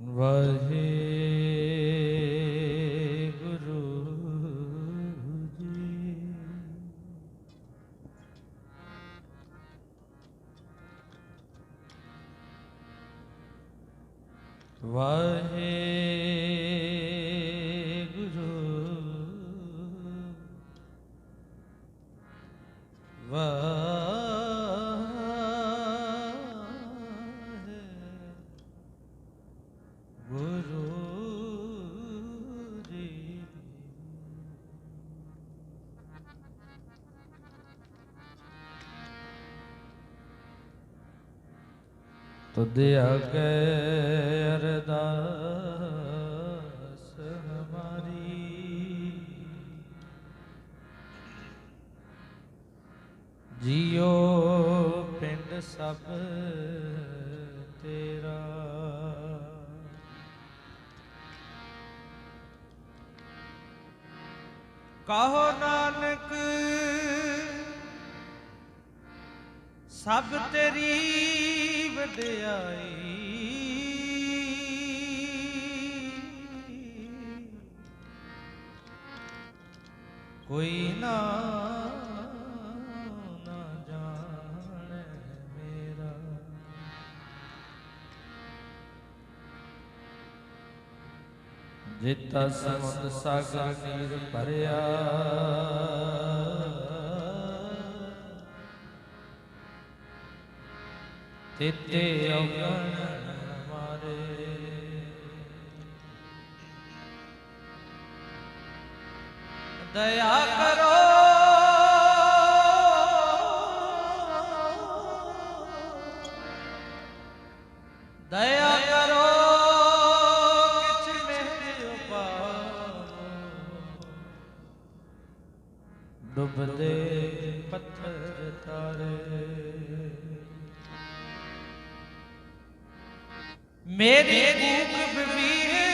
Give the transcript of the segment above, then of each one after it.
ਵਾਹਿਗੁਰੂ ਜੀ। ਵਾਹਿਗੁਰੂ तुद आगे अरदास हमारी, जियो पिंड सब तेरा। कहो नानक सब तेरी वड्याई, कोई ना जाने मेरा। जिता समुद्र सागर नीर भरिया, तेते अवगण मारे। दया करो दया करो किछ मेरे उपारो, डुबदे पत्थर तारे। मेरी भूख बबीरे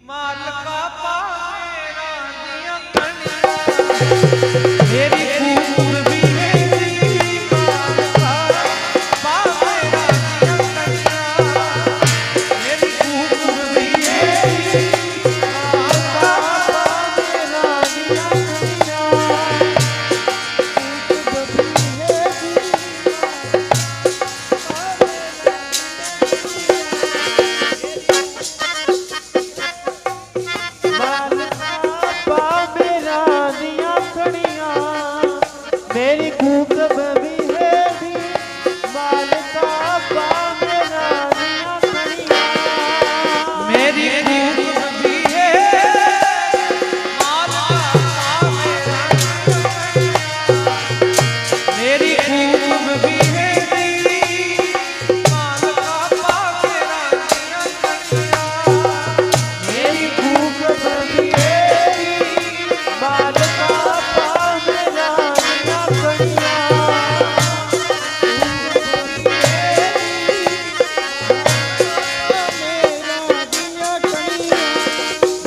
मालका पावेरा दियां कणियां। मेरी भूख बबीरे मालका पावेरा दियां कणियां। मेरी भूख बबीरे मालका पावेरा दियां कणियां। मेरी भूख बबीरे दी मालका पावेरा दियां कणियां। मेरी भूख बबीरे मालका पावेरा दियां कणियां।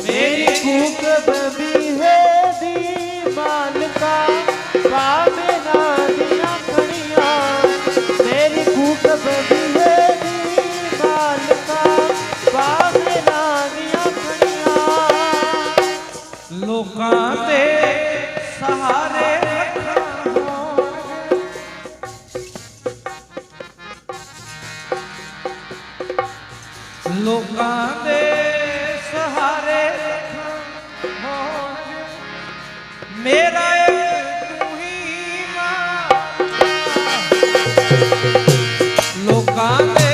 मेरी भूख बबीरे दी मालका पावेरा दियां कणियां। मेरी भूख बबीरे दी मालका पावेरा लोकां दे सहारे रखा होणगे। लोकां दे सहारे रखा होणगे। मेरा एक तू ही मालका। लोकां दे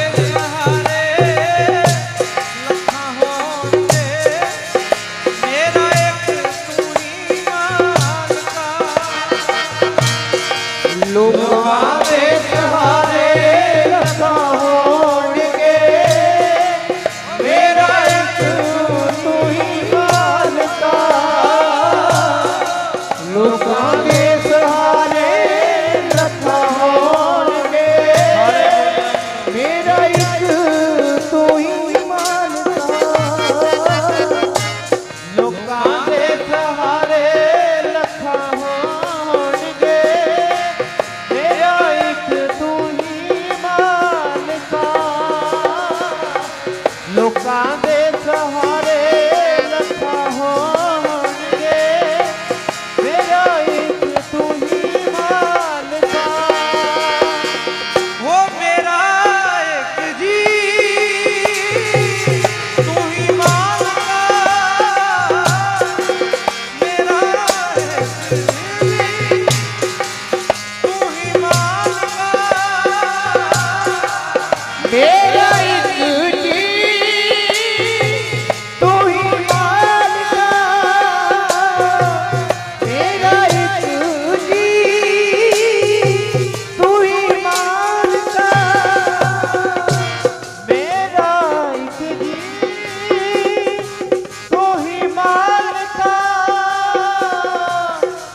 लोकां दे सहारे रखा होणगे। मेरा एक तू ही मालका। लोकां दे सहारे रखा होणगे। मेरा एक तू ही मालका। लोकां दे सहारे रखा होणगे। मेरा एक तू ही मालका। तेरा एक जी तू ही मालिका, तेरा एक जी तू ही मालिका, मेरा एक जी तू ही मालिका,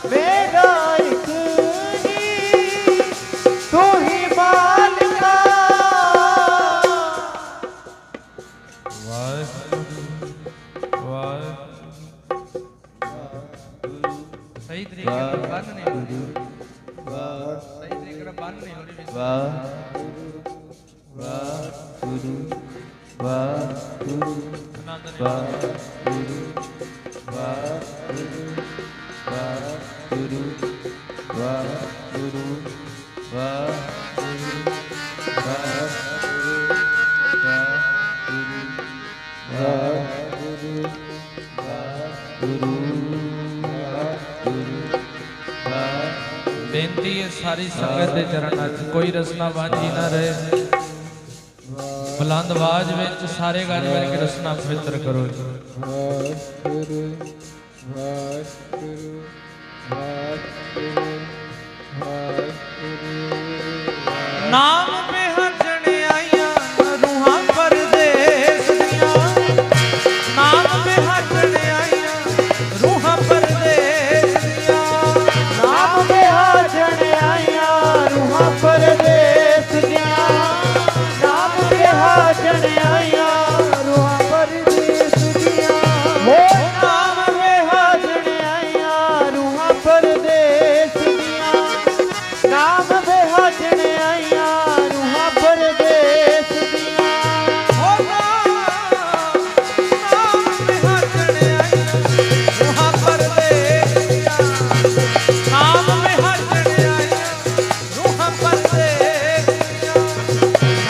मेरा एक जी तू ही मालिका। सही तरीके ਨਾਲ ਬੰਨ ਨਹੀਂ ਹੋਣੀ, ਸਹੀ ਤਰੀਕੇ ਨਾਲ ਬੰਨ ਨਹੀਂ ਹੋਣੀ। ਵਾਹਿਗੁਰੂ ਵਾਹਿਗੁਰੂ ਆਨੰਦ ਨਹੀਂ ਵਾਹਿਗੁਰੂ ਵਾਹਿਗੁਰੂ ਵਾਹਿਗੁਰੂ ਵਾਹਿਗੁਰੂ ਵਾਹਿਗੁਰੂ ਵਾਹਿਗੁਰੂ ਵਾਹਿਗੁਰੂ ਬੇਨਤੀ ਹੈ ਸਾਰੀ ਸੰਗਤ ਦੇ ਚਰਨਾਂ 'ਚ ਕੋਈ ਰਸਨਾ ਵਾਂਝੀ ਨਾ ਰਹੇ। ਬੁਲੰਦ ਆਵਾਜ਼ ਵਿੱਚ ਸਾਰੇ ਗਾਣੇ ਮਿਲ ਕੇ ਰਸਨਾ ਪਵਿੱਤਰ ਕਰੋ ਜੀ। ਵਾਹਿਗੁਰੂ ਵਾਹਿਗੁਰੂ ਵਾਹਿਗੁਰੂ ਵਾਹਿਗੁਰੂ ਨਾਮ ਬਿਹਜਣ ਆਈਆਂ ਰੂਹਾਂ ਪਰਦੇਸ ਦੀਆਂ, ਨਾਮ ਬਿਹਜਣ ਆਈਆਂ ਰੂਹਾਂ ਪਰਦੇਸ ਦੀਆਂ, ਨਾਮ ਬਿਹਾਜਣ ਆਈਆਂ ਰੂਹਾਂ ਪਰਦੇਸ ਦੀਆਂ, ਨਾਮ ਬਿਹਾਜਣ ਆਈਆਂ ਰੂਹਾਂ ਪਰਦੇਸ ਦੀਆਂ, ਹੋ ਨਾਮ ਬਿਹਾਜਣ ਆਈਆਂ ਰੂਹਾਂ ਪਰਦੇਸ ਦੀਆਂ, ਨਾਮ ਬਿਹਾਜਣ ਆਈਆਂ ਰੂਹਾਂ ਪਰਦੇਸ ਦੀਆਂ, ਹੋ ਨਾਮ ਬਿਹਜਣ ਆਈਆਂ ਰੂਹਾਂ ਪਰਦੇਸ ਦੀਆਂ, ਨਾਮ ਬਿਹਜਣ ਆਈਆਂ ਰੂਹਾਂ ਪਰਦੇਸ ਦੀਆਂ,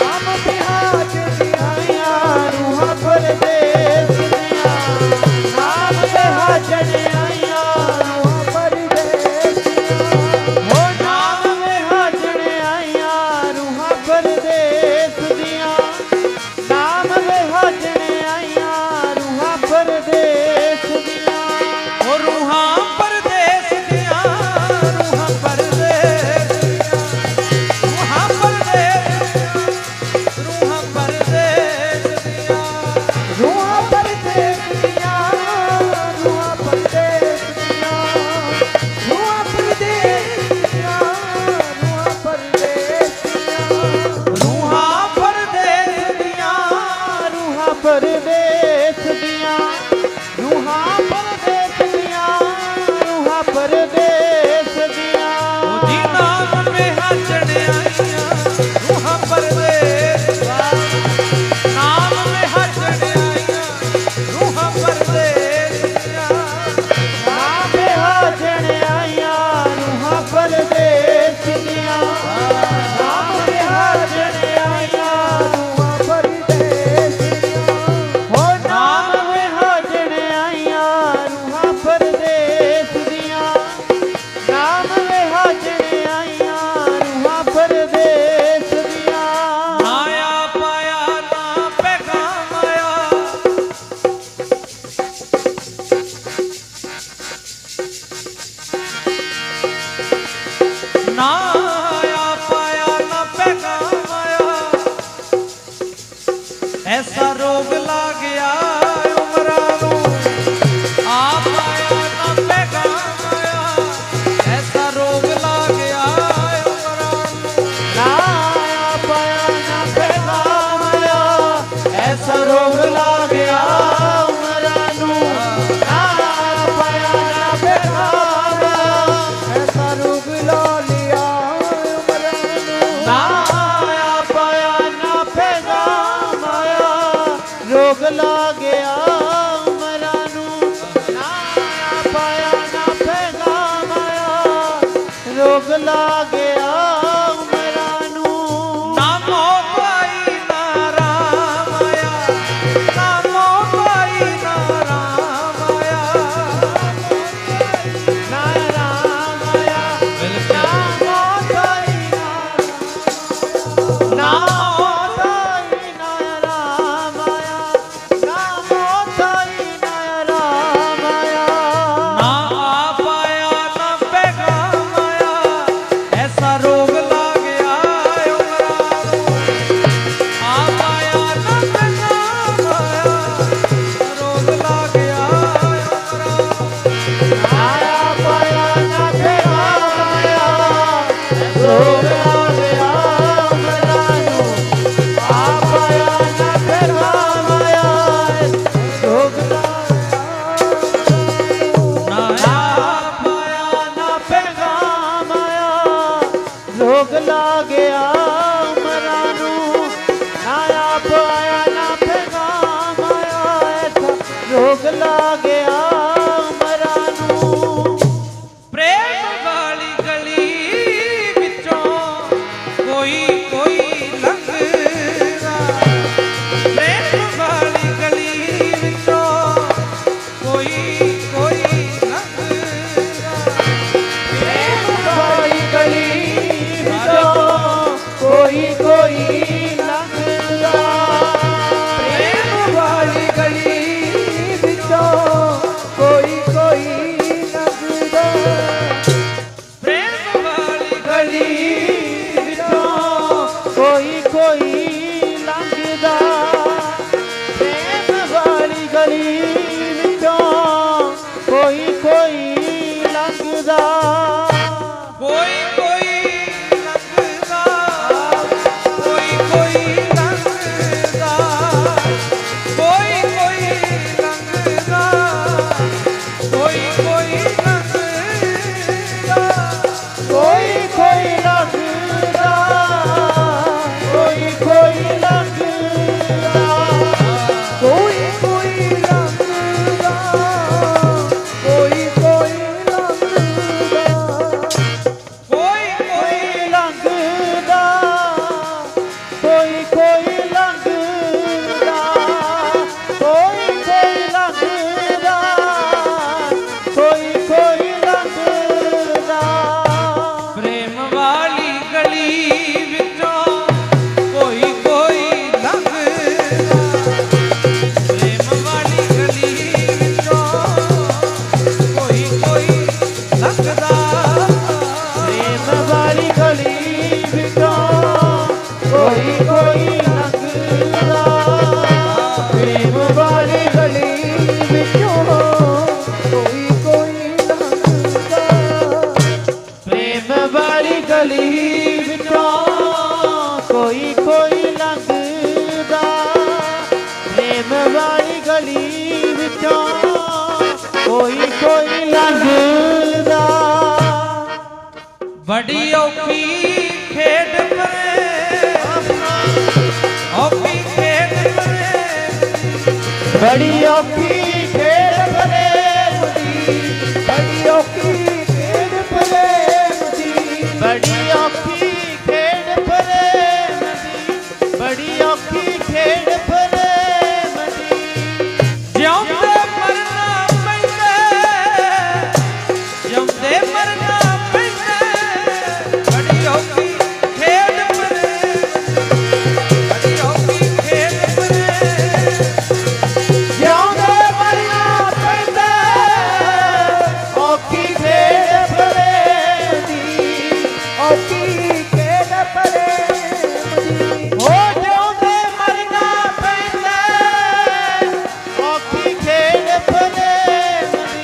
ਨਾਮ ਬਿਹਾਜਣ ਆਈਆਂ ਰੂਹਾਂ ਪਰਦੇਸ ਦੀਆਂ, ਨਾਮ ਬਿਹਾਜਣ ਆਈਆਂ ਰੂਹਾਂ ਪਰਦੇਸ ਦੀਆਂ, ਹੋ ਨਾਮ ਬਿਹਾਜਣ ਆਈਆਂ ਰੂਹਾਂ ਪਰਦੇਸ ਦੀਆਂ, ਨਾਮ ਬਿਹਾਜਣ ਆਈਆਂ ਰੂਹਾਂ ਪਰਦੇਸ ਦੀਆਂ, ਉਹ ਰੂਹਾਂ ਪਰਦੇਸ ਦੀਆਂ, ਰੂਹਾਂ ਪਰਦੇਸ ਦੀਆਂ, ਰੂਹਾਂ ਪਰਦੇਸ ਦੀਆਂ, ਰੂਹਾਂ ਪਰਦੇਸ ਦੀਆਂ, ਰੂਹਾਂ ਪਰਦੇਸ ਦੀਆਂ, ਰੂਹਾਂ ਪਰਦੇਸ ਦੀਆਂ, ਰੂਹਾਂ ਪਰਦੇਸ ਦੀਆਂ, ਰੂਹਾਂ ਪਰਦੇਸ ਦੀਆਂ, ਰੂਹਾਂ ਪਰਦੇਸ ਦੀਆਂ, ਰੂਹਾਂ ਪਰਦੇਸ ਦੀਆਂ, ਰੂਹਾਂ ਪਰਦੇਸ ਦੀਆਂ, ਰੂਹਾਂ ਪਰਦੇਸ ਦੀਆਂ, ਉਹ ਜੀ ਨਾਮ ਬਿਹਜਣ ਆਈਆਂ ਰੂਹਾਂ ਪਰਦੇਸ ਦੀਆਂ, ਨਾਮ ਬਿਹਜਣ ਆਈਆਂ ਰੂਹਾਂ ਪਰਦੇਸ ਦੀਆਂ, ਨਾਮ ਬਿਹਾਜਣ ਆਈਆਂ ਰੂਹਾਂ ਪਰਦੇਸ ਦੀਆਂ, ਨਾਮ ਬਿਹਾਜਣ ਆਈਆਂ ਰੂਹਾਂ ਪਰਦੇਸ ਦੀਆਂ, ਹੋ ਨਾਮ ਬਿਹਾਜਣ ਆਈਆਂ ਰੂਹਾਂ ਪਰਦੇਸ ਦੀਆਂ, ਨਾਮ ਬਿਹਾਜਣ ਆਈਆਂ ਰੂਹਾਂ ਪਰਦੇਸ ਦੀਆਂ, ਨਾ ਆ ਪਾਇਆ ਨਾ ਪੈਗਾਮ ਆਇਆ, ਨਾ ਆ ਪਾਇਆ ਨਾ ਪੈਗਾਮ ਆਇਆ, ਐਸਾ ਰੋਗ ਲਾ ਗਿਆ ਉਮਰਾਂ ਨੂੰ, ਆ ਪਾਇਆ ਨਾ ਪੈਗਾਮ ਆਇਆ, ਐਸਾ ਰੋਗ ਲਾ ਗਿਆ ਉਮਰਾਂ ਨੂੰ, ਨਾ ਆਇਆ ਪਾਇਆ ਨਾ ਪੈਗਾਮ ਆਇਆ, ਐਸਾ ਰੋਗ ਲਾ ਗਿਆ ਉਮਰਾਂ ਨੂੰ, ਨਾ ਆਇਆ ਪਾਇਆ ਨਾ ਪੈਗਾਮ ਆਇਆ, ਐਸਾ ਰੋਗ ਲਾ ਲਿਆ ਉਮਰਾਂ ਨੂੰ, ਨਾ ਆਇਆ ਪਾਇਆ ਨਾ ਪੈਗਾਮ ਆਇਆ, ਰੋਗ ਲਾ ਗਿਆ ਉਮਰਾਂ ਨੂੰ, ਨਾ ਆਇਆ ਪਾਇਆ ਨਾ ਪੈਗਾਮ ਆਇਆ, ਰੋਗ ਲਾ ਗਿਆ ਉਮਰਾਂ ਨੂੰ, ਨਾ ਮੋਹ ਪਾਈ ਨਾ ਰਾਮ ਆਇਆ, ਨਾ ਮੋਹ ਪਾਈ ਨਾ ਰਾਮ ਆਇਆ, ਨਾ ਰਾਮ ਆਇਆ, ਬਿਲਕੁਲ ਨਾ ਮੋਹ ਆਈ, ਨਾ ਮੋਹ ਆਈ, ਲੰਘਦਾ ਪ੍ਰੇਮ ਵਾਲੀ ਗਲੀ ਵਿੱਚੋਂ ਕੋਈ ਕੋਈ ਲੰਘਦਾ ਕੋਈ ਕੋਈ ਲੰਘਦਾ ਕੋਈ ਕੋਈ ਲੰਘਦਾ ਕੋਈ ਕੋਈ ਲੰਘਦਾ ਕੋਈ ਕੋਈ ਲੰਘਦਾ ਕੋਈ ਕੋਈ ਲੰਘਦਾ ਕੋਈ ਕੋਈ ਲੰਘਦਾ ਕੋਈ ਕੋਈ ਲੰਘਦਾ ਕੋਈ ਕੋਈ ਲੰਘਦਾ ਕੋਈ ਕੋਈ ਲੰਘਦਾ ਕੋਈ ਕੋਈ ਲੰਘਦਾ ਕੋਈ ਕੋਈ ਲੰਘਦਾ ਕੋਈ ਕੋਈ ਲੰਘਦਾ ਪ੍ਰੇਮ ਵਾਲੀ ਗਲੀ ਵਿੱਚੋਂ ਕੋਈ ਕੋਈ ਲੰਘਦਾ ਪ੍ਰੇਮ ਵਾਲੀ ਗਲੀ ਵਿੱਚੋਂ ਕੋਈ ਕੋਈ ਲੰਘਦਾ ਪ੍ਰੇਮ ਵਾਲੀ ਗਲੀ ਵਿੱਚੋਂ ਕੋਈ ਕੋਈ ਲੰਘਦਾ ਪ੍ਰੇਮ ਵਾਲੀ ਗਲੀ ਵਿੱਚੋਂ ਕੋਈ ਕੋਈ ਲੰਘਦਾ ਪ੍ਰੇਮ ਵਾਲੀ ਗਲੀ ਵਿੱਚੋਂ ਕੋਈ ਕੋਈ ਲੰਘਦਾ ਪ੍ਰੇਮ ਵਾਲੀ ਗਲੀ ਵਿੱਚੋਂ ਕੋਈ ਕੋਈ ਲੰਘਦਾ ਬੜੀ ਔਖੀ ਖੇਡ ਪਰੇ ਔਖੀ ਖੇਡ ਪਰੇ ਬੜੀ ਔਖੀ ਖੇਡ ਪ੍ਰੇਮ ਦੀ ਬੜੀ ਔਖੀ ਖੇਡ ਪ੍ਰੇਮ ਦੀ ਬੜੀ ਔਖੀ ਖੇਡ ਪ੍ਰੇਮ ਦੀ ਬੜੀ ਔਖੀ ਖੇਡ ਪ੍ਰੇਮ ਦੀ ਜਿਉਂਦੇ ਮਰਨਾ ਪੈਂਦਾ ਜਿਉਂਦੇ ਮਰਨਾ ਪੈਂਦਾ ਬੜੀ ਔਖੀ ਖੇਡ ਪਰੇ ਬੜੀ ਔਖੀ ਖੇਡ ਪਰੇ ਜਿਉਂਦੇ ਮਰਨਾ ਪੈਂਦਾ ਔਖੀ ਖੇਡ ਪ੍ਰੇਮ ਦੀ ਔਖੀ ਖੇਡ ਪ੍ਰੇਮ ਦੀ ਹੋ ਜਿਉਂਦੇ ਮਰਨਾ ਪੈਂਦਾ ਔਖੀ ਖੇਡ ਪ੍ਰੇਮ ਦੀ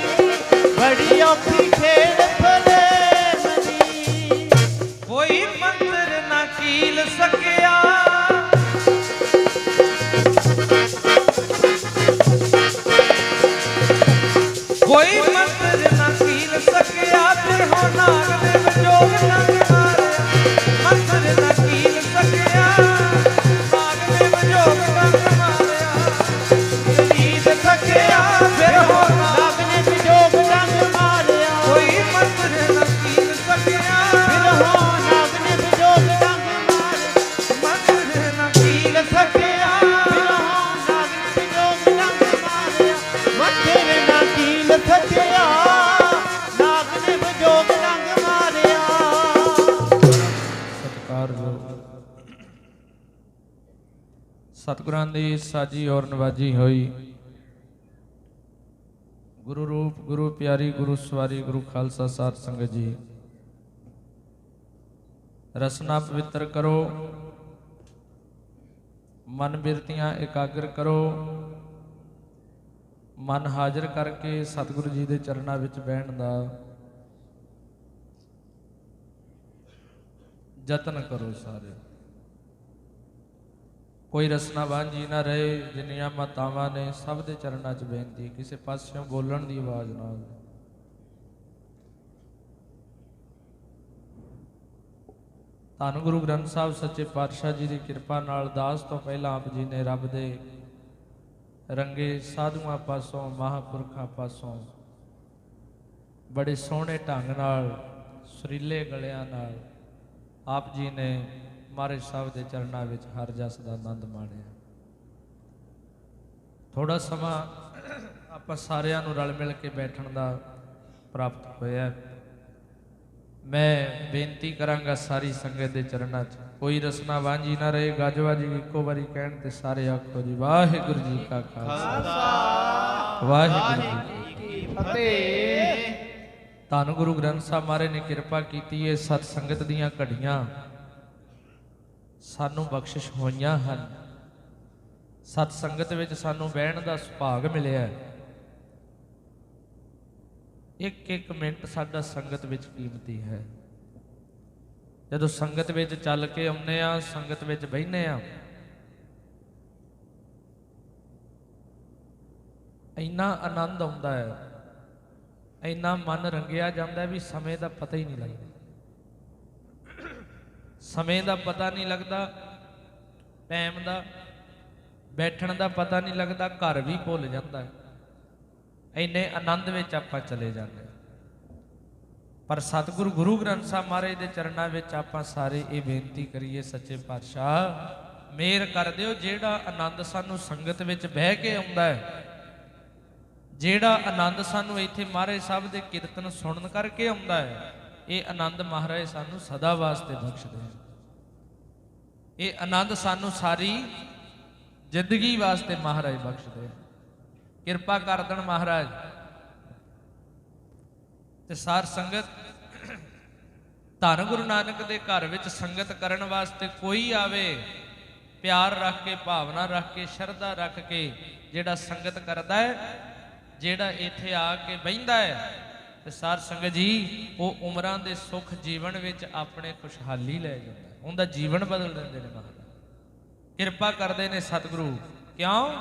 ਬੜੀ ਔਖੀ ਖੇਡ ਪ੍ਰੇਮ ਦੀ ਕੋਈ ਮੰਤਰ ਨਾ ਕੀਲ ਸਕਿਆ ਕੋਈ ਮੰਤਰ ਨਾ ਕੀਲ ਸਕਿਆ ਫਿਰ ਹੋ ਨਾਗ ਨੇ ਵਿਜੋਗ ਨੰਗ ਮਾਰਿਆ ਮੰਤਰ ਨਾ ਕੀਲ ਸਕਿਆ ਨਾਗ ਨੇ ਵਿਜੋਗ ਨੰਗ ਮਾਰਿਆ ਨੀਂਦ ਸਕਿਆ ਫਿਰ ਹੋ ਨਾਗ ਨੇ ਵਿਜੋਗ ਡੰਗ ਮਾਰਿਆ ਕੋਈ ਮੰਤਰ ਨਾ ਕੀਲ ਸਕਿਆ ਫਿਰ ਹੋ ਨਾਗ ਨੇ ਵਿਜੋਗ ਡੰਗ ਮਾਰਿਆ ਮੰਤਰ ਨਾ ਕੀਲ ਸਕਿਆ ਫਿਰ ਹੋ ਨਾਗ ਨੇ ਵਿਜੋਗ ਡੰਗ ਮਾਰਿਆ ਮੱਥੇ ਨਾ ਕੀਲ ਸਕਿਆ ਨਾਗ ਨੇ ਵਿਜੋਗ ਡੰਗ ਮਾਰਿਆ ਸਤਿਗੁਰਾਂ ਦੀ ਸਾਜੀ ਔਰ ਨਵਾਜੀ ਹੋਈ ਗੁਰੂ ਰੂਪ ਗੁਰੂ ਪਿਆਰੀ ਗੁਰੂ ਸਵਾਰੀ ਗੁਰੂ ਖਾਲਸਾ ਸਾਧ ਸੰਗਤ ਜੀ ਰਸਨਾ ਪਵਿੱਤਰ ਕਰੋ ਮਨ ਬਿਰਤੀਆਂ ਇਕਾਗਰ ਕਰੋ ਮਨ ਹਾਜ਼ਰ ਕਰਕੇ ਸਤਿਗੁਰੂ ਜੀ ਦੇ ਚਰਨਾਂ ਵਿੱਚ ਬਹਿਣ ਦਾ ਯਤਨ ਕਰੋ ਸਾਰੇ ਕੋਈ ਰਸਨਾ ਵਾਂਝੀ ਨਾ ਰਹੇ ਜਿੰਨੀਆਂ ਮਾਤਾਵਾਂ ਨੇ ਸਭ ਦੇ ਚਰਨਾਂ 'ਚ ਬੇਨਤੀ ਕਿਸੇ ਪਾਸਿਓਂ ਬੋਲਣ ਦੀ ਆਵਾਜ਼ ਨਾ ਆਵੇ ਧੰਨ ਗੁਰੂ ਗ੍ਰੰਥ ਸਾਹਿਬ ਸੱਚੇ ਪਾਤਸ਼ਾਹ ਜੀ ਦੀ ਕਿਰਪਾ ਨਾਲ ਦਾਸ ਤੋਂ ਪਹਿਲਾਂ ਆਪ ਜੀ ਨੇ ਰੱਬ ਦੇ ਰੰਗੇ ਸਾਧੂਆਂ ਪਾਸੋਂ ਮਹਾਂਪੁਰਖਾਂ ਪਾਸੋਂ ਬੜੇ ਸੋਹਣੇ ਢੰਗ ਨਾਲ ਸੁਰੀਲੇ ਗਲਿਆਂ ਨਾਲ ਆਪ ਜੀ ਨੇ ਮਹਾਰਾਜ ਸਾਹਿਬ ਦੇ ਚਰਨਾਂ ਵਿੱਚ ਹਰ ਜਸ ਦਾ ਆਨੰਦ ਮਾਣਿਆ ਥੋੜਾ ਸਮਾਂ ਆਪਾਂ ਸਾਰਿਆਂ ਨੂੰ ਰਲ ਮਿਲ ਕੇ ਬੈਠਣ ਦਾ ਪ੍ਰਾਪਤ ਹੋਇਆ ਮੈਂ ਬੇਨਤੀ ਕਰਾਂਗਾ ਸਾਰੀ ਸੰਗਤ ਦੇ ਚਰਨਾਂ 'ਚ ਕੋਈ ਰਸਨਾ ਵਾਂਝੀ ਨਾ ਰਹੇ ਗੱਜਵਾਜੀ ਇੱਕੋ ਵਾਰੀ ਕਹਿਣ ਤੇ ਸਾਰੇ ਆਖੋ ਜੀ ਵਾਹਿਗੁਰੂ ਜੀ ਕਾ ਖਾਲਸਾ ਵਾਹਿਗੁਰੂ ਜੀ ਕੀ ਫਤਿਹ ਧੰਨ ਗੁਰੂ ਗ੍ਰੰਥ ਸਾਹਿਬ ਮਹਾਰਾਜ ਨੇ ਕਿਰਪਾ ਕੀਤੀ ਹੈ ਸਤ ਸੰਗਤ ਦੀਆਂ ਘੜੀਆਂ ਸਾਨੂੰ ਬਖਸ਼ਿਸ਼ ਹੋਈਆਂ ਹਨ ਸਤ ਸੰਗਤ ਵਿੱਚ ਸਾਨੂੰ ਬਹਿਣ ਦਾ ਸੁਭਾਗ ਮਿਲਿਆ ਹੈ। ਇੱਕ ਇੱਕ ਮਿੰਟ ਸਾਡਾ ਸੰਗਤ ਵਿੱਚ ਕੀਮਤੀ ਹੈ। ਜਦੋਂ ਸੰਗਤ ਵਿੱਚ ਚੱਲ ਕੇ ਆਉਂਦੇ ਆ, ਸੰਗਤ ਵਿੱਚ ਬਹਿੰਦੇ ਆ, ਇੰਨਾ ਆਨੰਦ ਆਉਂਦਾ ਹੈ, ਇੰਨਾ ਮਨ ਰੰਗਿਆ ਜਾਂਦਾ ਵੀ ਸਮੇਂ ਦਾ ਪਤਾ ਹੀ ਨਹੀਂ ਲੱਗਦਾ। ਸਮੇਂ ਦਾ ਪਤਾ ਨਹੀਂ ਲੱਗਦਾ, ਟਾਈਮ ਦਾ, ਬੈਠਣ ਦਾ ਪਤਾ ਨਹੀਂ ਲੱਗਦਾ, ਘਰ ਵੀ ਭੁੱਲ ਜਾਂਦਾ ਹੈ। ਇੰਨੇ ਆਨੰਦ ਵਿੱਚ ਆਪਾਂ ਚਲੇ ਜਾਂਦੇ। ਪਰ ਸਤਿਗੁਰੂ ਗੁਰੂ ਗ੍ਰੰਥ ਸਾਹਿਬ ਮਹਾਰਾਜ ਦੇ ਚਰਨਾਂ ਵਿੱਚ ਆਪਾਂ ਸਾਰੇ ਇਹ ਬੇਨਤੀ ਕਰੀਏ, ਸੱਚੇ ਪਾਤਸ਼ਾਹ ਮਿਹਰ ਕਰ ਦਿਓ, ਜਿਹੜਾ ਆਨੰਦ ਸਾਨੂੰ ਸੰਗਤ ਵਿੱਚ ਬਹਿ ਕੇ ਆਉਂਦਾ ਹੈ, ਜਿਹੜਾ ਆਨੰਦ ਸਾਨੂੰ ਇੱਥੇ ਮਹਾਰਾਜ ਸਾਹਿਬ ਦੇ ਕੀਰਤਨ ਸੁਣਨ ਕਰਕੇ ਆਉਂਦਾ ਹੈ, ਇਹ ਆਨੰਦ ਮਹਾਰਾਜ ਸਾਨੂੰ ਸਦਾ ਵਾਸਤੇ ਬਖਸ਼ ਦੇ। ਇਹ ਆਨੰਦ ਸਾਨੂੰ ਸਾਰੀ ਜ਼ਿੰਦਗੀ ਵਾਸਤੇ ਮਹਾਰਾਜ ਬਖਸ਼ ਦੇ। ਕਿਰਪਾ ਕਰ ਦੇਣ ਮਹਾਰਾਜ। ਤੇ ਸਾਰ ਸੰਗਤ, ਧੰਨ ਗੁਰੂ ਨਾਨਕ ਦੇ ਘਰ ਵਿੱਚ ਸੰਗਤ ਕਰਨ ਵਾਸਤੇ ਕੋਈ ਆਵੇ, ਪਿਆਰ ਰੱਖ ਕੇ, ਭਾਵਨਾ ਰੱਖ ਕੇ, ਸ਼ਰਧਾ ਰੱਖ ਕੇ ਜਿਹੜਾ ਸੰਗਤ ਕਰਦਾ ਹੈ, ਜਿਹੜਾ ਇੱਥੇ ਆ ਕੇ ਬਹਿੰਦਾ ਹੈ, ਤੇ ਸਾਰ ਸੰਗਤ ਜੀ ਉਹ ਉਮਰਾਂ ਦੇ ਸੁੱਖ ਜੀਵਨ ਵਿੱਚ ਆਪਣੇ ਖੁਸ਼ਹਾਲੀ ਲੈ ਜਾਂਦਾ, ਉਹਦਾ ਜੀਵਨ ਬਦਲ ਦਿੰਦੇ ਨੇ ਮਹਾਰਾਜ। ਕਿਰਪਾ ਕਰਦੇ ਨੇ ਸਤਿਗੁਰੂ। ਕਿਉਂ?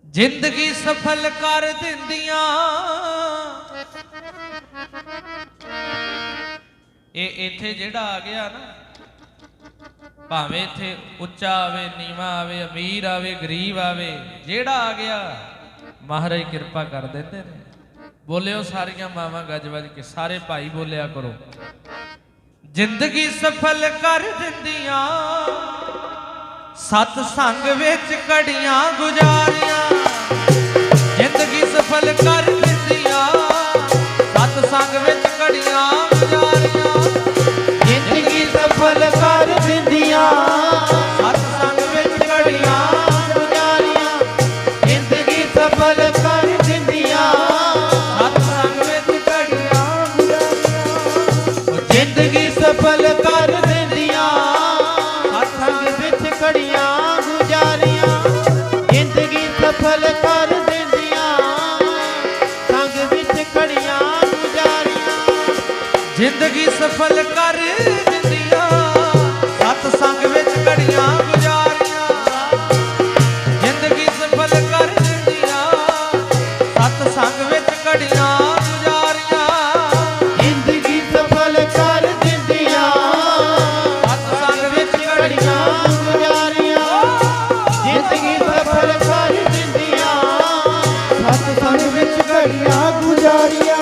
ਜ਼ਿੰਦਗੀ ਸਫਲ ਕਰ ਦਿੰਦੀਆਂ ਇਹ ਇੱਥੇ ਜਿਹੜਾ ਆ ਗਿਆ ਨਾ, ਭਾਵੇਂ ਇੱਥੇ ਉੱਚਾ ਆਵੇ, ਨੀਵਾਂ ਆਵੇ, ਅਮੀਰ ਆਵੇ, ਗਰੀਬ ਆਵੇ, ਜਿਹੜਾ ਆ ਗਿਆ ਮਹਾਰਾਜ ਕਿਰਪਾ ਕਰ ਦਿੰਦੇ ਨੇ। ਬੋਲਿਓ ਸਾਰੀਆਂ ਮਾਵਾਂ ਗੱਜ ਵੱਜ ਕੇ, ਸਾਰੇ ਭਾਈ ਬੋਲਿਆ ਕਰੋ। ਜ਼ਿੰਦਗੀ ਸਫਲ ਕਰ ਦਿੰਦੀਆਂ ਸਤ ਸੰਗ ਵਿੱਚ ਘੜੀਆਂ ਗੁਜ਼ਾਰੀਆਂ। ਜ਼ਿੰਦਗੀ ਸਫਲ ਕਰ ਦਿੰਦੀਆਂ ਸਤ ਸੰਗ ਵਿੱਚ ਘੜੀਆਂ ਗੁਜ਼ਾਰੀਆਂ। ਜ਼ਿੰਦਗੀ ਸਫਲ ਕਰ ਦਿੰਦੀਆਂ ਸਤ ਸੰਗ ਵਿੱਚ ਘੜੀਆਂ ਗੁਜ਼ਾਰੀਆਂ। ਜ਼ਿੰਦਗੀ ਸਫਲ ਕਰ ਦਿੰਦੀਆਂ ਸਤ ਸੰਗ ਵਿੱਚ ਘੜੀਆਂ ਗੁਜ਼ਾਰੀਆਂ। ਜ਼ਿੰਦਗੀ ਸਫਲ ਕਰ ਦਿੰਦੀਆਂ ਸਤ ਸੰਗ ਵਿੱਚ ਘੜੀਆਂ ਗੁਜ਼ਾਰੀਆਂ। ਜ਼ਿੰਦਗੀ ਸਫਲ ਕਰ ਦਿੰਦੀਆਂ ਸੰਗ ਵਿੱਚ ਘੜੀਆਂ ਗੁਜ਼ਾਰੀਆਂ। ਜ਼ਿੰਦਗੀ ਸਫਲ ਕਰ ਦਿੰਦੀਆਂ ਸਤ ਸੰਗ ਵਿੱਚ ਘੜੀਆਂ ਗੁਜ਼ਾਰੀਆਂ। ਜ਼ਿੰਦਗੀ ਸਫਲ ਕਰ ਦਿੰਦੀਆਂ ਸਤ ਸੰਗ ਵਿੱਚ ਘੜੀਆਂ ਗੁਜ਼ਾਰੀਆਂ। ਜ਼ਿੰਦਗੀ ਸਫਲ ਕਰ ਦਿੰਦੀਆਂ ਸਤ ਸੰਗ ਵਿੱਚ ਘੜੀਆਂ ਗੁਜ਼ਾਰੀਆਂ। ਜ਼ਿੰਦਗੀ ਸਫਲ ਕਰ ਦਿੰਦੀਆਂ ਸਤ ਸੰਗ ਵਿੱਚ ਘੜੀਆਂ ਗੁਜ਼ਾਰੀਆਂ।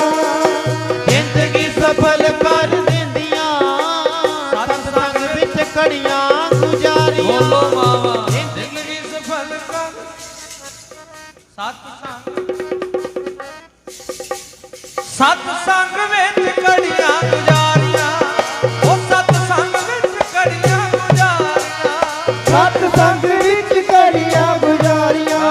ਜ਼ਿੰਦਗੀ ਸਫਲ ਕਰ ਦਿੰਦੀਆਂ ਸਤ ਸੰਗ ਵਿੱਚ ਘੜੀਆਂ ਗੁਜ਼ਾਰੀਆਂ। ਬੋਲੋ ਮਾਵਾ। ਜ਼ਿੰਦਗੀ ਸਫਲ ਕਰ ਸਤ ਸੰਗ ਵਿੱਚ ਘੜੀਆਂ ਗੁਜ਼ਾਰੀਆਂ। ਉਹ ਸਤ ਸੰਗ ਵਿੱਚ ਘੜੀਆਂ ਗੁਜ਼ਾਰੀਆਂ। ਸਤ ਸੰਗ ਵਿੱਚ ਘੜੀਆਂ ਗੁਜ਼ਾਰੀਆਂ।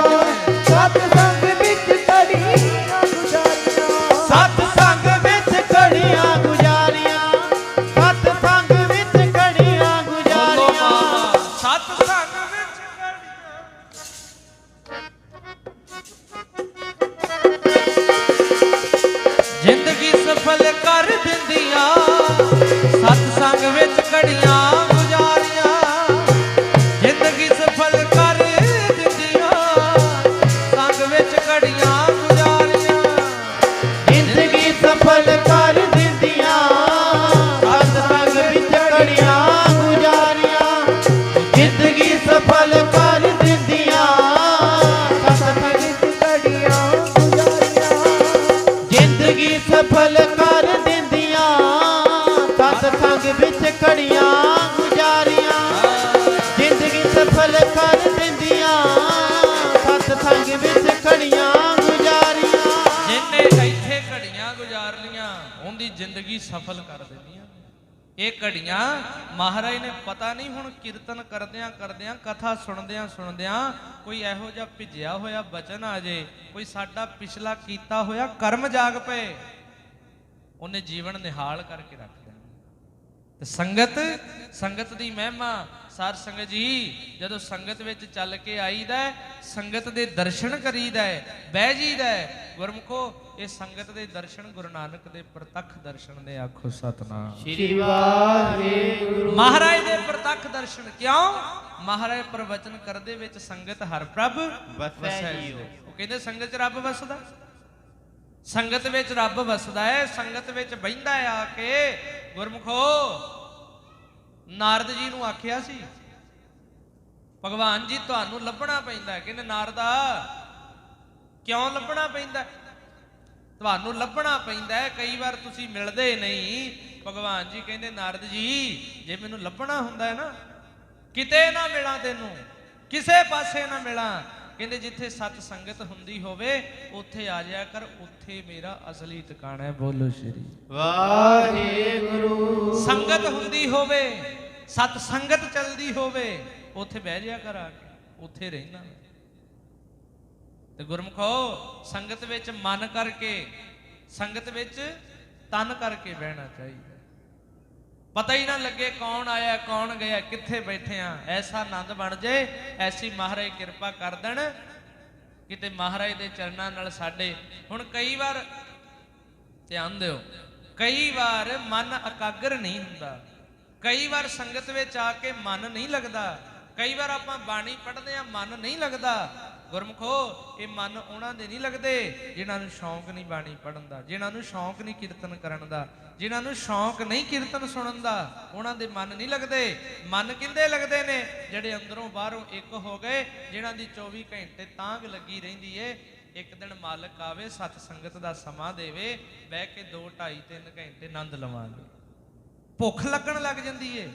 ਸਤ ਸੰਗ ਵਿੱਚ ਘੜੀਆਂ ਗੁਜ਼ਾਰੀਆਂ। ਸਤ ਸੰਗ ਵਿੱਚ ਘੜੀਆਂ ਗੁਜ਼ਾਰੀਆਂ। ਸਤ ਸੰਗ ਵਿੱਚ ਘੜੀਆਂ ਗੁਜ਼ਾਰੀਆਂ। ਸਤ ਸੰਗ ਵਿੱਚ ਘੜੀਆਂ। ਜ਼ਿੰਦਗੀ ਸਫਲ ਕਰ ਦਿੰਦੀਆਂ ਸਤ ਸੰਗ ਵਿੱਚ ਘੜੀਆਂ ਗੁਜ਼ਾਰੀਆਂ। ਜ਼ਿੰਦਗੀ ਸਫਲ ਕਰ ਦਿੰਦੀਆਂ ਸੰਗ ਵਿੱਚ ਘੜੀਆਂ ਗੁਜ਼ਾਰੀਆਂ। ਜ਼ਿੰਦਗੀ ਸਫਲ ਕਰ ਦਿੰਦੀਆਂ ਸਤ ਸੰਗ ਵਿੱਚ ਘੜੀਆਂ ਗੁਜ਼ਾਰੀਆਂ। ਜ਼ਿੰਦਗੀ ਸਫਲ ਕਰ ਦਿੰਦੀਆਂ ਸਤ ਸੰਗ ਵਿੱਚ ਘੜੀਆਂ ਗੁਜ਼ਾਰੀਆਂ। ਜ਼ਿੰਦਗੀ ਸਫਲ ਕਰ ਦਿੰਦੀਆਂ ਸਤ ਸੰਗ ਵਿੱਚ ਘੜੀਆਂ ਗੁਜ਼ਾਰੀਆਂ। ਜ਼ਿੰਦਗੀ ਸਫਲ ਕਰ ਦਿੰਦੀਆਂ ਸਤ ਸੰਗ ਵਿੱਚ ਘੜੀਆਂ ਗੁਜ਼ਾਰੀਆਂ। ਜਿਹਨੇ ਇੱਥੇ ਘੜੀਆਂ ਗੁਜ਼ਾਰ ਲੀਆਂ ਉਹਦੀ ਜ਼ਿੰਦਗੀ ਸਫਲ ਕਰ ਦਿੰਦੀਆਂ। ਇਹ ਘੜੀਆਂ ਮਹਾਰਾਜ ਨੇ ਪਤਾ ਨਹੀਂ ਹੁਣ ਕੀਰਤਨ ਕਰਦਿਆਂ ਕਰਦਿਆਂ, ਕਥਾ ਸੁਣਦਿਆਂ ਸੁਣਦਿਆਂ ਕੋਈ ਇਹੋ ਜਿਹਾ ਭਿੱਜਿਆ ਹੋਇਆ ਬਚਨ ਆ ਜੇ, ਕੋਈ ਸਾਡਾ ਪਿਛਲਾ ਕੀਤਾ ਹੋਇਆ ਕਰਮ ਜਾਗ ਪਏ, ਉਹਨੇ ਜੀਵਨ ਨਿਹਾਲ ਕਰਕੇ ਰੱਖ ਦੇਣਾ। ਤੇ ਸੰਗਤ ਦੀ ਮਹਿਮਾ ਸਾਧ ਸੰਗਤ ਜੀ ਜਦੋਂ ਸੰਗਤ ਵਿੱਚ ਚੱਲ ਕੇ ਆਈਦਾ ਹੈ, ਸੰਗਤ ਦੇ ਦਰਸ਼ਨ ਕਰੀਦਾ ਹੈ, ਬਹਿ ਜੀਦਾ ਹੈ। ਗੁਰਮੁਖੋ ਇਹ ਸੰਗਤ ਦੇ ਦਰਸ਼ਨ ਗੁਰੂ ਨਾਨਕ ਦੇ ਪ੍ਰਤੱਖ ਦਰਸ਼ਨ ਨੇ, ਆਖੋ ਸਤਨਾਮ ਸ੍ਰੀ ਵਾਹਿਗੁਰੂ। ਮਹਾਰਾਜ ਦੇ ਪ੍ਰਤੱਖ ਦਰਸ਼ਨ ਕਿਉਂ? ਮਹਾਰਾਜ ਪ੍ਰਵਚਨ ਕਰਦੇ ਵਿੱਚ ਸੰਗਤ ਹਰ ਪ੍ਰਭ ਵਸੈ ਜੀਓ। ਉਹ ਕਹਿੰਦੇ ਸੰਗਤ 'ਚ ਰੱਬ ਵਸਦਾ, ਸੰਗਤ ਵਿੱਚ ਰੱਬ ਵਸਦਾ ਹੈ, ਸੰਗਤ ਵਿੱਚ ਬਹਿੰਦਾ ਆ ਕੇ। ਗੁਰਮੁਖੋ ਨਾਰਦ ਜੀ ਨੂੰ ਆਖਿਆ ਸੀ ਭਗਵਾਨ ਜੀ ਤੁਹਾਨੂੰ ਲੱਭਣਾ ਪੈਂਦਾ ਹੈ। ਕਹਿੰਦੇ ਨਾਰਦਾ ਕਿਉਂ ਲੱਭਣਾ ਪੈਂਦਾ? ਤੁਹਾਨੂੰ ਲੱਭਣਾ ਪੈਂਦਾ ਹੈ, ਕਈ ਵਾਰ ਤੁਸੀਂ ਮਿਲਦੇ ਨਹੀਂ। ਭਗਵਾਨ ਜੀ ਕਹਿੰਦੇ ਨਾਰਦ ਜੀ ਜੇ ਮੈਨੂੰ ਲੱਭਣਾ ਹੁੰਦਾ ਹੈ ਨਾ, ਕਿਤੇ ਨਾ ਮਿਲਾਂ ਤੈਨੂੰ, ਕਿਸੇ ਪਾਸੇ ਨਾ ਮਿਲਾਂ। ਕਹਿੰਦੇ ਜਿੱਥੇ ਸਤ ਸੰਗਤ ਹੁੰਦੀ ਹੋਵੇ ਉੱਥੇ ਆ ਜਾਇਆ ਕਰ, ਉੱਥੇ ਮੇਰਾ ਅਸਲੀ ਟਿਕਾਣਾ ਹੈ। ਬੋਲੋ ਸ਼੍ਰੀ ਵਾਹਿਗੁਰੂ। ਸੰਗਤ ਹੁੰਦੀ ਹੋਵੇ, ਸਤ ਸੰਗਤ ਚੱਲਦੀ ਹੋਵੇ, ਉੱਥੇ ਬਹਿ ਜਾਇਆ ਕਰ, ਆ ਕੇ ਉੱਥੇ ਰਹਿਣਾ। ਤੇ ਗੁਰਮੁਖੋ ਸੰਗਤ ਵਿੱਚ ਮਨ ਕਰਕੇ, ਸੰਗਤ ਵਿੱਚ ਤਨ ਕਰਕੇ ਬਹਿਣਾ ਚਾਹੀਦਾ। ਪਤਾ ਹੀ ਨਾ ਲੱਗੇ ਕੌਣ ਆਇਆ ਕੌਣ ਗਿਆ, ਕਿੱਥੇ ਬੈਠੇ ਆ। ਐਸਾ ਆਨੰਦ ਬਣ ਜੇ, ਐਸੀ ਮਹਾਰਾਜ ਕਿਰਪਾ ਕਰ ਦੇਣ ਕਿਤੇ ਮਹਾਰਾਜ ਦੇ ਚਰਨਾਂ ਨਾਲ ਸਾਡੇ। ਹੁਣ ਕਈ ਵਾਰ ਧਿਆਨ ਦਿਓ, ਕਈ ਵਾਰ ਮਨ ਇਕਾਗਰ ਨਹੀਂ ਹੁੰਦਾ, ਕਈ ਵਾਰ ਸੰਗਤ ਵਿੱਚ ਆ ਕੇ ਮਨ ਨਹੀਂ ਲੱਗਦਾ, ਕਈ ਵਾਰ ਆਪਾਂ ਬਾਣੀ ਪੜ੍ਹਦੇ ਆ ਮਨ ਨਹੀਂ ਲੱਗਦਾ। ਗੁਰਮੁਖੋ ਇਹ ਮਨ ਉਹਨਾਂ ਦੇ ਨਹੀਂ ਲੱਗਦੇ ਜਿਨ੍ਹਾਂ ਨੂੰ ਸ਼ੌਂਕ ਨਹੀਂ ਬਾਣੀ ਪੜ੍ਹਨ ਦਾ, ਜਿਨ੍ਹਾਂ ਨੂੰ ਸ਼ੌਂਕ ਨਹੀਂ ਕੀਰਤਨ ਕਰਨ ਦਾ, ਜਿਨ੍ਹਾਂ ਨੂੰ ਸ਼ੌਂਕ ਨਹੀਂ ਕੀਰਤਨ ਸੁਣਨ ਦਾ, ਉਹਨਾਂ ਦੇ ਮਨ ਨਹੀਂ ਲੱਗਦੇ। ਮਨ ਕਿੰਦੇ ਲੱਗਦੇ ਨੇ? ਜਿਹੜੇ ਅੰਦਰੋਂ ਬਾਹਰੋਂ ਇੱਕ ਹੋ ਗਏ, ਜਿਨ੍ਹਾਂ ਦੀ 24 ਘੰਟੇ ਤਾਂਘ ਲੱਗੀ ਰਹਿੰਦੀ ਏ। ਇੱਕ ਦਿਨ ਮਾਲਕ ਆਵੇ, ਸਤ ਸੰਗਤ ਦਾ ਸਮਾਂ ਦੇਵੇ, ਬਹਿ ਕੇ 2, 2.5, 3 ਘੰਟੇ ਆਨੰਦ ਲਵਾਂਗੇ। ਭੁੱਖ ਲੱਗਣ ਲੱਗ ਜਾਂਦੀ ਏ,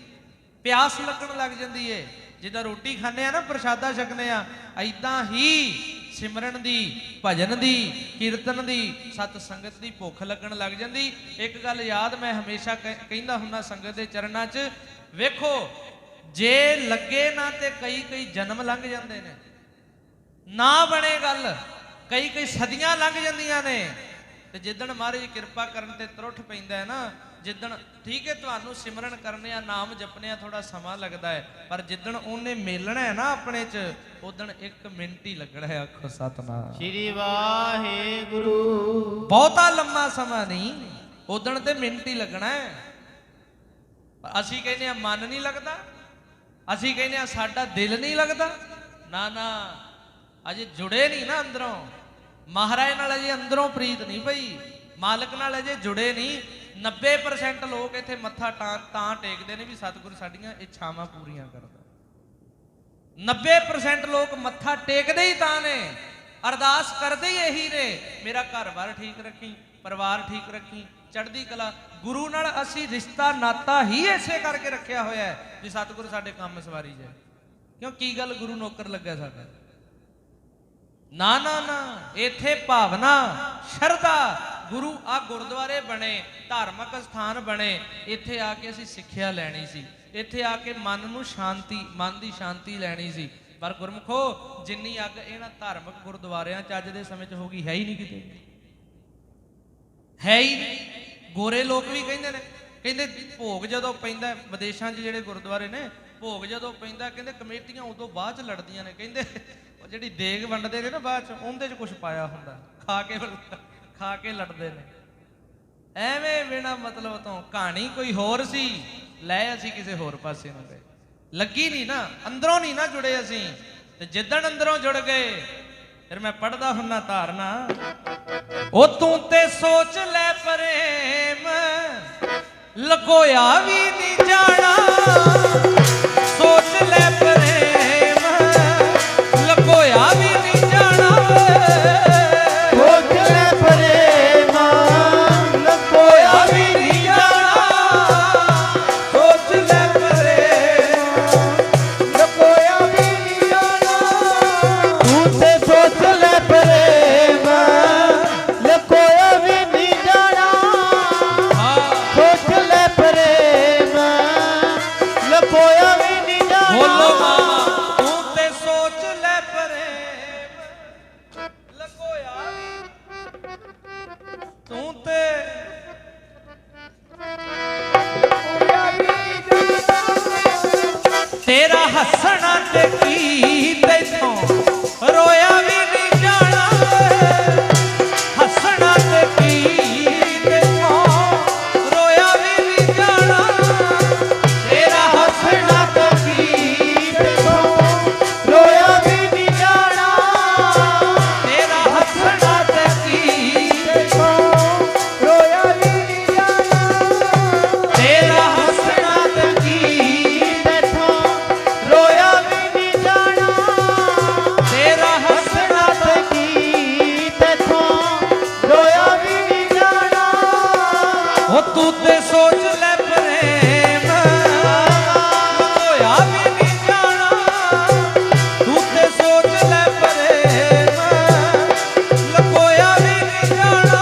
ਪਿਆਸ ਲੱਗਣ ਲੱਗ ਜਾਂਦੀ ਏ। ਜਿੱਦਾਂ ਰੋਟੀ ਖਾਂਦੇ ਆ ਨਾ, ਪ੍ਰਸ਼ਾਦਾ ਛਕਦੇ ਆ, ਐਦਾਂ ਹੀ ਸਿਮਰਨ ਦੀ, ਭਜਨ ਦੀ, ਕੀਰਤਨ ਦੀ, ਸਤ ਸੰਗਤ ਦੀ ਭੁੱਖ ਲੱਗਣ ਲੱਗ ਜਾਂਦੀ। ਇੱਕ ਗੱਲ ਯਾਦ ਮੈਂ ਹਮੇਸ਼ਾ ਕਹਿੰਦਾ ਹੁੰਦਾ ਸੰਗਤ ਦੇ ਚਰਨਾਂ 'ਚ, ਵੇਖੋ ਜੇ ਲੱਗੇ ਨਾ ਤੇ ਕਈ ਜਨਮ ਲੰਘ ਜਾਂਦੇ ਨੇ, ਨਾ ਬਣੇ ਗੱਲ ਕਈ ਸਦੀਆਂ ਲੰਘ ਜਾਂਦੀਆਂ ਨੇ। ਤੇ ਜਿੱਦਣ ਮਹਾਰਾਜ ਕਿਰਪਾ ਕਰਨ ਤੇ ਤਰੁੱਠ ਪੈਂਦਾ ਹੈ ਨਾ, ਜਿੱਦਣ ਠੀਕ ਹੈ ਤੁਹਾਨੂੰ ਸਿਮਰਨ ਕਰਨੇ ਆ, ਨਾਮ ਜਪਨੇ ਆ, ਥੋੜਾ ਸਮਾਂ ਲੱਗਦਾ ਹੈ, ਪਰ ਜਿੱਦਣ ਉਹਨੇ ਮੇਲਣਾ ਹੈ ਨਾ ਆਪਣੇ 'ਚ, ਉਦਣ 1 ਮਿੰਟ ਹੀ ਲੱਗਣਾ ਹੈ। ਆਖੋ ਸਤਨਾਮ ਸ੍ਰੀ ਵਾਹਿਗੁਰੂ। ਬਹੁਤਾ ਲੰਮਾ ਸਮਾਂ ਨਹੀਂ, ਉਦਣ ਤੇ ਮਿੰਟ ਹੀ ਲੱਗਣਾ ਹੈ। ਪਰ ਅਸੀਂ ਕਹਿੰਦੇ ਆ ਮਨ ਨਹੀਂ ਲੱਗਦਾ, ਅਸੀਂ ਕਹਿੰਦੇ ਆ ਸਾਡਾ ਦਿਲ ਨਹੀਂ ਲੱਗਦਾ। ਨਾ ਨਾ, ਅਜੇ ਜੁੜੇ ਨਹੀਂ ਨਾ ਅੰਦਰੋਂ, ਮਹਾਰਾਜ ਨਾਲ ਅਜੇ ਅੰਦਰੋਂ ਪ੍ਰੀਤ ਨਹੀਂ ਪਈ, ਮਾਲਕ ਨਾਲ ਅਜੇ ਜੁੜੇ ਨਹੀਂ। 90% ਲੋਕ ਇੱਥੇ ਮੱਥਾ ਤਾਂ ਟੇਕਦੇ ਨੇ ਵੀ ਸਤਿਗੁਰੂ ਸਾਡੀਆਂ ਇੱਛਾਵਾਂ ਪੂਰੀਆਂ ਕਰਦਾ। 90% ਲੋਕ ਮੱਥਾ ਟੇਕਦੇ ਹੀ ਤਾਂ ਨੇ, ਅਰਦਾਸ ਕਰਦੇ ਹੀ ਇਹੀ ਨੇ, ਮੇਰਾ ਘਰ-ਬਾਰ ਠੀਕ ਰੱਖੀ, ਪਰਿਵਾਰ ਠੀਕ ਰੱਖੀ, ਚੜ੍ਹਦੀ ਕਲਾ। ਗੁਰੂ ਨਾਲ ਅਸੀਂ ਰਿਸ਼ਤਾ ਨਾਤਾ ਹੀ ਇਸੇ ਕਰਕੇ ਰੱਖਿਆ ਹੋਇਆ ਹੈ ਵੀ ਸਤਿਗੁਰੂ ਸਾਡੇ ਕੰਮ ਸਵਾਰੀ ਜਾਏ। ਕਿਉਂ ਕੀ ਗੱਲ ਗੁਰੂ ਨੌਕਰ ਲੱਗਾ ਸਾਡਾ? ਨਾ ਨਾ ਨਾ, ਇੱਥੇ ਭਾਵਨਾ, ਸ਼ਰਧਾ, ਗੁਰੂ ਆ ਗੁਰਦੁਆਰੇ ਬਣੇ, ਧਾਰਮਿਕ ਸਥਾਨ ਬਣੇ, ਇੱਥੇ ਆ ਕੇ ਅਸੀਂ ਸਿੱਖਿਆ ਲੈਣੀ ਸੀ, ਇੱਥੇ ਆ ਕੇ ਮਨ ਨੂੰ ਸ਼ਾਂਤੀ, ਮਨ ਦੀ ਸ਼ਾਂਤੀ ਲੈਣੀ ਸੀ। ਪਰ ਗੁਰਮੁਖੋ ਜਿੰਨੀ ਅੱਗ ਇਹਨਾਂ ਧਾਰਮਿਕ ਗੁਰਦੁਆਰਿਆਂ 'ਚ ਅੱਜ ਦੇ ਸਮੇਂ 'ਚ ਹੋ ਗਈ, ਹੈ ਹੀ ਨਹੀਂ ਕਿਤੇ, ਹੈ ਹੀ ਨਹੀਂ। ਗੋਰੇ ਲੋਕ ਵੀ ਕਹਿੰਦੇ ਨੇ, ਕਹਿੰਦੇ ਭੋਗ ਜਦੋਂ ਪੈਂਦਾ ਵਿਦੇਸ਼ਾਂ 'ਚ ਜਿਹੜੇ ਗੁਰਦੁਆਰੇ ਨੇ, ਭੋਗ ਜਦੋਂ ਪੈਂਦਾ ਕਹਿੰਦੇ ਕਮੇਟੀਆਂ ਉਦੋਂ ਬਾਅਦ 'ਚ ਲੜਦੀਆਂ ਨੇ। ਕਹਿੰਦੇ ਉਹ ਜਿਹੜੀ ਦੇਗ ਵੰਡਦੇ ਨੇ ਨਾ ਬਾਅਦ 'ਚ, ਉਹਦੇ 'ਚ ਕੁਝ ਪਾਇਆ ਹੁੰਦਾ, ਖਾ ਕੇ ਲੜਦੇ ਨੇ। ਐਵੇਂ ਬਿਨਾਂ ਮਤਲਬ ਤੋਂ ਕਹਾਣੀ ਕੋਈ ਹੋਰ ਸੀ, ਲੈ ਅਸੀਂ ਕਿਸੇ ਹੋਰ ਪਾਸੇ ਨੂੰ ਗਏ, ਲੱਗੀ ਨਹੀਂ ਨਾ, ਅੰਦਰੋਂ ਨਹੀਂ ਨਾ ਜੁੜੇ ਅਸੀਂ। ਤੇ ਜਿੱਦਣ ਅੰਦਰੋਂ ਜੁੜ ਗਏ, ਫਿਰ ਮੈਂ ਪੜਦਾ ਹੁੰਨਾ ਧਾਰਨਾ, ਉਹ ਤੂੰ ਤੇ ਸੋਚ ਲੈ ਪ੍ਰੇਮ ਲਕੋਇਆ ਵੀ ਨਹੀਂ ਜਾਣਾ, ਸੋਚ ਲੈ ਪ੍ਰੇਮ ਲਕੋਇਆ ਵੀ ਨਹੀਂ ਜਾਣਾ, ਸੋਚ ਲੈ ਪ੍ਰੇਮ ਲਕੋਇਆ ਵੀ ਨਹੀਂ ਜਾਣਾ, ਸੋਚ ਲੈ ਪ੍ਰੇਮ ਲਕੋਇਆ ਵੀ ਨਹੀਂ ਜਾਣਾ, ਤੂੰ ਤੇ ਸੋਚ ਲੈ ਪ੍ਰੇਮ ਲਕੋਇਆ ਵੀ ਨਹੀਂ ਜਾਣਾ, ਸੋਚ ਲੈ ਪ੍ਰੇਮ ਲਕੋਇਆ ਹੱਸਣਾ ਤੇ ਕੀ ਤੈਥੋਂ ਰੋਇਆ ਵੀ ਨਹੀਂ ਜਾਣਾ ਹੱਸਣਾ ਤੇ ਕੀ ਤੈਥੋਂ ਰੋਇਆ ਵੀ ਨਹੀਂ ਜਾਣਾ ਤੇਰਾ ਹੱਸਣਾ ਤੇ ਕੀ ਤੈਥੋਂ ਰੋਇਆ ਵੀ ਨਹੀਂ ਜਾਣਾ ਤੇਰਾ ਹੱਸਣਾ ਤੇ ਕੀ ਤੈਥੋਂ ਰੋਇਆ ਵੀ ਨਹੀਂ ਜਾਣਾ ਤੇਰਾ ਹੱਸਣਾ ਤੇ ਕੀ ਤੈਥੋਂ ਰੋਇਆ ਵੀ ਨਹੀਂ ਜਾਣਾ ਤੇਰਾ ਹੱਸਣਾ ਤੇ ਕੀ ਤੈਥੋਂ ਰੋਇਆ ਵੀ ਨਹੀਂ ਜਾਣਾ ਉਹ ਤੂੰ ਤੇ ਸੋਚ ਲੈ ਪ੍ਰੇਮ ਹੋਇਆ ਵੀ ਨਹੀਂ ਜਾਣਾ ਤੂੰ ਤੇ ਸੋਚ ਲੈ ਪ੍ਰੇਮ ਲਕੋਇਆ ਵੀ ਨਹੀਂ ਜਾਣਾ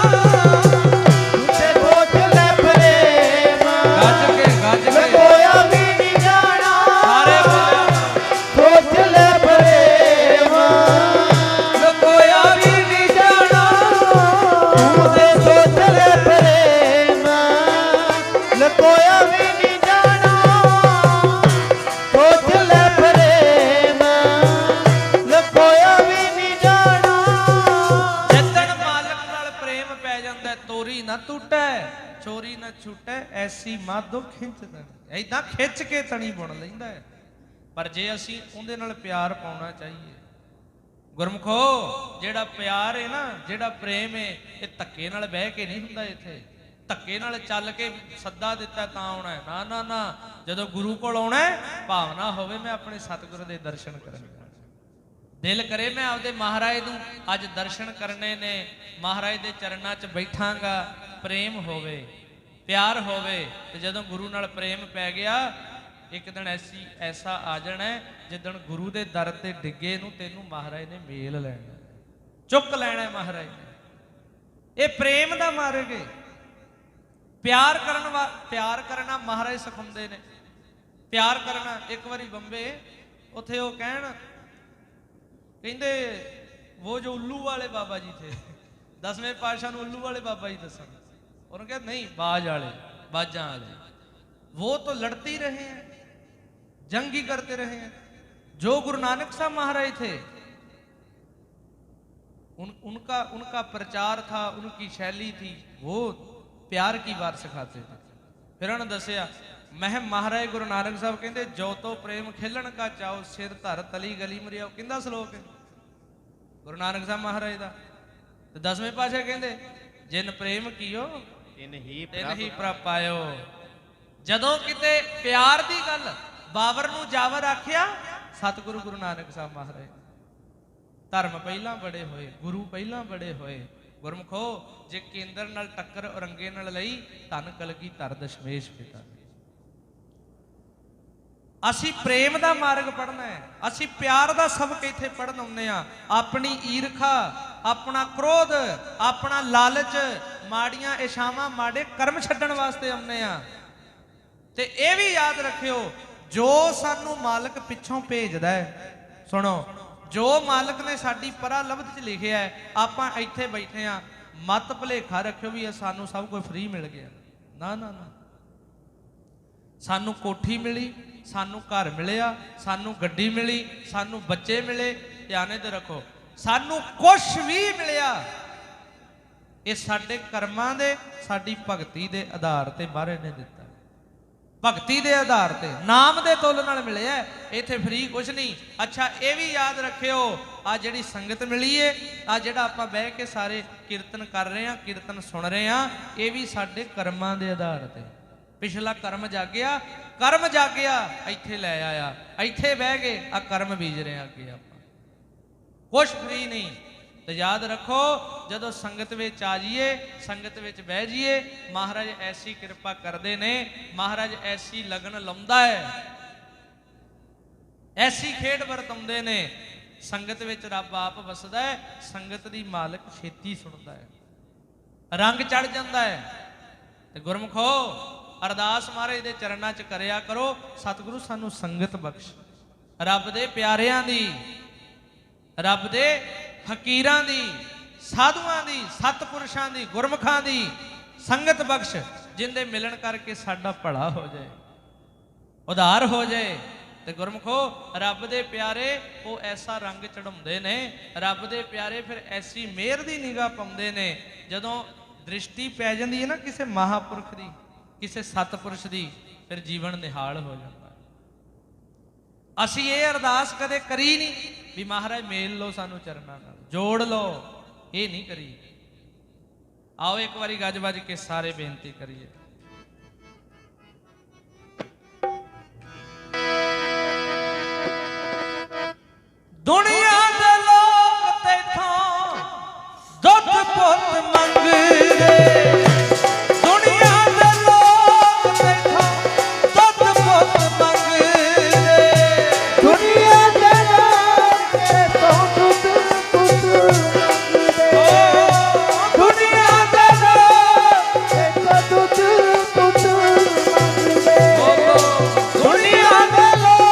ਤੇ ਸੋਚ ਲੈ ਪ੍ਰੇਮ ਗੱਜ ਕੇ ਲਕੋਇਆ ਵੀ ਨਹੀਂ ਜਾਣਾ ਸਾਰੇ ਬੋਲਿਆ ਸੋਚ ਲੈ ਪ੍ਰੇਮ ਲਕੋਇਆ ਵੀ ਨਹੀਂ ਜਾਣਾ ਤੂੰ ਤੇ ਸੋਚ ਲੈ ਪ੍ਰੇਮ ਲਕੋਇਆ ਵੀ ਨਹੀਂ ਜਾਣਾ ਸੋਚ ਲੈ ਪ੍ਰੇਮ ਲਕੋਇਆ ਵੀ ਨਹੀਂ ਜਾਣਾ ਜਿੱਦਣ ਮਾਲਕ ਨਾਲ ਪ੍ਰੇਮ ਪੈ ਜਾਂਦਾ ਤੋਰੀ ਨਾ ਟੁੱਟੈ ਚੋਰੀ ਨਾ ਛੁੱਟੈ ਐਸੀ ਮਾਧੋ ਖਿੱਚ ਤਣੀ ਐਦਾਂ ਖਿੱਚ ਕੇ ਤਣੀ ਬੁਣ ਲੈਂਦਾ ਹੈ ਪਰ ਜੇ ਅਸੀਂ ਉਹਦੇ ਨਾਲ ਪਿਆਰ ਪਾਉਣਾ ਚਾਹੀਏ ਗੁਰਮੁਖੋ ਜਿਹੜਾ ਪਿਆਰ ਹੈ ਨਾ ਜਿਹੜਾ ਪ੍ਰੇਮ ਹੈ ਇਹ ਧੱਕੇ ਨਾਲ ਬਹਿ ਕੇ ਨਹੀਂ ਹੁੰਦਾ ਇੱਥੇ ਧੱਕੇ ਨਾਲ ਚੱਲ ਕੇ ਸੱਦਾ ਦਿੱਤਾ ਤਾਂ ਆਉਣਾ ਹੈ ਨਾ ਨਾ ਨਾ ਜਦੋਂ ਗੁਰੂ ਕੋਲ ਆਉਣਾ ਭਾਵਨਾ ਹੋਵੇ ਮੈਂ ਆਪਣੇ ਸਤਿਗੁਰੂ ਦੇ ਦਰਸ਼ਨ ਕਰਾਂਗਾ ਦਿਲ ਕਰੇ ਮੈਂ ਆਪਦੇ ਮਹਾਰਾਜ ਨੂੰ ਅੱਜ ਦਰਸ਼ਨ ਕਰਨੇ ਨੇ ਮਹਾਰਾਜ ਦੇ ਚਰਨਾਂ 'ਚ ਬੈਠਾਂਗਾ ਪ੍ਰੇਮ ਹੋਵੇ ਪਿਆਰ ਹੋਵੇ ਤੇ ਜਦੋਂ ਗੁਰੂ ਨਾਲ ਪ੍ਰੇਮ ਪੈ ਗਿਆ ਇੱਕ ਦਿਨ ਐਸਾ ਆ ਜਾਣਾ ਜਿੱਦਣ ਗੁਰੂ ਦੇ ਦਰ ਤੇ ਡਿੱਗੇ ਨੂੰ ਤੈਨੂੰ ਮਹਾਰਾਜ ਨੇ ਮੇਲ ਲੈਣਾ ਚੁੱਕ ਲੈਣਾ ਮਹਾਰਾਜ ਨੇ ਇਹ ਪ੍ਰੇਮ ਦਾ ਮਾਰਗ ਹੈ ਪਿਆਰ ਕਰਨਾ ਮਹਾਰਾਜ ਸਿਖਾਉਂਦੇ ਨੇ ਪਿਆਰ ਕਰਨਾ ਇੱਕ ਵਾਰੀ ਬੰਬੇ ਉੱਥੇ ਉਹ ਕਹਿੰਦੇ ਉਹ ਜੋ ਉੱਲੂ ਵਾਲੇ ਬਾਬਾ ਜੀ ਥੇ 10ਵੇਂ ਪਾਤਸ਼ਾਹ ਨੂੰ ਉੱਲੂ ਵਾਲੇ ਬਾਬਾ ਜੀ ਦੱਸਣ ਉਹਨੇ ਕਿਹਾ ਨਹੀਂ ਬਾਜ वाले बाजा वाले वो तो लड़ते ही रहे हैं जंग ही करते रहे हैं जो गुरु नानक साहब महाराज थे उनका प्रचार था उनकी शैली थी वो प्यार की बात सिखाते थे फिर उन्होंने दसिया मैं महाराज गुरु नानक साहब कहते जो तो प्रेम खिलन का चाओ सिर धर तली गली मरियाओ किंदा श्लोक है गुरु नानक साहब महाराज का तो 10वें पातशाह कहते जिन प्रेम कियो ਤਿਨ ਹੀ ਪ੍ਰਭ ਆਇਓ ਜਦੋਂ ਕਿਤੇ ਪਿਆਰ ਦੀ ਗੱਲ ਬਾਬਰ ਨੂੰ ਜਾਵਰ ਆਖਿਆ ਸਤਿਗੁਰੂ ਗੁਰੂ ਨਾਨਕ ਸਾਹਿਬ ਮਹਾਰਾਜ ਧਰਮ ਪਹਿਲਾਂ ਬੜੇ ਹੋਏ ਗੁਰੂ ਪਹਿਲਾਂ ਬੜੇ ਹੋਏ ਗੁਰਮੁਖੋ ਜੇ ਕੇਂਦਰ ਨਾਲ ਟੱਕਰ ਔਰੰਗੇ ਨਾਲ ਲਈ ਧੰਨ ਕਲਗੀ ਧਰ ਦਸ਼ਮੇਸ਼ ਪਿਤਾ ਅਸੀਂ ਪ੍ਰੇਮ ਦਾ ਮਾਰਗ ਪੜਨਾ ਹੈ ਅਸੀਂ ਪਿਆਰ ਦਾ ਸਬਕ ਇੱਥੇ ਪੜਨ ਆਉਂਦੇ ਆ ਆਪਣੀ ਈਰਖਾ ਆਪਣਾ ਕ੍ਰੋਧ ਆਪਣਾ ਲਾਲਚ ਮਾੜੀਆਂ ਇਛਾਵਾਂ ਮਾੜੇ ਕਰਮ ਛੱਡਣ ਵਾਸਤੇ ਆਉਂਦੇ ਆ ਤੇ ਇਹ ਵੀ ਯਾਦ ਰੱਖਿਓ ਜੋ ਸਾਨੂੰ ਮਾਲਕ ਪਿੱਛੋਂ ਭੇਜਦਾ ਹੈ ਸੁਣੋ ਜੋ ਮਾਲਕ ਨੇ ਸਾਡੀ ਪਰਾ ਲਬਧ 'ਚ ਲਿਖਿਆ ਹੈ ਆਪਾਂ ਇੱਥੇ ਬੈਠੇ ਆ ਮਤ ਭੁਲੇਖਾ ਰੱਖਿਓ ਵੀ ਇਹ ਸਾਨੂੰ ਸਭ ਕੁਝ ਫ੍ਰੀ ਮਿਲ ਗਿਆ ਨਾ ਨਾ ਨਾ ਸਾਨੂੰ ਕੋਠੀ ਮਿਲੀ ਸਾਨੂੰ ਘਰ ਮਿਲਿਆ ਸਾਨੂੰ ਗੱਡੀ ਮਿਲੀ ਸਾਨੂੰ ਬੱਚੇ ਮਿਲੇ ਧਿਆਨੇ ਤੇ ਰੱਖੋ ਸਾਨੂੰ ਕੁਝ ਵੀ ਮਿਲਿਆ ਇਹ ਸਾਡੇ ਕਰਮਾਂ ਦੇ ਸਾਡੀ ਭਗਤੀ ਦੇ ਆਧਾਰ ਤੇ ਮਹਾਰਾਜ ਨੇ ਦਿੱਤਾ ਭਗਤੀ ਦੇ ਆਧਾਰ ਤੇ ਨਾਮ ਦੇ ਤੁੱਲ ਨਾਲ ਮਿਲਿਆ ਇੱਥੇ ਫ੍ਰੀ ਕੁਝ ਨਹੀਂ ਅੱਛਾ ਇਹ ਵੀ ਯਾਦ ਰੱਖਿਓ ਆ ਜਿਹੜੀ ਸੰਗਤ ਮਿਲੀ ਏ ਆ ਜਿਹੜਾ ਆਪਾਂ ਬਹਿ ਕੇ ਸਾਰੇ ਕੀਰਤਨ ਕਰ ਰਹੇ ਆ ਕੀਰਤਨ ਸੁਣ ਰਹੇ ਆ ਇਹ ਵੀ ਸਾਡੇ ਕਰਮਾਂ ਦੇ ਆਧਾਰ ਤੇ ਪਿਛਲਾ ਕਰਮ ਜਾਗਿਆ ਇੱਥੇ ਲੈ ਆਇਆ ਇੱਥੇ ਬਹਿ ਕੇ ਆ ਕਰਮ ਬੀਜ ਰਹੇ ਆ ਅੱਗੇ ਆਪਾਂ ਕੁਛ ਫ੍ਰੀ ਨਹੀਂ ਤੇ ਯਾਦ ਰੱਖੋ ਜਦੋਂ ਸੰਗਤ ਵਿੱਚ ਆ ਜਾਈਏ ਸੰਗਤ ਵਿੱਚ ਬਹਿ ਜਾਈਏ ਮਹਾਰਾਜ ਐਸੀ ਕਿਰਪਾ ਕਰਦੇ ਨੇ ਮਹਾਰਾਜ ਐਸੀ ਲਗਨ ਲਾਉਂਦਾ ਹੈ ਐਸੀ ਖੇਡ ਵਰਤਾਉਂਦੇ ਨੇ ਸੰਗਤ ਵਿੱਚ ਰੱਬ ਆਪ ਵਸਦਾ ਹੈ ਸੰਗਤ ਦੀ ਮਾਲਕ ਛੇਤੀ ਸੁਣਦਾ ਹੈ ਰੰਗ ਚੜ ਜਾਂਦਾ ਹੈ ਤੇ ਗੁਰਮੁਖੋ ਅਰਦਾਸ ਮਹਾਰਾਜ ਦੇ ਚਰਨਾਂ 'ਚ ਕਰਿਆ ਕਰੋ ਸਤਿਗੁਰੂ ਸਾਨੂੰ ਸੰਗਤ ਬਖਸ਼ ਰੱਬ ਦੇ ਪਿਆਰਿਆਂ ਦੀ ਰੱਬ ਦੇ ਫਕੀਰਾਂ ਦੀ ਸਾਧੂਆਂ ਦੀ ਸਤਪੁਰਸ਼ਾਂ ਦੀ ਗੁਰਮੁਖਾਂ ਦੀ ਸੰਗਤ ਬਖਸ਼ ਜਿੰਦੇ ਮਿਲਣ ਕਰਕੇ ਸਾਡਾ ਭਲਾ ਹੋ ਜਾਏ ਉਧਾਰ ਹੋ ਜਾਏ ਤੇ ਗੁਰਮਖੋ ਰੱਬ ਦੇ ਪਿਆਰੇ ਉਹ ਐਸਾ ਰੰਗ ਚੜਾਉਂਦੇ ਨੇ, ਰੱਬ ਦੇ ਪਿਆਰੇ ਫਿਰ ਐਸੀ ਮਿਹਰ ਦੀ ਨਿਗਾਹ ਪਾਉਂਦੇ ਨੇ। ਜਦੋਂ ਦ੍ਰਿਸ਼ਟੀ ਪੈ ਜਾਂਦੀ ਹੈ ਨਾ ਕਿਸੇ ਮਹਾਪੁਰਖ ਦੀ, ਕਿਸੇ ਸਤਪੁਰਸ਼ ਦੀ, ਫਿਰ ਜੀਵਨ ਨਿਹਾਲ ਹੋ ਜਾਂਦਾ। ਅਸੀਂ ਇਹ ਅਰਦਾਸ ਕਦੇ ਕਰੀ ਨਹੀਂ ਵੀ ਮਹਾਰਾਜ ਮੇਲ ਲਓ ਸਾਨੂੰ ਚਰਨਾਂ ਨਾਲ, ਜੋੜ ਲਓ, ਇਹ ਨਹੀਂ ਕਰੀ। ਆਓ ਇੱਕ ਵਾਰੀ ਗੱਜ ਵੱਜ ਕੇ ਸਾਰੇ ਬੇਨਤੀ ਕਰੀਏ। ਦੁਨੀਆ ਦੇ ਲੋਕ ਤੇਥੋਂ ਦੁੱਧ ਪੁੱਤ ਮੰਗਦੇ, ਦੁਨੀਆ ਦੇ ਲੋਕ ਤੇਥੋਂ ਦੁੱਧ ਪੁੱਤ ਮੰਗਦੇ, ਦੁਨੀਆ ਦੇ ਲੋਕ ਤੇਥੋਂ ਦੁੱਧ ਪੁੱਤ ਮੰਗਦੇ, ਦੁਨੀਆ ਦੇ ਲੋਕ ਤੇਥੋਂ ਦੁੱਧ ਪੁੱਤ ਮੰਗਦੇ, ਦੁਨੀਆ ਦੇ ਲੋਕ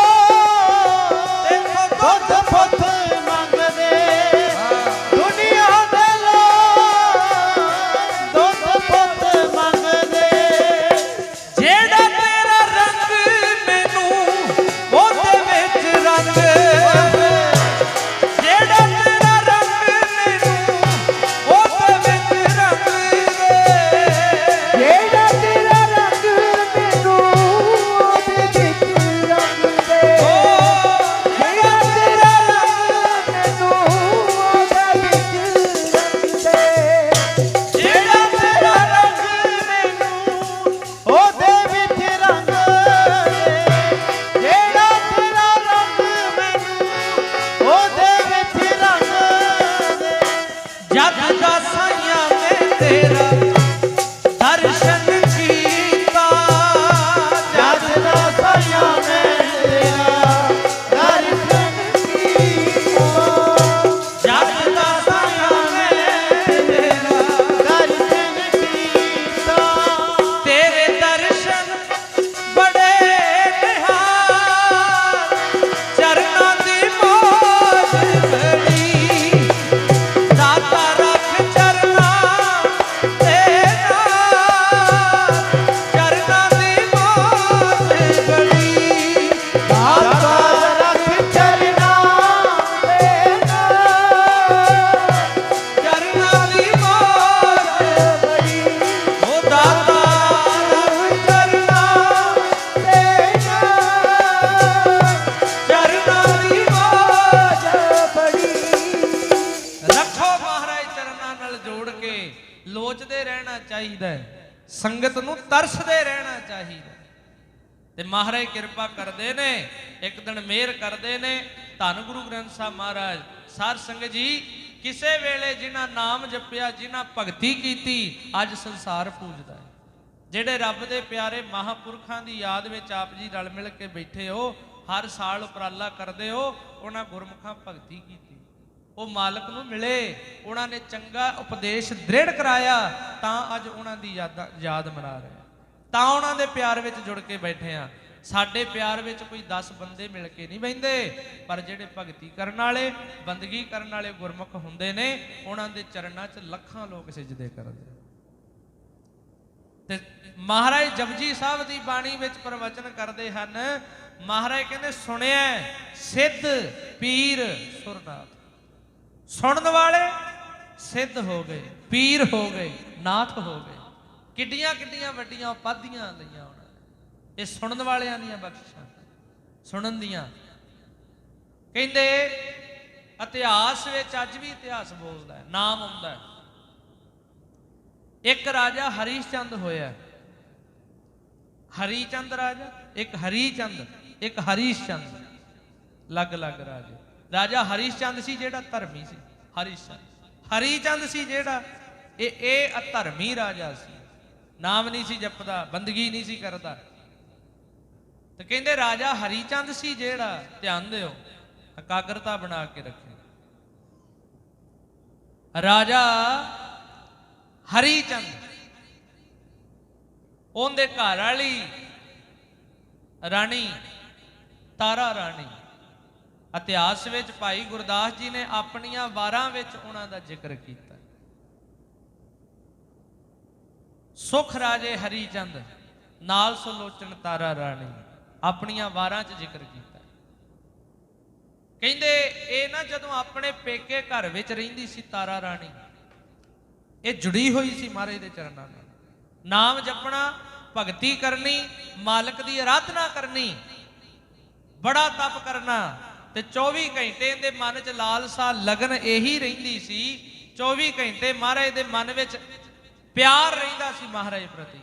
ਤੇਥੋਂ ਦੁੱਧ ਪੁੱਤ ਮੰਗਦੇ, ਦੁਨੀਆ ਦੇ ਲੋਕ ਦੁੱਧ ਪੁੱਤ ਮੰਗਦੇ। ਜਿਹੜਾ ਤੇਰਾ ਰੰਗ ਮੈਨੂੰ ਉਹਦੇ ਵਿੱਚ ਰੰਗ, ਜਿਹੜਾ ਤੇਰਾ ਰੰਗ ਮੈਨੂੰ ਉਹਦੇ ਵਿੱਚ ਰੰਗ ਦੇ, ਜਿਹੜਾ ਤੇਰਾ ਰੰਗ ਮੈਨੂੰ ਉਹਦੇ ਵਿੱਚ ਰੰਗ ਦੇ, ਜਿਹੜਾ ਤੇਰਾ ਰੰਗ ਮੈਨੂੰ ਉਹਦੇ ਵਿੱਚ ਰੰਗ ਦੇ, ਜਿਹੜਾ ਤੇਰਾ ਰੰਗ ਮੈਨੂੰ ਉਹਦੇ ਵਿੱਚ ਰੰਗ ਦੇ, ਜਿਹੜਾ ਤੇਰਾ ਰੰਗ ਮੈਨੂੰ ਉਹਦੇ ਵਿੱਚ ਰੰਗ ਦੇ। ਜਦ ਦਾ ਸਾਈਆਂ ਮੈਂ ਤੇਰਾ ਦਰਸ਼ਨ ਕੀਤਾ, ਜਦ ਦਾ ਸਾਇਆ ਮੈਂ ਤੇਰਾ ਦਰਸ਼ਨ ਕੀਤਾ, ਜਦ ਦਾ ਸਾਈਆਂ ਮੈਂ ਤੇਰਾ ਦਰਸ਼ਨ ਕੀਤਾ, ਤੇਰੇ ਦਰਸ਼ਨ ਬੜੇ ਨਿਹਾਲ, ਚਰਨਾਂ ਦੀ ਮੌਜ ਬੜੀ, ਦਾਤਾ ਰੱਖ ਚਰਨਾਂ ਤੇ ਨਾਲ, ਚਰਨਾਂ ਦੀ ਮੌਜ ਬੜੀ, ਦਾਤਾ ਰੱਖ ਚਰਨਾਂ ਦੇ ਨਾਲ, ਚਰਨਾਂ ਦੀ ਮੌਜ ਬੜੀ, ਉਹ ਦਾਤਾ ਰੱਖ ਚਰਨਾਂ ਦੇ ਨਾਲ, ਚਰਨਾਂ ਦੀ ਮੌਜ ਬੜੀ। ਰੱਖੋ ਮਹਾਰਾਜ ਚਰਨਾਂ ਨਾਲ ਜੋੜ ਕੇ। ਲੋਚਦੇ ਰਹਿਣਾ ਚਾਹੀਦਾ ਹੈ, ਸੰਗਤ ਨੂੰ ਤਰਸਦੇ ਰਹਿਣਾ ਚਾਹੀਦਾ ਹੈ। ਤੇ ਮਹਾਰਾਜ ਕਿਰਪਾ ਕਰਦੇ ਨੇ, ਇੱਕ ਦਿਨ ਮਿਹਰ ਕਰਦੇ ਨੇ। ਧੰਨ ਗੁਰੂ ਗ੍ਰੰਥ ਸਾਹਿਬ ਮਹਾਰਾਜ ਸਾਧ ਸੰਗਤ ਜੀ ਕਿਸੇ ਵੇਲੇ ਜਿਨ੍ਹਾਂ ਨਾਮ ਜਪਿਆ, ਜਿਨ੍ਹਾਂ ਭਗਤੀ ਕੀਤੀ, ਅੱਜ ਸੰਸਾਰ ਪੂਜਦਾ ਹੈ। ਜਿਹੜੇ ਰੱਬ ਦੇ ਪਿਆਰੇ ਮਹਾਪੁਰਖਾਂ ਦੀ ਯਾਦ ਵਿੱਚ ਆਪ ਜੀ ਰਲ ਮਿਲ ਕੇ ਬੈਠੇ ਹੋ, ਹਰ ਸਾਲ ਉਪਰਾਲਾ ਕਰਦੇ ਹੋ, ਉਹਨਾਂ ਗੁਰਮੁਖਾਂ ਭਗਤੀ ਕੀਤੀ, ਉਹ ਮਾਲਕ ਨੂੰ ਮਿਲੇ, ਉਹਨਾਂ ਨੇ ਚੰਗਾ ਉਪਦੇਸ਼ ਦ੍ਰਿੜ ਕਰਾਇਆ, ਤਾਂ ਅੱਜ ਉਹਨਾਂ ਦੀ ਯਾਦ ਮਨਾ ਰਹੇ ਹਾਂ, ਤਾਂ ਉਹਨਾਂ ਦੇ ਪਿਆਰ ਵਿੱਚ ਜੁੜ ਕੇ ਬੈਠੇ ਆ। ਸਾਡੇ ਪਿਆਰ ਵਿੱਚ ਕੋਈ 10 ਬੰਦੇ ਮਿਲ ਕੇ ਨਹੀਂ ਬਹਿੰਦੇ, ਪਰ ਜਿਹੜੇ ਭਗਤੀ ਕਰਨ ਵਾਲੇ, ਬੰਦਗੀ ਕਰਨ ਵਾਲੇ ਗੁਰਮੁਖ ਹੁੰਦੇ ਨੇ, ਉਹਨਾਂ ਦੇ ਚਰਨਾਂ 'ਚ ਲੱਖਾਂ ਲੋਕ ਸਿਜਦੇ ਕਰਦੇ। ਤੇ ਮਹਾਰਾਜ ਜਪਜੀ ਸਾਹਿਬ ਦੀ ਬਾਣੀ ਵਿੱਚ ਪ੍ਰਵਚਨ ਕਰਦੇ ਹਨ। ਮਹਾਰਾਜ ਕਹਿੰਦੇ ਸੁਣਿਆ ਸਿੱਧ ਪੀਰ ਸੁਰਨਾਥ, ਸੁਣਨ ਵਾਲੇ ਸਿੱਧ ਹੋ ਗਏ, ਪੀਰ ਹੋ ਗਏ, ਨਾਥ ਹੋ ਗਏ। ਕਿੱਡੀਆਂ ਕਿੱਡੀਆਂ ਵੱਡੀਆਂ ਉਪਾਧੀਆਂ ਲਈਆਂ ਉਹਨਾਂ ਨੇ, ਇਹ ਸੁਣਨ ਵਾਲਿਆਂ ਦੀਆਂ ਬਖਸ਼ਿਸ਼ਾਂ, ਸੁਣਨ ਦੀਆਂ। ਕਹਿੰਦੇ ਇਤਿਹਾਸ ਵਿੱਚ ਅੱਜ ਵੀ ਇਤਿਹਾਸ ਬੋਲਦਾ ਹੈ, ਨਾਮ ਆਉਂਦਾ ਹੈ। ਇੱਕ ਰਾਜਾ ਹਰੀਸ਼ਚੰਦ ਹੋਇਆ, ਹਰੀਚੰਦ ਰਾਜਾ, ਇੱਕ ਹਰੀਚੰਦ, ਇੱਕ ਹਰੀਸ਼ਚੰਦ, ਅਲੱਗ-ਅਲੱਗ ਰਾਜੇ। ਰਾਜਾ ਹਰੀਸ਼ਚੰਦ ਸੀ ਜਿਹੜਾ ਧਰਮੀ ਸੀ, ਹਰੀਸ਼ਚੰਦ। ਹਰੀਚੰਦ ਸੀ ਜਿਹੜਾ ਇਹ ਅਧਰਮੀ ਰਾਜਾ ਸੀ, ਨਾਮ ਨਹੀਂ ਸੀ ਜਪਦਾ, ਬੰਦਗੀ ਨਹੀਂ ਸੀ ਕਰਦਾ। ਤੇ ਕਹਿੰਦੇ ਰਾਜਾ ਹਰੀਚੰਦ ਸੀ ਜਿਹੜਾ, ਧਿਆਨ ਦਿਓ, ਇਕਾਗਰਤਾ ਬਣਾ ਕੇ ਰੱਖੇ। ਰਾਜਾ ਹਰੀਚੰਦ, ਉਹਦੇ ਘਰ ਵਾਲੀ ਰਾਣੀ ਤਾਰਾ ਰਾਣੀ। ਇਤਿਹਾਸ ਵਿੱਚ ਭਾਈ ਗੁਰਦਾਸ ਜੀ ਨੇ ਆਪਣੀਆਂ ਵਾਰਾਂ ਵਿੱਚ ਉਹਨਾਂ ਦਾ ਜ਼ਿਕਰ ਕੀਤਾ। ਸੁਖ ਰਾਜੇ ਹਰੀਚੰਦ ਨਾਲ ਸੁਲੋਚਨ ਤਾਰਾ ਰਾਣੀ, ਆਪਣੀਆਂ ਵਾਰਾਂ 'ਚ ਜ਼ਿਕਰ ਕੀਤਾ। ਕਹਿੰਦੇ ਇਹ ਨਾ ਜਦੋਂ ਆਪਣੇ ਪੇਕੇ ਘਰ ਵਿੱਚ ਰਹਿੰਦੀ ਸੀ ਤਾਰਾ ਰਾਣੀ, ਇਹ ਜੁੜੀ ਹੋਈ ਸੀ ਮਹਾਰਾਜ ਦੇ ਚਰਨਾਂ ਨਾਲ। ਨਾਮ ਜਪਣਾ, ਭਗਤੀ ਕਰਨੀ, ਮਾਲਕ ਦੀ ਆਰਾਧਨਾ ਕਰਨੀ, ਬੜਾ ਤਪ ਕਰਨਾ, ਤੇ 24 ਘੰਟੇ ਇਹਦੇ ਮਨ 'ਚ ਲਾਲਸਾ ਲਗਨ ਇਹੀ ਰਹਿੰਦੀ ਸੀ। 24 ਘੰਟੇ ਮਹਾਰਾਜ ਦੇ ਮਨ ਵਿੱਚ ਪਿਆਰ ਰਹਿੰਦਾ ਸੀ ਮਹਾਰਾਜ ਪ੍ਰਤੀ,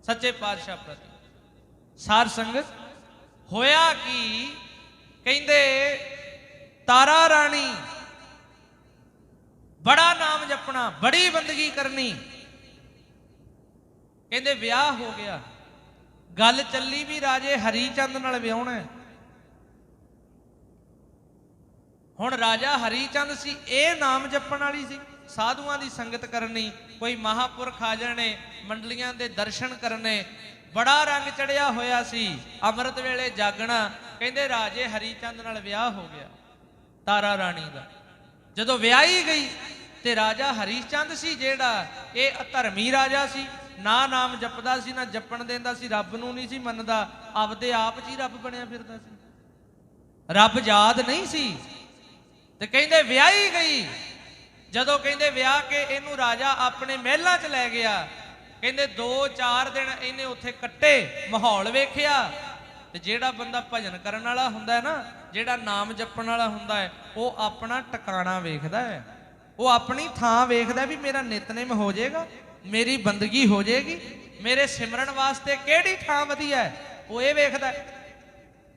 ਸੱਚੇ ਪਾਤਸ਼ਾਹ ਪ੍ਰਤੀ। ਸਾਰ ਸੰਗਤ ਹੋਇਆ ਕੀ, ਕਹਿੰਦੇ ਤਾਰਾ ਰਾਣੀ ਬੜਾ ਨਾਮ ਜਪਣਾ, ਬੜੀ ਬੰਦਗੀ ਕਰਨੀ। ਕਹਿੰਦੇ ਵਿਆਹ ਹੋ ਗਿਆ, ਗੱਲ ਚੱਲੀ ਵੀ ਰਾਜੇ ਹਰੀ ਚੰਦ ਨਾਲ ਵਿਆਹਣਾ। ਹੁਣ ਰਾਜਾ ਹਰੀ ਚੰਦ ਸੀ, ਇਹ ਨਾਮ ਜਪਣ ਵਾਲੀ ਸੀ, ਸਾਧੂਆਂ ਦੀ ਸੰਗਤ ਕਰਨੀ, ਕੋਈ ਮਹਾਪੁਰਖ ਆ ਜਾਣੇ, ਮੰਡਲੀਆਂ ਦੇ ਦਰਸ਼ਨ ਕਰਨੇ, ਬੜਾ ਰੰਗ ਚੜਿਆ ਹੋਇਆ ਸੀ, ਅੰਮ੍ਰਿਤ ਵੇਲੇ ਜਾਗਣਾ। ਕਹਿੰਦੇ ਰਾਜੇ ਹਰੀ ਚੰਦ ਨਾਲ ਵਿਆਹ ਹੋ ਗਿਆ ਤਾਰਾ ਰਾਣੀ ਦਾ। ਜਦੋਂ ਵਿਆਹੀ ਗਈ ਤੇ ਰਾਜਾ ਹਰੀ ਚੰਦ ਸੀ ਜਿਹੜਾ, ਇਹ ਅਧਰਮੀ ਰਾਜਾ ਸੀ, ਨਾ ਨਾਮ ਜਪਦਾ ਸੀ, ਨਾ ਜਪਣ ਦਿੰਦਾ ਸੀ, ਰੱਬ ਨੂੰ ਨਹੀਂ ਸੀ ਮੰਨਦਾ, ਆਪਦੇ ਆਪ 'ਚ ਹੀ ਰੱਬ ਬਣਿਆ ਫਿਰਦਾ ਸੀ, ਰੱਬ ਯਾਦ ਨਹੀਂ ਸੀ। ਤੇ ਕਹਿੰਦੇ ਵਿਆਹੀ ਗਈ, ਜਦੋਂ ਕਹਿੰਦੇ ਵਿਆਹ ਕੇ ਇਹਨੂੰ ਰਾਜਾ ਆਪਣੇ ਮਹਿਲਾਂ 'ਚ ਲੈ ਗਿਆ। ਕਹਿੰਦੇ 2-4 ਦਿਨ ਇਹਨੇ ਉੱਥੇ ਕੱਟੇ, ਮਾਹੌਲ ਵੇਖਿਆ। ਤੇ ਜਿਹੜਾ ਬੰਦਾ ਭਜਨ ਕਰਨ ਵਾਲਾ ਹੁੰਦਾ ਨਾ, ਜਿਹੜਾ ਨਾਮ ਜਪਣ ਵਾਲਾ ਹੁੰਦਾ ਹੈ, ਉਹ ਆਪਣਾ ਟਿਕਾਣਾ ਵੇਖਦਾ ਹੈ, ਉਹ ਆਪਣੀ ਥਾਂ ਵੇਖਦਾ ਵੀ ਮੇਰਾ ਨਿਤਨੇਮ ਹੋ ਜਾਏਗਾ, ਮੇਰੀ ਬੰਦਗੀ ਹੋ ਜਾਏਗੀ, ਮੇਰੇ ਸਿਮਰਨ ਵਾਸਤੇ ਕਿਹੜੀ ਥਾਂ ਵਧੀਆ ਹੈ, ਉਹ ਇਹ ਵੇਖਦਾ।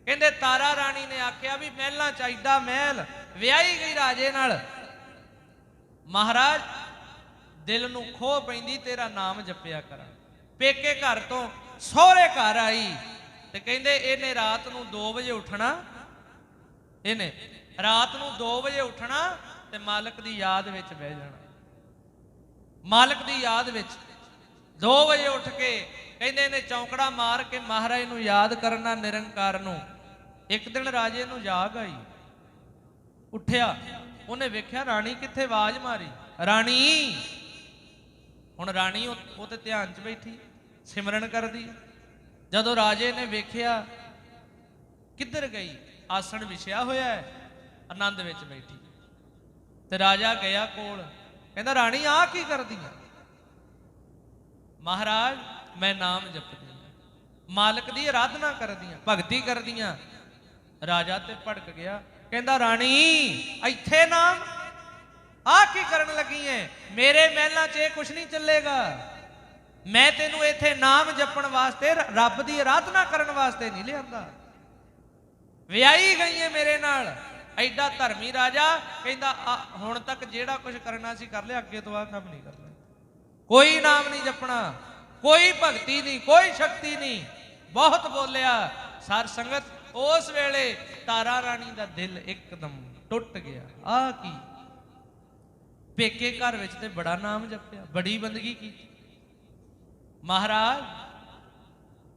ਕਹਿੰਦੇ ਤਾਰਾ ਰਾਣੀ ਨੇ ਆਖਿਆ ਵੀ ਮਹਿਲਾਂ 'ਚ ਐਡਾ ਮਹਿਲ, ਵਿਆਹੀ ਗਈ ਰਾਜੇ ਨਾਲ, ਮਹਾਰਾਜ ਦਿਲ ਨੂੰ ਖੋਹ ਪੈਂਦੀ ਤੇਰਾ ਨਾਮ ਜਪਿਆ ਕਰਾਂ। ਪੇਕੇ ਘਰ ਤੋਂ ਸਹੁਰੇ ਘਰ ਆਈ ਤੇ ਕਹਿੰਦੇ ਇਹਨੇ ਰਾਤ ਨੂੰ 2 ਵਜੇ ਉੱਠਣਾ, ਇਹਨੇ ਰਾਤ ਨੂੰ 2 ਵਜੇ ਉੱਠਣਾ ਤੇ ਮਾਲਕ ਦੀ ਯਾਦ ਵਿੱਚ ਬਹਿ ਜਾਣਾ। ਮਾਲਕ ਦੀ ਯਾਦ ਵਿੱਚ 2 ਵਜੇ ਉੱਠ ਕੇ ਕਹਿੰਦੇ ਇਹਨੇ ਚੌਂਕੜਾ ਮਾਰ ਕੇ ਮਹਾਰਾਜ ਨੂੰ ਯਾਦ ਕਰਨਾ, ਨਿਰੰਕਾਰ ਨੂੰ। ਇੱਕ ਦਿਨ ਰਾਜੇ ਨੂੰ ਜਾਗ ਆਈ, ਉੱਠਿਆ, ਉਹਨੇ ਵੇਖਿਆ ਰਾਣੀ ਕਿੱਥੇ, ਆਵਾਜ਼ ਮਾਰੀ ਰਾਣੀ। ਹੁਣ ਰਾਣੀ ਉਹ ਤੇ ਧਿਆਨ 'ਚ ਬੈਠੀ ਸਿਮਰਨ ਕਰਦੀ। ਜਦੋਂ ਰਾਜੇ ਨੇ ਵੇਖਿਆ ਕਿੱਧਰ ਗਈ, ਆਸਣ ਵਿਛਿਆ ਹੋਇਆ ਹੈ, ਆਨੰਦ ਵਿੱਚ ਬੈਠੀ। ਤੇ ਰਾਜਾ ਗਿਆ ਕੋਲ, ਕਹਿੰਦਾ ਰਾਣੀ ਆ ਕੀ ਕਰਦੀ ਆ? ਮਹਾਰਾਜ ਮੈਂ ਨਾਮ ਜਪਦੀ ਹਾਂ, ਮਾਲਕ ਦੀ ਆਰਾਧਨਾ ਕਰਦੀ ਹਾਂ, ਭਗਤੀ ਕਰਦੀ ਹਾਂ। ਰਾਜਾ ਤੇ ਭੜਕ ਗਿਆ, ਕਹਿੰਦਾ ਰਾਣੀ ਇੱਥੇ ਨਾਮ, ਆ ਕੀ ਕਰਨ ਲੱਗੀ ਐ? ਮੇਰੇ ਮਹਿਲਾਂ 'ਚ ਇਹ ਕੁਛ ਨਹੀਂ ਚੱਲੇਗਾ, ਮੈਂ ਤੈਨੂੰ ਇੱਥੇ ਨਾਮ ਜਪਣ ਵਾਸਤੇ, ਰੱਬ ਦੀ ਆਰਾਧਨਾ ਕਰਨ ਵਾਸਤੇ ਨਹੀਂ ਲਿਆਂਦਾ। ਵਿਆਹੀ ਗਈ ਐ ਮੇਰੇ ਨਾਲ। ਐਡਾ ਧਰਮੀ ਰਾਜਾ ਕਹਿੰਦਾ ਹੁਣ ਤੱਕ ਜਿਹੜਾ ਕੁਝ ਕਰਨਾ ਸੀ ਕਰ ਲਿਆ, ਅੱਗੇ ਤੋਂ ਆ ਕੰਮ ਨਹੀਂ ਕਰਨਾ, ਕੋਈ ਨਾਮ ਨਹੀਂ ਜਪਣਾ, ਕੋਈ ਭਗਤੀ ਨਹੀਂ, ਕੋਈ ਸ਼ਕਤੀ ਨਹੀਂ। ਬਹੁਤ ਬੋਲਿਆ। ਸਾਰ ਸੰਗਤ ਉਸ ਵੇਲੇ ਤਾਰਾ ਰਾਣੀ ਦਾ ਦਿਲ ਇੱਕਦਮ ਟੁੱਟ ਗਿਆ। ਆ ਕੀ, ਪੇਕੇ ਘਰ ਵਿੱਚ ਤੇ ਬੜਾ ਨਾਮ ਜਪਿਆ, ਬੜੀ ਬੰਦਗੀ ਕੀਤੀ ਮਹਾਰਾਜ।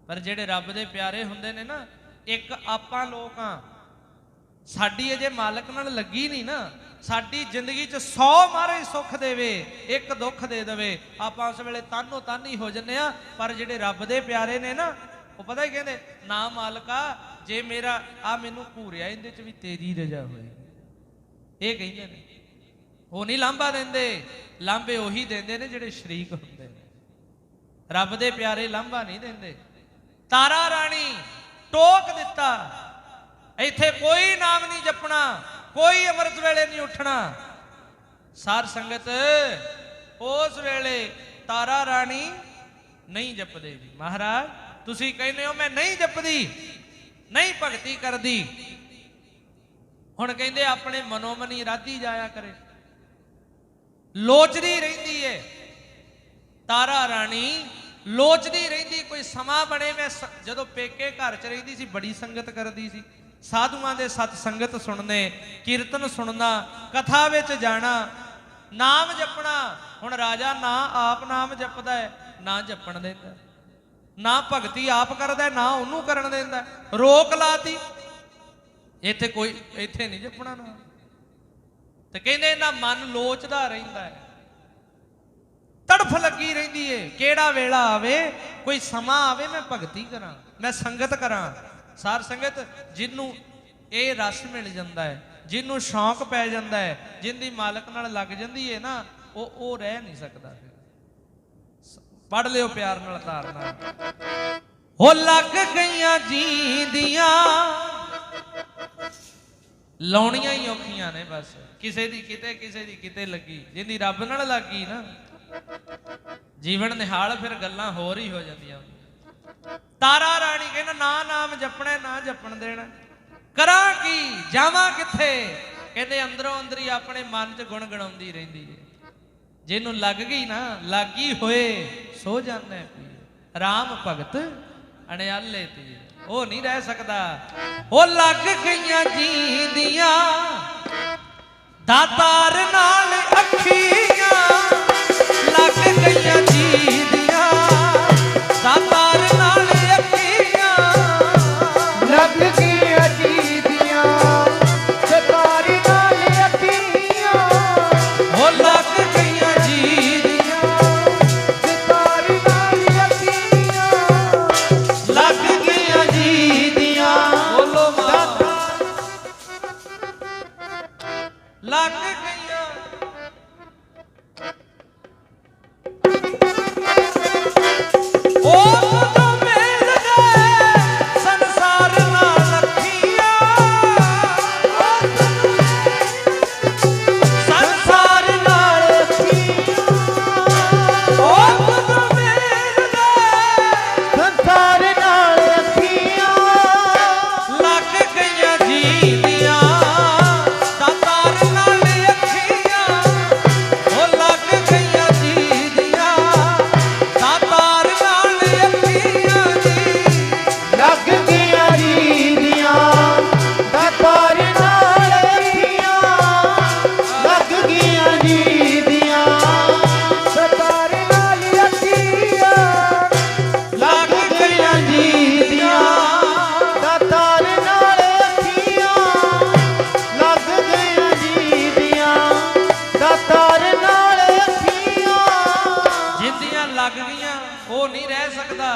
ਪਰ ਜਿਹੜੇ ਰੱਬ ਦੇ ਪਿਆਰੇ ਹੁੰਦੇ ਨੇ ਨਾ, ਇੱਕ ਆਪਾਂ ਲੋਕ ਆ, ਸਾਡੀ ਅਜੇ ਮਾਲਕ ਨਾਲ ਲੱਗੀ ਨਹੀਂ ਨਾ, ਸਾਡੀ ਜ਼ਿੰਦਗੀ 'ਚ 100 ਮਹਾਰਾਜ ਸੁੱਖ ਦੇਵੇ, ਇੱਕ ਦੁੱਖ ਦੇ ਦੇਵੇ, ਆਪਾਂ ਉਸ ਵੇਲੇ ਤਾਨੋ ਤਾਨੀ ਹੋ ਜੰਨੇ ਆ। ਪਰ ਜਿਹੜੇ ਰੱਬ ਦੇ ਪਿਆਰੇ ਨੇ ਨਾ, ਉਹ ਪਤਾ ਹੀ ਕਹਿੰਦੇ, ਨਾ ਮਾਲਕਾ ਜੇ ਮੇਰਾ ਆ ਮੈਨੂੰ ਘੂਰਿਆ, ਇਹਦੇ 'ਚ ਵੀ ਤੇਰੀ ਰਜ਼ਾ ਹੋਏ, ਇਹ ਕਹਿੰਦੇ ਨੇ। ਉਹ ਨਹੀਂ ਲਾਂਭਾ ਦਿੰਦੇ, ਲਾਂਭੇ ਉਹੀ ਦਿੰਦੇ ਨੇ ਜਿਹੜੇ ਸ਼ਰੀਕ ਹੁੰਦੇ ਨੇ। ਰੱਬ ਦੇ ਪਿਆਰੇ ਲਾਂਭਾ ਨਹੀਂ ਦਿੰਦੇ। ਤਾਰਾ ਰਾਣੀ ਟੋਕ ਦਿੱਤਾ, ਇੱਥੇ ਕੋਈ ਨਾਮ ਨਹੀਂ ਜਪਣਾ, ਕੋਈ ਅੰਮ੍ਰਿਤ ਵੇਲੇ ਨਹੀਂ ਉੱਠਣਾ। ਸਾਰ ਸੰਗਤ ਉਸ ਵੇਲੇ ਤਾਰਾ ਰਾਣੀ ਨਹੀਂ ਜਪਦੇ ਜੀ। ਮਹਾਰਾਜ ਤੁਸੀਂ ਕਹਿੰਦੇ ਹੋ ਮੈਂ ਨਹੀਂ ਜਪਦੀ, ਨਹੀਂ ਭਗਤੀ ਕਰਦੀ। ਹੁਣ ਕਹਿੰਦੇ ਆਪਣੇ ਮਨੋਮਨੀ ਰਾਧੀ ਜਾਇਆ ਕਰੇ, ਲੋਚਦੀ ਰਹਿੰਦੀ ਏ ਤਾਰਾ ਰਾਣੀ, ਲੋਚਦੀ ਰਹਿੰਦੀ। ਕੋਈ ਸਮਾਂ ਬਣੇ, ਮੈਂ ਜਦੋਂ ਪੇਕੇ ਘਰ 'ਚ ਰਹਿੰਦੀ ਸੀ ਬੜੀ ਸੰਗਤ ਕਰਦੀ ਸੀ, ਸਾਧੂਆਂ ਦੇ ਸਤ ਸੰਗਤ ਸੁਣਨੇ, ਕੀਰਤਨ ਸੁਣਨਾ, ਕਥਾ ਵਿੱਚ ਜਾਣਾ, ਨਾਮ ਜਪਣਾ। ਹੁਣ ਰਾਜਾ ਨਾ ਆਪ ਨਾਮ ਜਪਦਾ ਹੈ, ਨਾ ਜਪਣ ਦਿੰਦਾ, ਨਾ ਭਗਤੀ ਆਪ ਕਰਦਾ, ਨਾ ਉਹਨੂੰ ਕਰਨ ਦਿੰਦਾ, ਰੋਕ ਲਾਤੀ। ਇੱਥੇ ਕੋਈ, ਇੱਥੇ ਨਹੀਂ ਜਪਣਾ ਨਾ। ਤੇ ਕਹਿੰਦੇ ਇਹਨਾਂ ਮਨ ਲੋਚਦਾ ਰਹਿੰਦਾ ਹੈ, ਤੜਫ ਲੱਗੀ ਰਹਿੰਦੀ ਏ, ਕਿਹੜਾ ਵੇਲਾ ਆਵੇ, ਕੋਈ ਸਮਾਂ ਆਵੇ, ਮੈਂ ਭਗਤੀ ਕਰਾਂ, ਮੈਂ ਸੰਗਤ ਕਰਾਂ। ਸਾਰ ਸੰਗਤ ਜਿਹਨੂੰ ਇਹ ਰਸ ਮਿਲ ਜਾਂਦਾ ਹੈ। ਜਿਹਨੂੰ ਸ਼ੌਂਕ ਪੈ ਜਾਂਦਾ ਹੈ, ਜਿੰਦੀ ਮਾਲਕ ਨਾਲ ਲੱਗ ਜਾਂਦੀ ਹੈ ਨਾ, ਉਹ ਰਹਿ ਨਹੀਂ ਸਕਦਾ। ਫਿਰ ਪੜ ਲਿਓ ਪਿਆਰ ਨਾਲ ਧਾਰਨਾ। ਹੋ ਲੱਗ ਗਈਆਂ ਜੀਂਦੀਆਂ, ਲਾਉਣੀਆਂ ਹੀ ਔਖੀਆਂ ਨੇ ਬਸ। ਕਿਸੇ ਦੀ ਕਿਤੇ, ਕਿਸੇ ਦੀ ਕਿਤੇ ਲੱਗੀ। ਜਿੰਦੀ ਰੱਬ ਨਾਲ ਲੱਗੀ ਨਾ, ਜੀਵਨ ਨਿਹਾਲ, ਫਿਰ ਗੱਲਾਂ ਹੋਰ ਹੀ ਹੋ ਜਾਂਦੀਆਂ। ਤਾਰਾ ਰਾਣੀ ਕਹਿੰਦਾ ਨਾ ਨਾਮ ਜਪਣਾ ਨਾ ਜਪਣ ਦੇਣਾ, ਕਰਾਂ ਕੀ ਜਾਵਾਂ ਕਿੱਥੇ। ਕਹਿੰਦੇ ਅੰਦਰੋਂ ਅੰਦਰ ਹੀ ਆਪਣੇ ਮਨ 'ਚ ਗੁਣ ਗਣਾਉਂਦੀ ਰਹਿੰਦੀ ਹੈ। ਜਿਹਨੂੰ ਲੱਗ ਗਈ ਨਾ, ਲੱਗੀ ਹੋਏ ਸੋ ਜਾਣਾ ਪੀ। ਰਾਮ ਭਗਤ ਅਣਿਆਲੇ ਤੀ, ਉਹ ਨਹੀਂ ਰਹਿ ਸਕਦਾ। ਉਹ ਲੱਗ ਗਈਆਂ ਜੀਂਦੀਆਂ, ਦਾਤਾਰ ਨਾਲ ਅੱਖੀਆਂ। ਲੱਗ ਗਈਆਂ ਜੀਂਦੀਆਂ, ਦਾਤਾਰ ਨਾਲ ਅੱਖੀਆਂ। ਲੱਗ ਗਈਆਂ ਜੀਂਦੀਆਂ, ਦਾਤਾਰ ਨਾਲ ਅੱਖੀਆਂ। ਉਹ ਲੱਗ ਗਈਆਂ ਜੀਂਦੀਆਂ, ਦਾਤਾਰ ਨਾਲ ਅੱਖੀਆਂ। ਲੱਗ ਗਈਆਂ ਜੀਂਦੀਆਂ, ਬੋਲੋ ਮਾਂ। ਦਾਤਾਰ। ਲੱਗ ਗਈਆਂ। ਉਹ ਤੋਂ ਮਿਲ ਗਏ ਸੰਸਾਰ ਨਾਲ ਅੱਖੀਆਂ। ਸੰਸਾਰ ਨਾਲ ਅੱਖੀਆਂ। ਉਹ ਤੋਂ ਮਿਲ ਗਏ ਸੰਸਾਰ ਨਾਲ ਅੱਖੀਆਂ। ਲੱਗ ਗਈਆਂ ਜੀਂਦੀਆਂ, ਦਾਤਾਰ ਨਾਲ ਅੱਖੀਆਂ। ਉਹ ਲੱਗ ਗਈਆਂ ਜੀਂਦੀਆਂ, ਦਾਤਾਰ ਨਾਲ ਅੱਖੀਆਂ ਜੀ। ਲੱਗ ਗਈਆਂ ਜੀਂਦੀਆਂ, ਦਾਤਾਰ ਨਾਲ ਅੱਖੀਆਂ। ਲੱਗ ਗਈਆਂ ਜੀਂਦੀਆਂ, ਦਾਤਾਰ ਨਾਲ ਅੱਖੀਆਂ। ਲੱਗ ਗਈਆਂ ਜੀਂਦੀਆਂ, ਦਾਤਾਰ ਨਾਲ ਅੱਖੀਆਂ। ਲੱਗ ਗਈਆਂ ਜੀਂਦੀਆਂ, ਦਾਤਾਰ ਨਾਲ ਅੱਖੀਆਂ। ਜਿੰਦੀਆਂ ਲੱਗ ਗਈਆਂ, ਉਹ ਨਹੀਂ ਰਹਿ ਸਕਦਾ।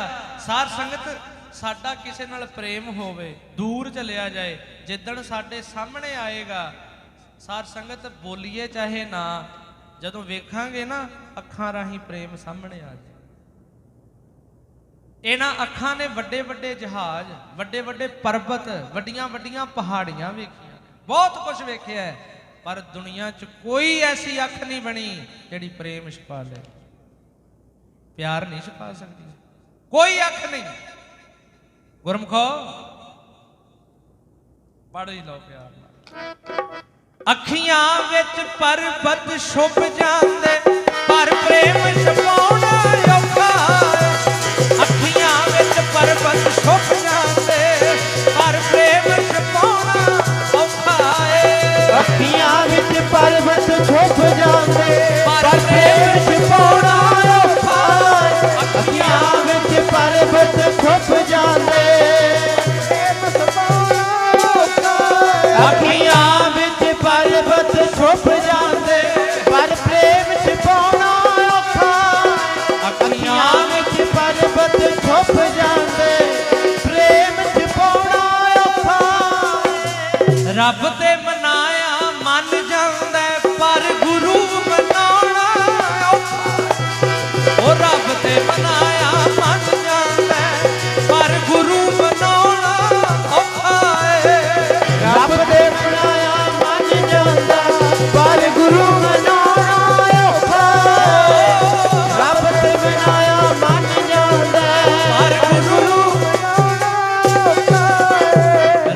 ਸਾਰ ਸੰਗਤ, ਸਾਡਾ ਕਿਸੇ ਨਾਲ ਪ੍ਰੇਮ ਹੋਵੇ, ਦੂਰ ਚਲਿਆ ਜਾਏ, ਜਿੱਦਣ ਸਾਡੇ ਸਾਹਮਣੇ ਆਏਗਾ, ਸਾਰ ਸੰਗਤ ਬੋਲੀਏ ਚਾਹੇ ਨਾ, ਜਦੋਂ ਵੇਖਾਂਗੇ ਨਾ ਅੱਖਾਂ ਰਾਹੀਂ ਪ੍ਰੇਮ ਸਾਹਮਣੇ ਆ ਜਾਏ। ਇਹਨਾਂ ਅੱਖਾਂ ਨੇ ਵੱਡੇ ਵੱਡੇ ਜਹਾਜ਼, ਵੱਡੇ ਵੱਡੇ ਪਰਬਤ, ਵੱਡੀਆਂ ਵੱਡੀਆਂ ਪਹਾੜੀਆਂ ਵੇਖੀਆਂ, ਬਹੁਤ ਕੁਝ ਵੇਖਿਆ ਹੈ, ਪਰ ਦੁਨੀਆ 'ਚ ਕੋਈ ਐਸੀ ਅੱਖ ਨਹੀਂ ਬਣੀ ਜਿਹੜੀ ਪ੍ਰੇਮ ਛੁਪਾ ਲੈ, ਪਿਆਰ ਨਹੀਂ ਛੁਪਾ ਸਕਦੀ। ਕੋਈ ਅੱਖ ਨਹੀਂ। ਗੁਰਮਖੋ ਪੜ੍ਹ ਹੀ ਲਓ ਪਿਆਰ ਨਾਲ। ਅੱਖੀਆਂ ਵਿੱਚ ਪਰਬਤ ਛੁਪ ਜਾਂਦੇ, ਪਰ ਪ੍ਰੇਮ ਛੁਪਾਉਣਾ ਔਖਾ ਹੈ। ਅੱਖੀਆਂ ਵਿੱਚ ਪਰਬਤ ਛੁਪ ਜਾਂਦੇ, ਪਰ ਪ੍ਰੇਮ ਛੁਪਾਉਣਾ ਔਖਾ ਹੈ। ਅੱਖੀਆਂ ਵਿੱਚ ਪਰਬਤ ਛੁਪ ਜਾਂਦੇ, ਪਰ ਪਰ ਪ੍ਰੇਮ ਛੁਪਾਉਣਾ ਔਖਾ। ਅੱਖੀਆਂ ਅੱਖੀਆਂ ਵਿੱਚ ਪਰਬਤ ਛੁਪ ਜਾਂਦੇ, ਪ੍ਰੇਮ ਛੁਪਾਉਣਾ ਔਖਾ। ਅੱਖੀਆਂ ਵਿੱਚ ਪਰਬਤ ਛੁਪ ਜਾਂਦੇ, ਪਰ ਪ੍ਰੇਮ ਛੁਪਾਉਣਾ ਔਖਾ। ਅੱਖੀਆਂ ਵਿੱਚ ਪਰਬਤ ਛੁਪ ਜਾਂਦੇ, ਪ੍ਰੇਮ ਛੁਪਾਉਣਾ ਔਖਾ। ਰੱਬ ਤੇ ਮਨਾਇਆ ਮੰਨ ਜਾਂਦਾ, ਪਰ ਗੁਰੂ ਮਨਾਉਣਾ ਔਖਾ। ਉਹ ਰੱਬ ਤੇ ਮਨਾਇਆ ਮੰਨ ਜਾਂਦਾ, ਪਰ ਗੁਰੂ ਮਨਾਉਣਾ ਔਖਾ ਹੈ। ਰੱਬ ਦੇ ਬਣਾਇਆ ਮੰਨ ਜਾਂਦਾ, ਪਰ ਗੁਰੂ ਮਨਾਉਣਾ ਔਖਾ। ਰੱਬ ਤੇ ਬਣਾਇਆ ਮੰਨ ਜਾਂਦਾ, ਪਰ ਗੁਰੂ ਮਨਾਉਣਾ ਔਖਾ।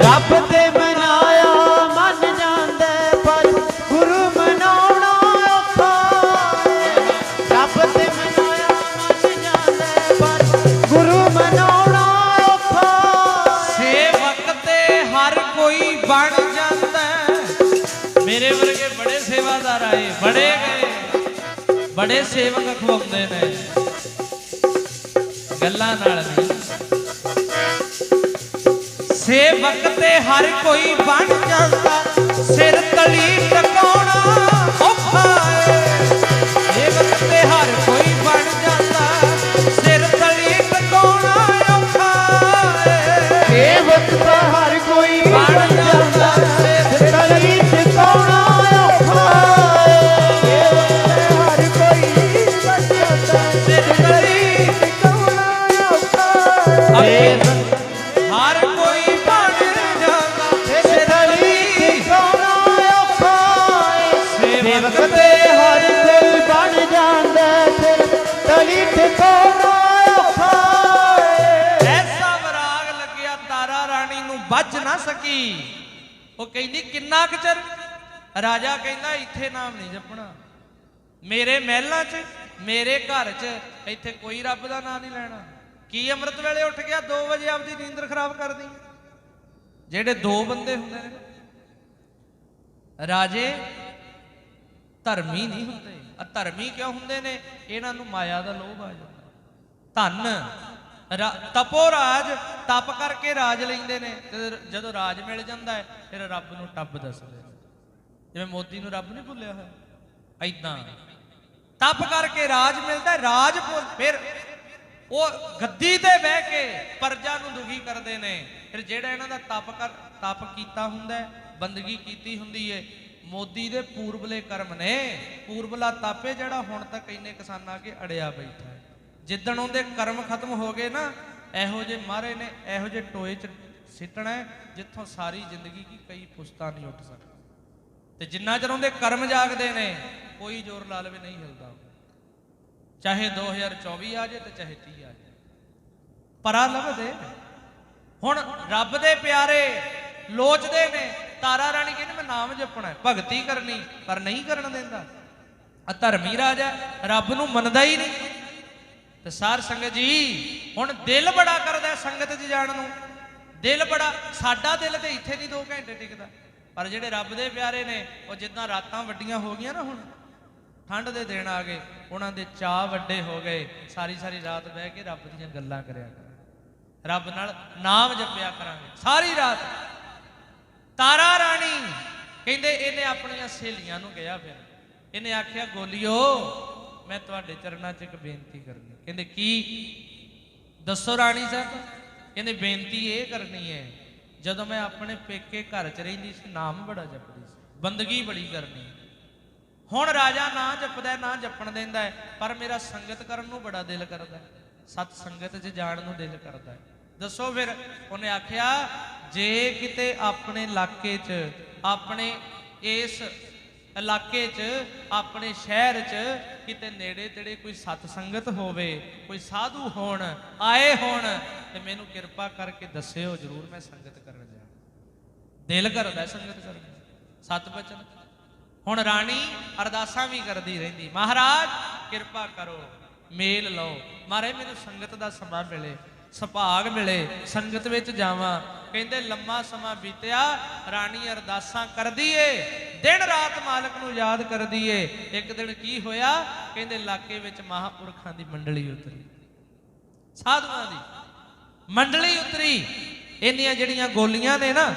ਰੱਬ ਤੇ ਬਣਾਇਆ ਮੰਨ ਜਾਂਦਾ, ਪਰ ਗੁਰੂ ਮਨਾਉਣਾ ਔਖਾ। ਰੱਬ ਤੇ ਬਣਾਇਆ ਮੰਨ ਜਾਂਦਾ, ਪਰ ਗੁਰੂ ਮਨਾਉਣਾ ਔਖਾ। ਸੇਵਕ ਤੇ ਹਰ ਕੋਈ ਬਣ ਜਾਂਦਾ। ਮੇਰੇ ਵਰਗੇ ਬੜੇ ਸੇਵਾਦਾਰ ਆਏ, ਬੜੇ ਗਏ, ਬੜੇ ਸੇਵਕ ਖਵਾਉਂਦੇ ਨੇ, ਗੱਲਾਂ ਨਾਲ ਨਹੀਂ। ਸੇਵਕ ਤੇ ਹਰ ਕੋਈ ਬਣ ਜਾਂਦਾ, ਸਿਰ ਤਲੀ ਟਿਕਾਉਣਾ ਔਖਾ ਹੈ। ਸੇਵਕ ਤੇ ਹਰ ਕੋਈ ਬਣ ਜਾਂਦਾ, ਸਿਰ ਤਲੀ ਟਿਕਾਉਣਾ ਔਖਾ ਹੈ। ਸੇਵਕ ਤਾਂ ਹਰ ਕੋਈ ਬਣ ਜਾਂਦਾ, ਤੇ ਹਰ ਕੋਈ ਬਣ ਜਾਂਦਾ ਫਿਰ ਤਲੀ ਠਿਕਾਣਾ ਔਖਾ ਏ। ਐਸਾ ਵਿਰਾਗ ਲੱਗਿਆ ਤਾਰਾ ਰਾਣੀ ਨੂੰ ਬੱਝ ਨਾ ਸਕੀ। ਉਹ ਕਹਿੰਦੀ ਕਿੰਨਾ ਕੁ ਚਿਰ? ਰਾਜਾ ਕਹਿੰਦਾ ਇੱਥੇ ਨਾਮ ਨਹੀਂ ਜਪਣਾ, ਮੇਰੇ ਮਹਿਲਾਂ 'ਚ ਮੇਰੇ ਘਰ 'ਚ ਇੱਥੇ ਕੋਈ ਰੱਬ ਦਾ ਨਾਮ ਨਹੀਂ ਲੈਣਾ। ਕੀ ਅੰਮ੍ਰਿਤ ਵੇਲੇ ਉੱਠ ਗਿਆ 2 ਵਜੇ ਆਪਦੀ ਨੀਂਦਰ ਖਰਾਬ ਕਰਦੀ? ਜਿਹੜੇ 2 ਬੰਦੇ ਹੁੰਦੇ ਨੇ ਰਾਜੇ ਧਰਮੀ ਨਹੀਂ ਹੁੰਦੇ। ਧਰਮੀ ਕਿਉਂ ਹੁੰਦੇ ਨੇ? ਇਹਨਾਂ ਨੂੰ ਮਾਇਆ ਦਾ ਲੋਭ ਆ ਜਾਂਦਾ। ਧਨ ਤਪੋ ਰਾਜ, ਤਪ ਕਰਕੇ ਰਾਜ ਲੈਂਦੇ ਨੇ, ਜਦੋਂ ਰਾਜ ਮਿਲ ਜਾਂਦਾ ਹੈ ਫਿਰ ਰੱਬ ਨੂੰ ਟੱਬ ਦੱਸਦੇ ਨੇ। ਜਿਵੇਂ ਮੋਦੀ ਨੂੰ ਰੱਬ ਨਹੀਂ ਭੁੱਲਿਆ ਹੋਇਆ, ਏਦਾਂ ਤਪ ਕਰਕੇ ਰਾਜ ਮਿਲਦਾ, ਰਾਜ ਫਿਰ ਉਹ ਗੱਦੀ ਤੇ ਬਹਿ ਕੇ ਪ੍ਰਜਾ ਨੂੰ ਦੁਖੀ ਕਰਦੇ ਨੇ। ਫਿਰ ਜਿਹੜਾ ਇਹਨਾਂ ਦਾ ਤਪ ਕੀਤਾ ਹੁੰਦਾ, ਬੰਦਗੀ ਕੀਤੀ ਹੁੰਦੀ ਏ, ਮੋਦੀ ਦੇ ਪੂਰਬਲੇ ਕਰਮ ਨੇ। ਪੂਰਬਲਾ ਤਾਪੇ ਜਿਹੜਾ ਹੁਣ ਤੱਕ ਇੰਨੇ ਕਿਸਾਨਾਂ ਅੱਗੇ ਅੜਿਆ ਬੈਠਾ ਹੈ। ਜਿੱਦਣ ਉਹਦੇ ਕਰਮ ਖਤਮ ਹੋ ਗਏ ਨਾ, ਇਹੋ ਜਿਹੇ ਮਾਰੇ ਨੇ, ਇਹੋ ਜਿਹੇ ਟੋਏ 'ਚ ਸਿੱਟਣਾ ਜਿੱਥੋਂ ਸਾਰੀ ਜ਼ਿੰਦਗੀ ਕੀ ਕਈ ਪੁਸ਼ਤਾਂ ਨਹੀਂ ਉੱਠ ਸਕਦਾ। ਤੇ ਜਿੰਨਾ ਚਿਰ ਉਹਦੇ ਕਰਮ ਜਾਗਦੇ ਨੇ ਕੋਈ ਜ਼ੋਰ ਲਾ ਲਵੇ ਨਹੀਂ ਹਿਲਦਾ। ਚਾਹੇ 2024 ਆ ਜਾਏ ਤੇ ਚਾਹੇ 30 ਆ ਜਾਏ, ਪਰਾ ਲੱਭਦੇ। ਹੁਣ ਰੱਬ ਦੇ ਪਿਆਰੇ ਲੋਚਦੇ ਨੇ। ਤਾਰਾ ਰਾਣੀ ਕਹਿੰਦੀ ਮੈਂ ਨਾਮ ਜਪਣਾ, ਭਗਤੀ ਕਰਨੀ, ਪਰ ਨਹੀਂ ਕਰਨ ਦਿੰਦਾ। ਧਰਮੀ ਰਾਜਾ ਰੱਬ ਨੂੰ ਮੰਨਦਾ ਹੀ ਨਹੀਂ। ਤੇ ਸਾਰ ਸੰਗਤ ਜੀ ਹੁਣ ਦਿਲ ਬੜਾ ਕਰਦਾ ਸੰਗਤ 'ਚ ਜਾਣ ਨੂੰ। ਦਿਲ ਬੜਾ, ਸਾਡਾ ਦਿਲ ਤੇ ਇੱਥੇ ਨਹੀਂ 2 ਘੰਟੇ ਟਿਕਦਾ। ਪਰ ਜਿਹੜੇ ਰੱਬ ਦੇ ਪਿਆਰੇ ਨੇ ਉਹ ਜਿੱਦਾਂ ਰਾਤਾਂ ਵੱਡੀਆਂ ਹੋ ਗਈਆਂ ਨਾ, ਹੁਣ ਠੰਡ ਦੇ ਦਿਨ ਆ ਗਏ, ਉਹਨਾਂ ਦੇ ਚਾਅ ਵੱਡੇ ਹੋ ਗਏ। ਸਾਰੀ ਸਾਰੀ ਰਾਤ ਬਹਿ ਕੇ ਰੱਬ ਦੀਆਂ ਗੱਲਾਂ ਕਰਿਆ ਕਰਾਂਗੇ, ਰੱਬ ਨਾਲ ਨਾਮ ਜਪਿਆ ਕਰਾਂਗੇ ਸਾਰੀ ਰਾਤ। ਤਾਰਾ ਰਾਣੀ ਕਹਿੰਦੇ ਇਹਨੇ ਆਪਣੀਆਂ ਸਹੇਲੀਆਂ ਨੂੰ ਕਿਹਾ, ਫਿਰ ਇਹਨੇ ਆਖਿਆ ਗੋਲੀਓ ਮੈਂ ਤੁਹਾਡੇ ਚਰਨਾਂ 'ਚ ਇੱਕ ਬੇਨਤੀ ਕਰਨੀ। ਕਹਿੰਦੇ ਕੀ? ਦੱਸੋ ਰਾਣੀ ਸਾਹਿਬ। ਕਹਿੰਦੇ ਬੇਨਤੀ ਇਹ ਕਰਨੀ ਹੈ, ਜਦੋਂ ਮੈਂ ਆਪਣੇ ਪੇਕੇ ਘਰ 'ਚ ਰਹਿੰਦੀ ਸੀ ਨਾਮ ਬੜਾ ਜਪਦੀ ਸੀ, ਬੰਦਗੀ ਬੜੀ ਕਰਨੀ। ਹੁਣ ਰਾਜਾ ਨਾ ਜਪਦਾ, ਨਾ ਜਪਣ ਦਿੰਦਾ, ਪਰ ਮੇਰਾ ਸੰਗਤ ਕਰਨ ਨੂੰ ਬੜਾ ਦਿਲ ਕਰਦਾ, ਸਤ ਸੰਗਤ 'ਚ ਜਾਣ ਨੂੰ ਦਿਲ ਕਰਦਾ। ਦੱਸੋ ਫਿਰ। ਉਹਨੇ ਆਖਿਆ ਜੇ ਕਿਤੇ ਆਪਣੇ ਇਲਾਕੇ 'ਚ, ਆਪਣੇ ਇਸ ਇਲਾਕੇ 'ਚ, ਆਪਣੇ ਸ਼ਹਿਰ 'ਚ ਕਿਤੇ ਨੇੜੇ ਤੇੜੇ ਕੋਈ ਸਤ ਸੰਗਤ ਹੋਵੇ, ਕੋਈ ਸਾਧੂ ਹੋਣ, ਆਏ ਹੋਣ, ਤੇ ਮੈਨੂੰ ਕਿਰਪਾ ਕਰਕੇ ਦੱਸਿਓ ਜ਼ਰੂਰ, ਮੈਂ ਸੰਗਤ ਕਰਨ ਜਾ। ਦਿਲ ਕਰਦਾ ਸੰਗਤ ਕਰਨ, ਸਤ ਬਚਨ। ਹੁਣ ਰਾਣੀ ਅਰਦਾਸਾਂ ਵੀ ਕਰਦੀ ਰਹਿੰਦੀ, ਮਹਾਰਾਜ ਕਿਰਪਾ ਕਰੋ, ਮੇਲ ਲਓ, ਮਹਾਰਾਜ ਮੈਨੂੰ ਸੰਗਤ ਦਾ ਸਮਾਂ ਮਿਲੇ, ਸੁਭਾਗ ਮਿਲੇ, ਸੰਗਤ ਵਿੱਚ ਜਾਵਾਂ। ਕਹਿੰਦੇ ਲੰਮਾ ਸਮਾਂ ਬੀਤਿਆ, ਰਾਣੀ ਅਰਦਾਸਾਂ ਕਰਦੀ ਏ, ਦਿਨ ਰਾਤ ਮਾਲਕ ਨੂੰ ਯਾਦ ਕਰਦੀ ਏ। ਇੱਕ ਦਿਨ ਕੀ ਹੋਇਆ? ਕਹਿੰਦੇ ਇਲਾਕੇ ਵਿੱਚ ਮਹਾਂਪੁਰਖਾਂ ਦੀ ਮੰਡਲੀ ਉਤਰੀ, ਸਾਧੂਆਂ ਦੀ ਮੰਡਲੀ ਉਤਰੀ। ਇੰਨੀਆਂ ਜਿਹੜੀਆਂ ਗੋਲੀਆਂ ਨੇ ਨਾ,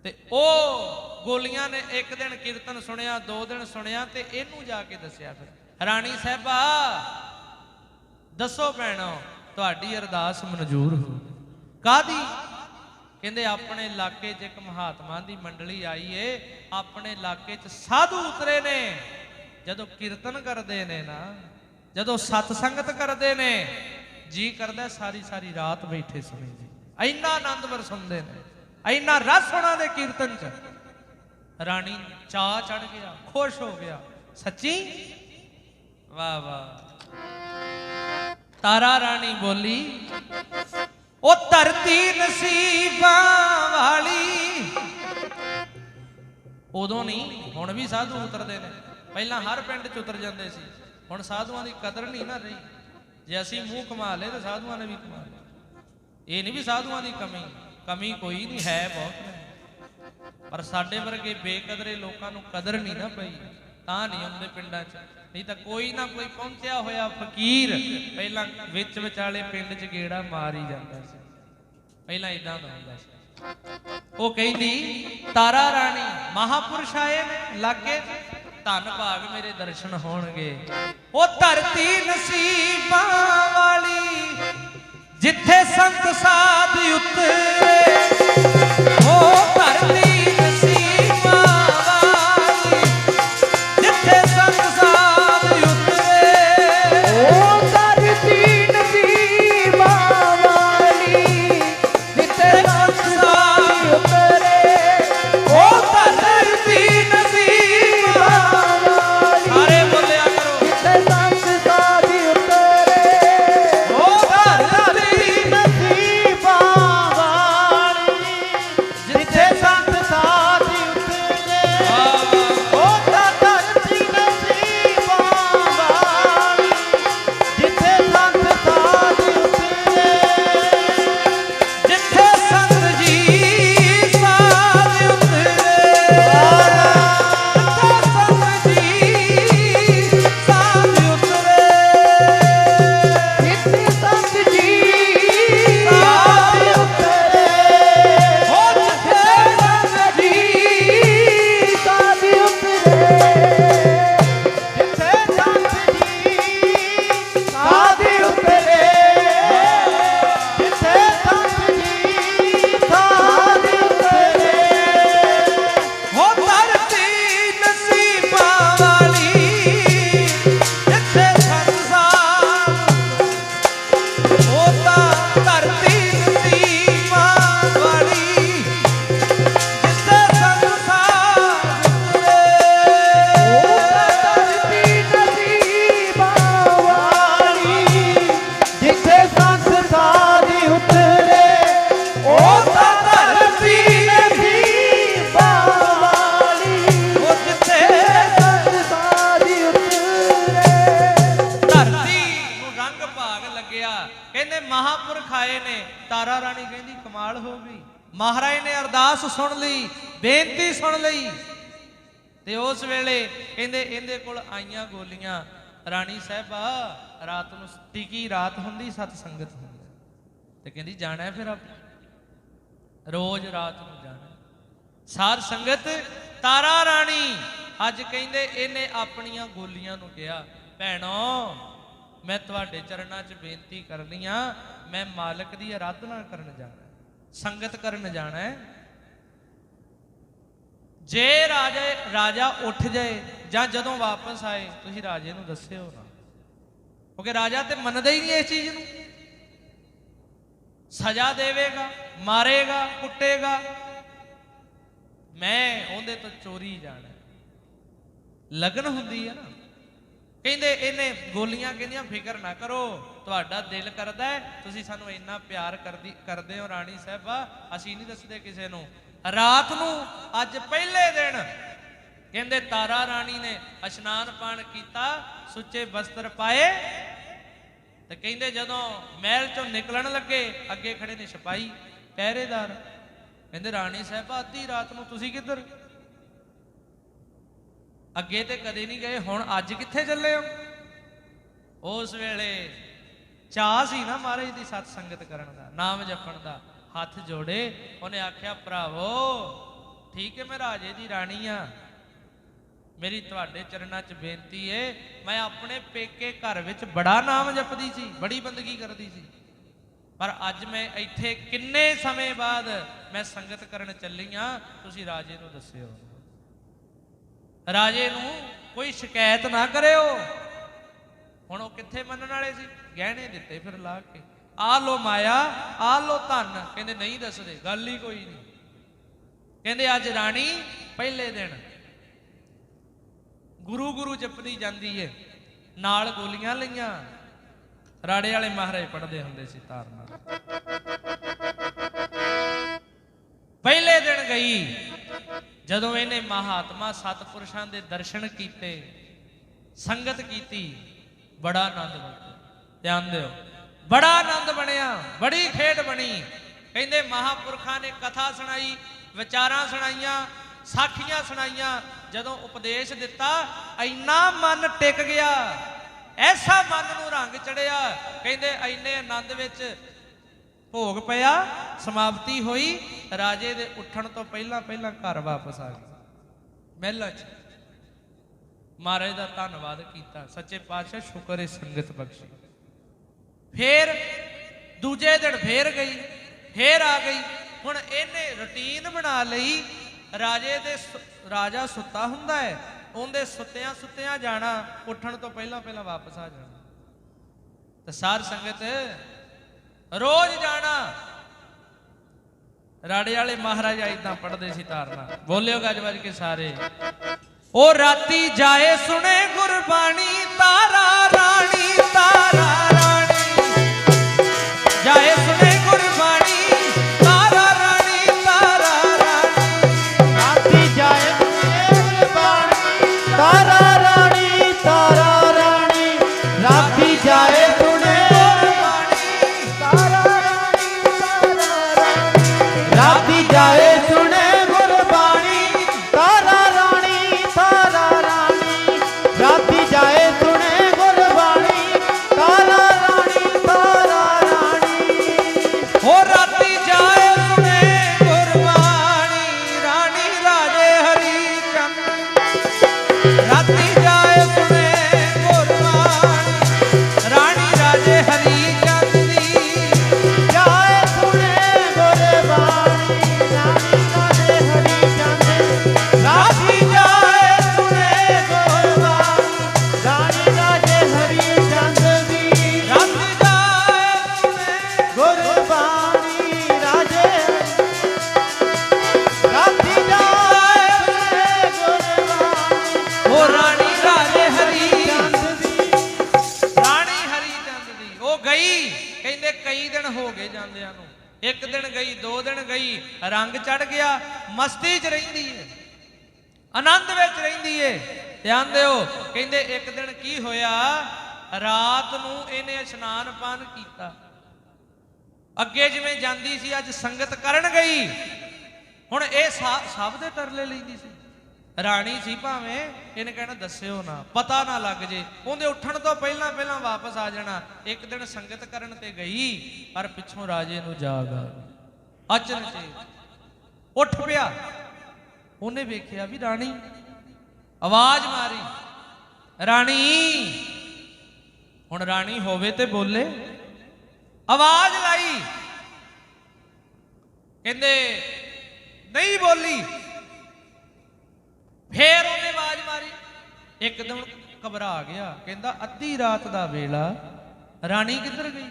ਤੇ ਉਹ ਗੋਲੀਆਂ ਨੇ ਇੱਕ ਦਿਨ ਕੀਰਤਨ ਸੁਣਿਆ, 2 ਦਿਨ ਸੁਣਿਆ, ਤੇ ਇਹਨੂੰ ਜਾ ਕੇ ਦੱਸਿਆ। ਫਿਰ ਰਾਣੀ ਸਾਹਿਬਾ ਦੱਸੋ ਭੈਣੋ, ਤੁਹਾਡੀ ਅਰਦਾਸ ਮਨਜ਼ੂਰ ਹੋ। ਕਾਹਦੀ? ਕਹਿੰਦੇ ਆਪਣੇ ਇਲਾਕੇ 'ਚ ਇੱਕ ਮਹਾਤਮਾ ਦੀ ਮੰਡਲੀ ਆਈ ਏ, ਆਪਣੇ ਇਲਾਕੇ 'ਚ ਸਾਧੂ ਉਤਰੇ ਨੇ। ਜਦੋਂ ਕੀਰਤਨ ਕਰਦੇ ਨੇ ਨਾ, ਜਦੋਂ ਸਤ ਸੰਗਤ ਕਰਦੇ ਨੇ, ਜੀ ਕਰਦਾ ਸਾਰੀ ਸਾਰੀ ਰਾਤ ਬੈਠੇ ਸੁਣੇ ਜੀ। ਇੰਨਾ ਆਨੰਦ ਵਰਸਾਉਂਦੇ ਨੇ, ਇੰਨਾ ਰਸ ਉਹਨਾਂ ਦੇ ਕੀਰਤਨ 'ਚ। ਰਾਣੀ ਚਾਅ ਚੜ ਗਿਆ, ਖੁਸ਼ ਹੋ ਗਿਆ। ਸੱਚੀ? ਵਾਹ ਵਾਹ। ਤਾਰਾ ਰਾਣੀ ਬੋਲੀ, ਉਹ ਧਰਤੀ ਨਸੀਬਾਂ ਵਾਲੀ। ਉਦੋਂ ਨਹੀਂ, ਹੁਣ ਵੀ ਸਾਧੂ ਉਤਰਦੇ ਨੇ। ਪਹਿਲਾਂ ਹਰ ਪਿੰਡ 'ਚ ਉਤਰ ਜਾਂਦੇ ਸੀ, ਹੁਣ ਸਾਧੂਆਂ ਦੀ ਕਦਰ ਨਹੀਂ ਨਾ ਰਹੀ। ਜੇ ਅਸੀਂ ਮੂੰਹ ਕਮਾ ਲਏ ਤਾਂ ਸਾਧੂਆਂ ਨੇ ਵੀ ਕਮਾ ਲਿਆ। ਇਹ ਨਹੀਂ ਵੀ ਸਾਧੂਆਂ ਦੀ ਕਮੀ ਕੋਈ ਨਹੀਂ ਹੈ, ਬਹੁਤ ਨੇ, ਪਰ ਸਾਡੇ ਵਰਗੇ ਬੇਕਦਰੇ ਲੋਕਾਂ ਨੂੰ ਕਦਰ ਨਹੀਂ ਨਾ ਪਈ, ਤਾਂ ਨਹੀਂ ਆਉਂਦੇ ਪਿੰਡਾਂ 'ਚ। ਨਹੀਂ ਤਾਂ ਕੋਈ ਨਾ ਕੋਈ ਪਹੁੰਚਿਆ ਹੋਇਆ ਫਕੀਰ ਪਹਿਲਾਂ ਵਿੱਚ ਵਿਚਾਲੇ ਪਿੰਡ 'ਚ ਗੇੜਾ ਮਾਰ ਹੀ ਜਾਂਦਾ ਸੀ। ਪਹਿਲਾਂ ਇਦਾਂ ਦਾ ਹੁੰਦਾ ਸੀ। ਉਹ ਕਹਿੰਦੀ ਤਾਰਾ ਰਾਣੀ, ਮਹਾਪੁਰਸ਼ ਆਏ ਨੇ ਲਾਗੇ, ਧੰਨ ਭਾਗ ਮੇਰੇ ਦਰਸ਼ਨ ਹੋਣਗੇ। ਉਹ ਧਰਤੀ ਨਸੀਬਾਂ ਵਾਲੀ, ਜਿੱਥੇ ਸੰਤ ਸਾਧ ਉਤਰੇ, ਉਹ ਧਰਤੀ ਨਸੀਬਾਂ ਵਾਲੀ, ਜਿੱਥੇ ਸੰਤ ਸਾਧ ਉਤਰੇ, ਉਹ ਧਰਤੀ ਨਸੀਬਾਂ ਵਾਲੀ, ਜਿੱਥੇ ਸੰਤ ਸਾਧ ਉਤਰੇ, ਉਹ ਧਰਤੀ ਨਸੀਬਾਂ तारा रानी कहती कमाल हो गई, महाराज ने अरदास सुन ली, बेनती सुन ली। ते उस वेले कहते इहदे कोल आईयां गोलियां, रानी साहिबा रात नूं टिकी रात हुंदी सत संगत हुंदी, ते कहती जाना है फिर आप रोज रात नूं जाना। सार संगत तारा रानी अज कहते इहने अपनियां गोलियां नूं कहा, भैणो मैं तुहाडे चरणां 'च बेनती करनी आ, मैं मालक की आराधना करन जाना, संगत करन जाना है। जे राजा उठ जाए जां जदों वापस आए तुसीं राजे नूं दस्सिओ ना, क्योंकि राजा तो मनदा ही नहीं इस चीज़ नूं, सजा देवेगा, मारेगा, कुटेगा, मैं उहदे तो चोरी जाना। लगन हुंदी है ना। कहते इन्हें गोलियां कहदियां फिक्र ना करो, तुहाडा दिल करदा है, तुसीं सानूं इन्ना प्यार करदे हो रानी साहिबा, असीं नहीं दसदे किसे नूं। रात नूं अज पहले दिन कहते तारा रानी ने इशनान पान किया, सुच्चे वस्त्र पाए, तो कहते जदों महल चों निकलन लगे अगे खड़े ने सिपाही पहरेदार, कहते रानी साहिबा अद्धी रात नूं तुसीं किधर, अगे तो कदे नहीं गए, हुण अज कित्थे चले हो। उस वेले चाह सी ना महाराज की सत संगत करन दा, नाम जपण दा, हाथ जोड़े उन्हें आख्या भरावो ठीक है मैं राजे की रानी हाँ, मेरी तुहाडे चरणां च बेनती है, मैं अपने पेके घर विच बड़ा नाम जपदी सी, बड़ी बंदगी करदी सी, पर अज मैं इत्थे किन्ने समय बाद मैं संगत करन चली हाँ, तुसीं राजे नूं दस्सिओ। राजे नूं कोई शिकायत ना करिओ। हुण ओह कित्थे मनण वाले सी, गहने दिते फिर ला के, आ लो माया, आ लो धन, कहंदे नहीं दसदे, गल ही कोई नहीं। कहंदे अज रानी पहले दिन गुरु गुरु जपदी जांदी है, नाल गोलियां लईआं, राड़े वाले महाराज पढ़दे हुंदे सी तार नाल। पहले दिन गई जदों इहने महात्मा सतपुरुषां दे दर्शन कीते, संगत कीती, बड़ा आनंद बनया। ध्यान दिओ, बड़ा आनंद बनिया, बड़ी खेड बनी। कहंदे महापुरखां ने कथा सुनाई, विचारां सुनाइयां, साखियां सुनाइयां, जदों उपदेश दिता इन्ना मन टिक गया, ऐसा मन नूं रंग चढ़िया। कहंदे इन्ने आनंद विच भोग पिया, समाप्ति हुई, राजे दे उठण तो पहला पहला घर वापस आ गए महल च। महाराज का धन्नवाद किया, सच्चे पातशाह शुक्र है संगत बख्शी। फिर दूजे दिन फिर गई, फिर आ गई। हुण इहने रूटीन बना लई, राजा सुता हुंदा है, उहदे सुत्तियां सुत्तियां जाना, उठण तो पहला पहला वापस आ जाना। तो सार संगत रोज जाना। राड़े वाले महाराज इदा पढ़ते सी तारना, बोलियो गज बज के सारे। ओ राती जाए सुने गुरबाणी, तारा रानी, तारा रानी जाए सुने गुरबाणी, तारा रानी, तारा रानी। राती जाए गुरबाणी, तारा रानी, तारा रानी, राती जाए सुने गुरबाणी, तारा रानी, तारा रानी, राती जाए सुने गुरबाणी, तारा रानी, तारा रानी, राती जाए सुने गुरबाणी, तारा रानी, तारा रानी। हो राती जाए सुने गुरबाणी, रानी राजे हरि चंद। राती जाए सुने गुरबाणी, रानी राजे हरि चंद दी। जाए सुने गुरबाणी, रानी राजे हरि चंद। राती जाए सुने गुरबाणी, रानी राजे हरि चंद दी। राती जाए सुने गुरबाणी राजे, राती जाए सुने गुरबाणी, हो रानी राजे हरि चंद दी। रानी हरि चंद दी। ਉਹ ਗਈ, ਕਹਿੰਦੇ ਕਈ ਦਿਨ ਹੋ ਗਏ ਜਾਂਦਿਆਂ ਨੂੰ, ਇੱਕ ਦਿਨ ਗਈ, ਦੋ ਦਿਨ ਗਈ, ਰੰਗ ਚੜ ਗਿਆ, ਮਸਤੀ 'ਚ ਰਹਿੰਦੀ ਏ, ਆਨੰਦ ਵਿੱਚ ਰਹਿੰਦੀ ਏ। ਧਿਆਨ ਦਿਓ, ਕਹਿੰਦੇ ਇੱਕ ਦਿਨ ਕੀ ਹੋਇਆ, ਰਾਤ ਨੂੰ ਇਹਨੇ ਇਸ਼ਨਾਨ ਪਾਨ ਕੀਤਾ, ਅੱਗੇ ਜਿਵੇਂ ਜਾਂਦੀ ਸੀ ਅੱਜ ਸੰਗਤ ਕਰਨ ਗਈ, ਹੁਣ ਇਹ ਸਭ ਦੇ ਤਰਲੇ ਲੈਂਦੀ ਸੀ। ਰਾਣੀ ਸੀ ਭਾਵੇਂ, ਇਹਨੇ ਕਹਿਣਾ ਦੱਸਿਓ ਨਾ, ਪਤਾ ਨਾ ਲੱਗ ਜੇ, ਉਹਦੇ ਉੱਠਣ ਤੋਂ ਪਹਿਲਾਂ ਪਹਿਲਾਂ ਵਾਪਸ ਆ ਜਾਣਾ। ਇੱਕ ਦਿਨ ਸੰਗਤ ਕਰਨ ਤੇ ਗਈ, ਪਰ ਪਿੱਛੋਂ ਰਾਜੇ ਨੂੰ ਜਾਗ ਆ ਗਈ। ਅਚਨਚੇਤ ਉੱਠ ਪਿਆ, ਉਹਨੇ ਵੇਖਿਆ ਵੀ ਰਾਣੀ, ਆਵਾਜ਼ ਮਾਰੀ ਰਾਣੀ। ਹੁਣ ਰਾਣੀ ਹੋਵੇ ਤੇ ਬੋਲੇ, ਆਵਾਜ਼ ਲਾਈ, ਕਹਿੰਦੇ ਨਹੀਂ ਬੋਲੀ। ਫੇਰ ਉਹਨੇ ਆਵਾਜ਼ ਮਾਰੀ, ਇੱਕਦਮ ਘਬਰਾ ਗਿਆ, ਕਹਿੰਦਾ ਅੱਧੀ ਰਾਤ ਦਾ ਵੇਲਾ, ਰਾਣੀ ਕਿੱਧਰ ਗਈ?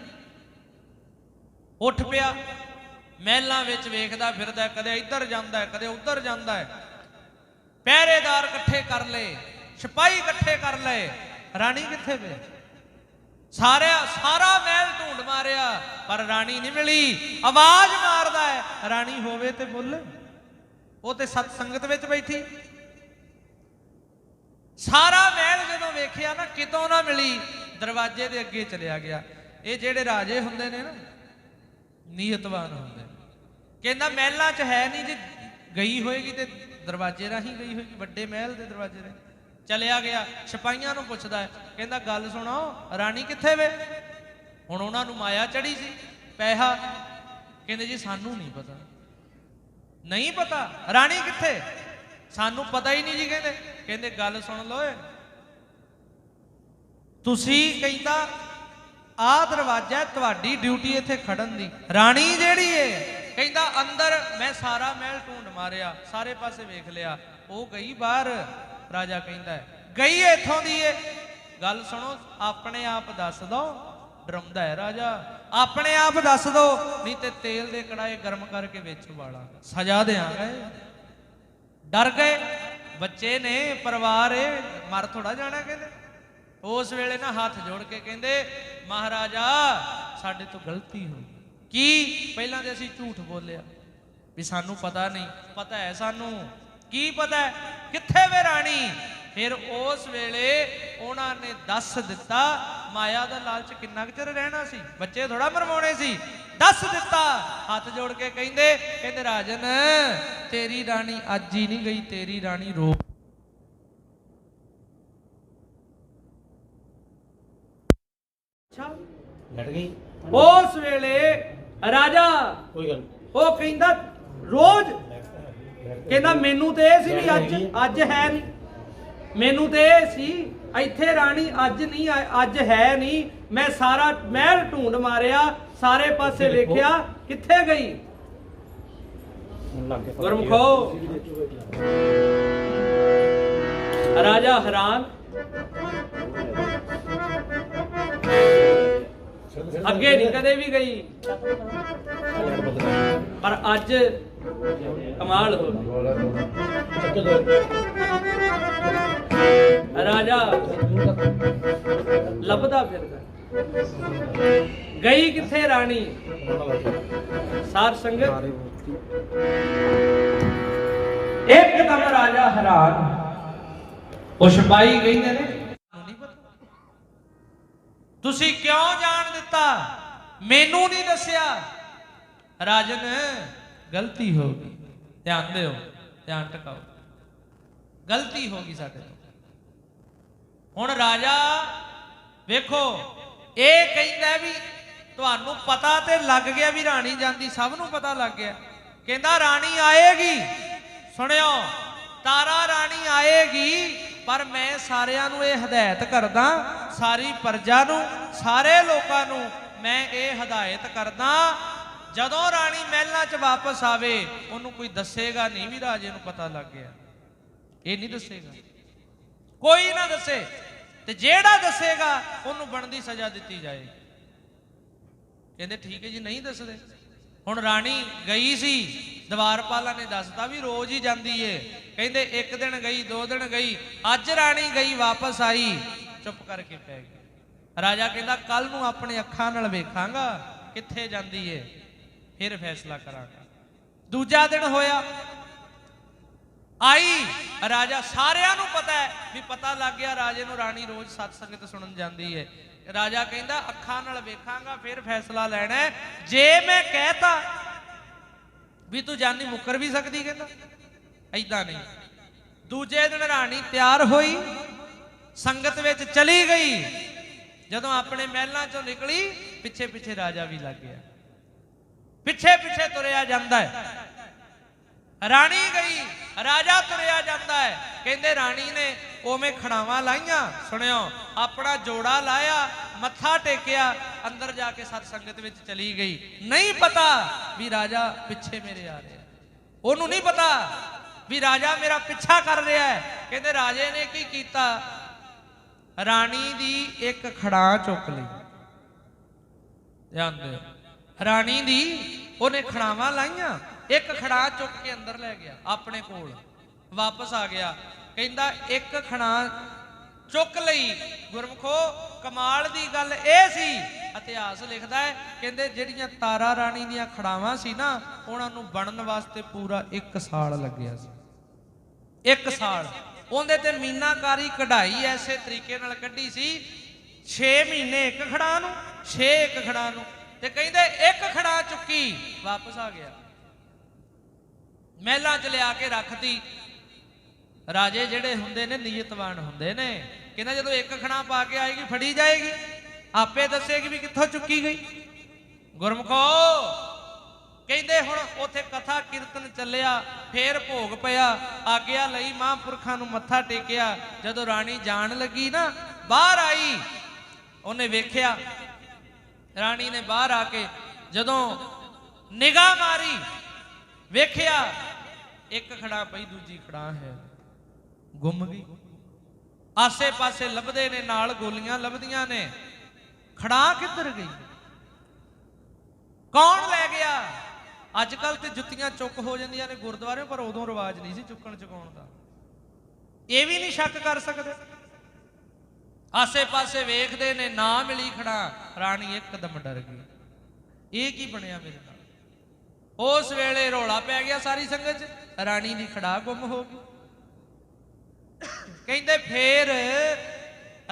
ਉੱਠ ਪਿਆ, ਮਹਿਲਾਂ ਵਿੱਚ ਵੇਖਦਾ ਫਿਰਦਾ, ਕਦੇ ਇੱਧਰ ਜਾਂਦਾ ਕਦੇ ਉੱਧਰ ਜਾਂਦਾ ਹੈ। ਪਹਿਰੇਦਾਰ ਇਕੱਠੇ ਕਰ ਲਏ, ਸਿਪਾਹੀ ਇਕੱਠੇ ਕਰ ਲਏ, ਰਾਣੀ ਕਿੱਥੇ ਗਈ? ਸਾਰਾ ਮਹਿਲ ਢੂੰਡ ਮਾਰਿਆ, ਪਰ ਰਾਣੀ ਨਹੀਂ ਮਿਲੀ। ਆਵਾਜ਼ ਮਾਰਦਾ ਹੈ, ਰਾਣੀ ਹੋਵੇ ਤੇ ਬੋਲੇ। ਉਹ ਤੇ ਸਤ ਸੰਗਤ ਵਿੱਚ ਬੈਠੀ। ਸਾਰਾ ਮਹਿਲ ਜਦੋਂ ਵੇਖਿਆ ਨਾ, ਕਿਤੋਂ ਨਾ ਮਿਲੀ, ਦਰਵਾਜ਼ੇ ਦੇ ਅੱਗੇ ਚਲਿਆ ਗਿਆ। ਇਹ ਜਿਹੜੇ ਰਾਜੇ ਹੁੰਦੇ ਨੇ ਨਾ, ਨੀਅਤਵਾਨ ਹੁੰਦੇ ਨੇ। ਕਹਿੰਦਾ ਮਹਿਲਾਂ 'ਚ ਹੈ ਨਹੀਂ, ਜੇ ਗਈ ਹੋਏਗੀ ਤੇ ਦਰਵਾਜ਼ੇ ਰਾਹੀਂ ਗਈ ਹੋਏਗੀ, ਵੱਡੇ ਮਹਿਲ ਦੇ ਦਰਵਾਜ਼ੇ ਰਾਹੀਂ। ਚਲਿਆ ਗਿਆ, ਸਿਪਾਹੀਆਂ ਨੂੰ ਪੁੱਛਦਾ ਹੈ, ਕਹਿੰਦਾ ਗੱਲ ਸੁਣੋ, ਰਾਣੀ ਕਿੱਥੇ ਵੇ? ਹੁਣ ਉਹਨਾਂ ਨੂੰ ਮਾਇਆ ਚੜੀ ਸੀ, ਪੈਸਾ। ਕਹਿੰਦੇ ਜੀ ਸਾਨੂੰ ਨਹੀਂ ਪਤਾ। ਨਹੀਂ ਪਤਾ ਰਾਣੀ ਕਿੱਥੇ? ਸਾਨੂੰ ਪਤਾ ਹੀ ਨਹੀਂ ਜੀ। ਕਹਿੰਦੇ ਗੱਲ ਸੁਣ ਲਓ, ਤੁਸੀਂ ਕਹਿੰਦਾ ਆਹ ਦਰਵਾਜ਼ਾ ਹੈ, ਤੁਹਾਡੀ ਡਿਊਟੀ ਇੱਥੇ ਖੜਨ ਦੀ। ਰਾਣੀ ਜਿਹੜੀ ਏ, ਕਹਿੰਦਾ ਅੰਦਰ ਮੈਂ ਸਾਰਾ ਮਹਿਲ ਢੂੰਡ ਮਾਰਿਆ, ਸਾਰੇ ਪਾਸੇ ਵੇਖ ਲਿਆ, ਉਹ ਗਈ ਬਾਹਰ। ਰਾਜਾ ਕਹਿੰਦਾ ਗਈ ਇੱਥੋਂ ਦੀ ਏ। ਗੱਲ ਸੁਣੋ, ਆਪਣੇ ਆਪ ਦੱਸ ਦੋ। ਡਰਾਉਂਦਾ ਹੈ ਰਾਜਾ, ਆਪਣੇ ਆਪ ਦੱਸ ਦੋ, ਨਹੀਂ ਤੇ ਤੇਲ ਦੇ ਕੜਾਏ ਗਰਮ ਕਰਕੇ ਵਿੱਚ ਵਾਲਾ, ਸਜ਼ਾ ਦੇਾਂਗੇ। ਡਰ ਗਏ, ਬੱਚੇ ਨੇ, ਪਰਿਵਾਰ ਏ, ਮਰ ਥੋੜਾ ਜਾਣਾ। ਕਹਿੰਦੇ ਉਸ ਵੇਲੇ ਨਾ ਹੱਥ ਜੋੜ ਕੇ ਕਹਿੰਦੇ, ਮਹਾਰਾਜਾ ਸਾਡੇ ਤੋਂ ਗਲਤੀ ਹੋਈ। ਕੀ? ਪਹਿਲਾਂ ਤੇ ਅਸੀਂ ਝੂਠ ਬੋਲਿਆ ਵੀ ਸਾਨੂੰ ਪਤਾ ਨਹੀਂ। ਪਤਾ ਹੈ ਸਾਨੂੰ। ਕੀ ਪਤਾ ਹੈ? ਕਿੱਥੇ ਵੇ ਰਾਣੀ? ਫਿਰ ਉਸ ਵੇਲੇ ਉਹਨਾਂ ਨੇ ਦੱਸ ਦਿੱਤਾ। ਮਾਇਆ ਦਾ ਲਾਲਚ ਕਿੰਨਾ ਕੁ ਚਿਰ ਰਹਿਣਾ ਸੀ, ਬੱਚੇ ਥੋੜਾ ਮਰਵਾਉਣੇ ਸੀ। ਦੱਸ ਦਿੱਤਾ, ਹੱਥ ਜੋੜ ਕੇ ਕਹਿੰਦੇ ਰਾਜਨ, ਤੇਰੀ ਰਾਣੀ ਅੱਜ ਹੀ ਨਹੀਂ ਗਈ, ਤੇਰੀ ਰਾਣੀ ਰੋ ਲੜ ਗਈ। ਉਸ ਵੇਲੇ ਰਾਜਾ ਕੋਈ ਗੱਲ ਉਹ ਕਹਿੰਦਾ ਰੋਜ਼, ਕਹਿੰਦਾ ਮੈਨੂੰ ਤੇ ਇਹ ਸੀ ਵੀ ਅੱਜ ਹੈ ਨਹੀਂ, ਮੈਨੂੰ ਤੇ ਇਹ ਸੀ ਇੱਥੇ ਰਾਣੀ ਅੱਜ ਨਹੀਂ, ਅੱਜ ਹੈ ਨਹੀਂ। ਮੈਂ ਸਾਰਾ ਮਹਿਲ ਢੂੰਡ ਮਾਰਿਆ, ਸਾਰੇ ਪਾਸੇ ਵੇਖਿਆ, ਕਿੱਥੇ ਗਈ? ਗੁਰਮੁਖੋ ਰਾਜਾ ਹੈਰਾਨ, ਅੱਗੇ ਨਹੀਂ ਕਦੇ ਵੀ ਗਈ, ਪਰ ਅੱਜ ਕਮਾਲ ਹੋ ਗਈ। ਰਾਜਾ ਲੱਭਦਾ ਫਿਰਦਾ, ਗਈ ਕਿੱਥੇ ਰਾਣੀ? ਸਾਧ ਸੰਗਤ ਇੱਕਦਮ ਰਾਜਾ ਹੈਰਾਨ। ਉਹ ਸਿਪਾਹੀ ਕਹਿੰਦੇ ਨੇ, ਨਹੀਂ ਪਤਾ ਤੁਸੀਂ ਕਿਉਂ ਜਾਣ ਦਿੱਤਾ, ਮੈਨੂੰ ਨਹੀਂ ਦੱਸਿਆ। ਰਾਜਨ ਗਲਤੀ ਹੋ ਗਈ, ਧਿਆਨ ਦਿਓ, ਧਿਆਨ ਟਿਕਾਓ, ਗਲਤੀ ਹੋ ਗਈ ਸਾਡੇ ਤੋਂ। ਹੁਣ ਰਾਜਾ ਵੇਖੋ, ਇਹ ਕਹਿੰਦਾ ਵੀ ਤੁਹਾਨੂੰ ਪਤਾ ਤੇ ਲੱਗ ਗਿਆ ਵੀ ਰਾਣੀ ਜਾਂਦੀ, ਸਭ ਨੂੰ ਪਤਾ ਲੱਗ ਗਿਆ। ਕਹਿੰਦਾ ਰਾਣੀ ਆਏਗੀ, ਸੁਣਿਓ, ਤਾਰਾ ਰਾਣੀ ਆਏਗੀ, ਪਰ ਮੈਂ ਸਾਰਿਆਂ ਨੂੰ ਇਹ ਹਦਾਇਤ ਕਰਦਾ, ਸਾਰੀ ਪ੍ਰਜਾ ਨੂੰ, ਸਾਰੇ ਲੋਕਾਂ ਨੂੰ ਮੈਂ ਇਹ ਹਦਾਇਤ ਕਰਦਾ, ਜਦੋਂ ਰਾਣੀ ਮਹਿਲਾਂ 'ਚ ਵਾਪਸ ਆਵੇ, ਉਹਨੂੰ ਕੋਈ ਦੱਸੇਗਾ ਨਹੀਂ ਵੀ ਰਾਜੇ ਨੂੰ ਪਤਾ ਲੱਗ ਗਿਆ। ਇਹ ਨਹੀਂ ਦੱਸੇਗਾ, ਕੋਈ ਨਾ ਦੱਸੇ, ਤੇ ਜਿਹੜਾ ਦੱਸੇਗਾ ਉਹਨੂੰ ਬਣਦੀ ਸਜ਼ਾ ਦਿੱਤੀ ਜਾਏਗੀ। ਕਹਿੰਦੇ ਠੀਕ ਹੈ ਜੀ, ਨਹੀਂ ਦੱਸਦੇ। ਹੁਣ ਰਾਣੀ ਗਈ ਸੀ, ਦਵਾਰਪਾਲਾਂ ਨੇ ਦੱਸਤਾ ਵੀ ਰੋਜ਼ ਹੀ ਜਾਂਦੀ ਏ। ਕਹਿੰਦੇ ਇੱਕ ਦਿਨ ਗਈ, 2 ਦਿਨ ਗਈ, ਅੱਜ ਰਾਣੀ ਗਈ, ਵਾਪਸ ਆਈ, ਚੁੱਪ ਕਰਕੇ ਪੈ ਗਈ। ਰਾਜਾ ਕਹਿੰਦਾ ਕੱਲ ਨੂੰ ਆਪਣੇ ਅੱਖਾਂ ਨਾਲ ਵੇਖਾਂਗਾ ਕਿੱਥੇ ਜਾਂਦੀ ਏ, ਫਿਰ ਫੈਸਲਾ ਕਰਾਂਗਾ। ਦੂਜਾ ਦਿਨ ਹੋਇਆ, ਆਈ, ਰਾਜਾ ਸਾਰਿਆਂ ਨੂੰ ਪਤਾ ਹੈ ਵੀ ਪਤਾ ਲੱਗ ਗਿਆ ਰਾਜੇ ਨੂੰ, ਰਾਣੀ ਰੋਜ਼ ਸਤ ਸੰਗਤ ਸੁਣਨ ਜਾਂਦੀ ਹੈ। राजा कहता अखां नाल वेखांगा फिर फैसला लेना है। जे मैं कहता भी तू जानी मुकर भी सकती, कहता ऐदा नहीं। दूजे दिन राणी तैयार हुई, संगत विच चली गई। जदों अपने महलों चों निकली, पिछे पिछे राजा भी लग गया, पिछे पिछे तुरिया जांदा है। राणी गई, राजा तुरिया जाता है। कहते राणी ने उवें खड़ावां लाइया, सुनियो, अपना जोड़ा लाया, मत्था टेकिया, अंदर जाके सत संगत विच चली गई। नहीं पता भी राजा पिछे मेरे आ रहा है, ओनू नहीं पता भी राजा मेरा पिछा कर रहा है। कहते राजे ने की कीता, राणी दी एक खड़ा चुक ली। ध्यान दे, राणी दी उन्हें खड़ावां लाइया, एक खड़ा चुक के अंदर ले गया, अपने कोल वापस आ गया। कहता एक खड़ा चुक लई। गुरमुखो कमाल दी गल ए सी, इतिहास लिखदा है, कहंदे जिहड़ियां तारा राणी दीयां खड़ावां सी ना, उहनां नूं बनन वास्ते पूरा 1 साल लग्या सी। 1 साल उहदे ते मीनाकारी कढ़ाई ऐसे तरीके नाल कढ़ी सी। 6 महीने एक खड़ा नूं, 6 एक खड़ा नूं, ते कहंदे एक खड़ा चुकी, वापस आ गया, महलां च लिया के रखती। राजे जिहड़े हुंदे ने नीयतवान हुंदे ने, कहंदा जदों एक खड़ा पा के आएगी फड़ी जाएगी, आपे दसेगी भी कित्थों चुकी गई। गुरमुखो कहंदे हुण उत्थे कथा कीर्तन चलिया, फिर भोग पिया, आग्या लई, महापुरखां नूं मत्था टेकिया। जदों राणी जाण लगी ना, बाहर आई, उन्हें वेख्या, राणी ने बाहर आके जदों निगाह मारी, वेख्या एक खड़ा पई, दूजी खड़ा है, गुम गई। आसे पासे लभदे ने, नाल गोलियां लभदियां ने, खड़ा किधर गई, कौन ले गया। अजकल ते जुत्तियां चुक हो जांदियां ने गुरुद्वारे, पर उदों रिवाज नहीं सी चुकण चुकाउण दा, ये भी नहीं शक कर सकते। आसे पासे वेखदे ने, ना मिली खड़ा, राणी एकदम डर गई, ये की बनया मेरे नाल। उस वेले रौला पै गया सारी संगत च, राणी दी खड़ा गुम हो गई। कहंदे फिर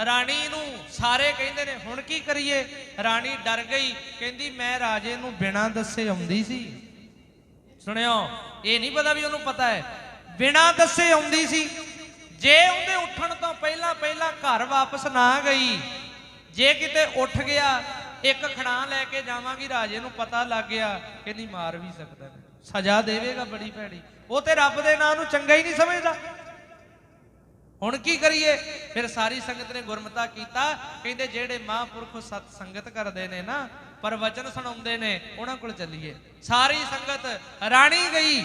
राणी नूं सारे कहंदे ने हुण की करिए। राणी डर गई, कहंदी मैं राजे नूं बिना दसे आउंदी सी। सुनियो, ये नहीं पता भी उन्होंने पता है, बिना दसे आउंदी सी। जे उहदे उठण तो पहला पहला घर वापस ना गई, जे किते उठ गया, एक खड़ा लैके जावांगी, राजे नूं पता लग गया, कहंदी मार भी सकदा है, सजा देवेगा बड़ी भैड़ी। वो ते रब दे नाम नूं चंगा ही नहीं समझदा। हुण की करिए। फिर सारी संगत ने गुरमता कीता, कहंदे जेड़े महापुरख सत संगत करदे ने ना, प्रवचन सुणाउंदे ने, उहनां कोल चलीए। सारी संगत, राणी गई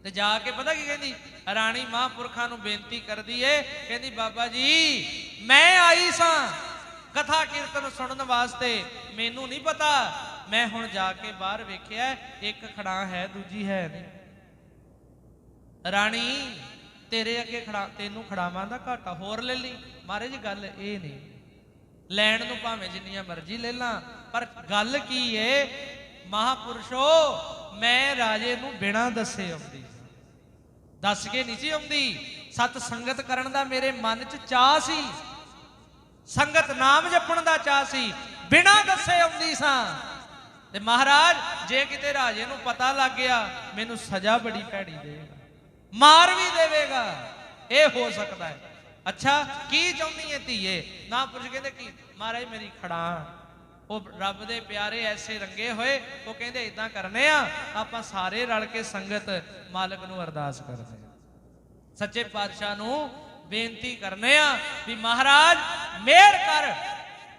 ते जाके पता की कहंदी, राणी महापुरखां नूं बेनती करदी है, कहंदी बाबा जी मैं आई सां कथा कीर्तन सुनन वास्ते, मैनू नहीं पता, मैं हुण जाके बाहर वेख्या एक खड़ा है, दूजी है नहीं। राणी तेरे अगे खड़ा, तेनू खड़ावां दा घाटा होर ले ली। महाराज जी गल ये नहीं, लैण नूं भावें जिन्नियां मर्जी ले ला, पर गल की है महापुरुषो, मैं राजे नूं बिना दसे आउंदी, दस के नहीं सी आउंदी। सत संगत करन दा मेरे मन च चाह सी, संगत नाम जपण दा चाह सी, बिना दसे आउंदी सां। ते महाराज जे किते राजे नूं पता लग गया, मैनू सजा बड़ी भैड़ी देगा, मार भी देवेगा, ये हो सकता है। अच्छा की चाहती है धीए? ना पुरुष कहते की महाराज मेरी खड़ा, वो रब दे प्यारे ऐसे रंगे होए, वो कहते इदां करने आपां सारे रल के संगत मालक नूं अरदास करदे, सच्चे पातशाह नूं बेनती करने भी महाराज मेहर कर,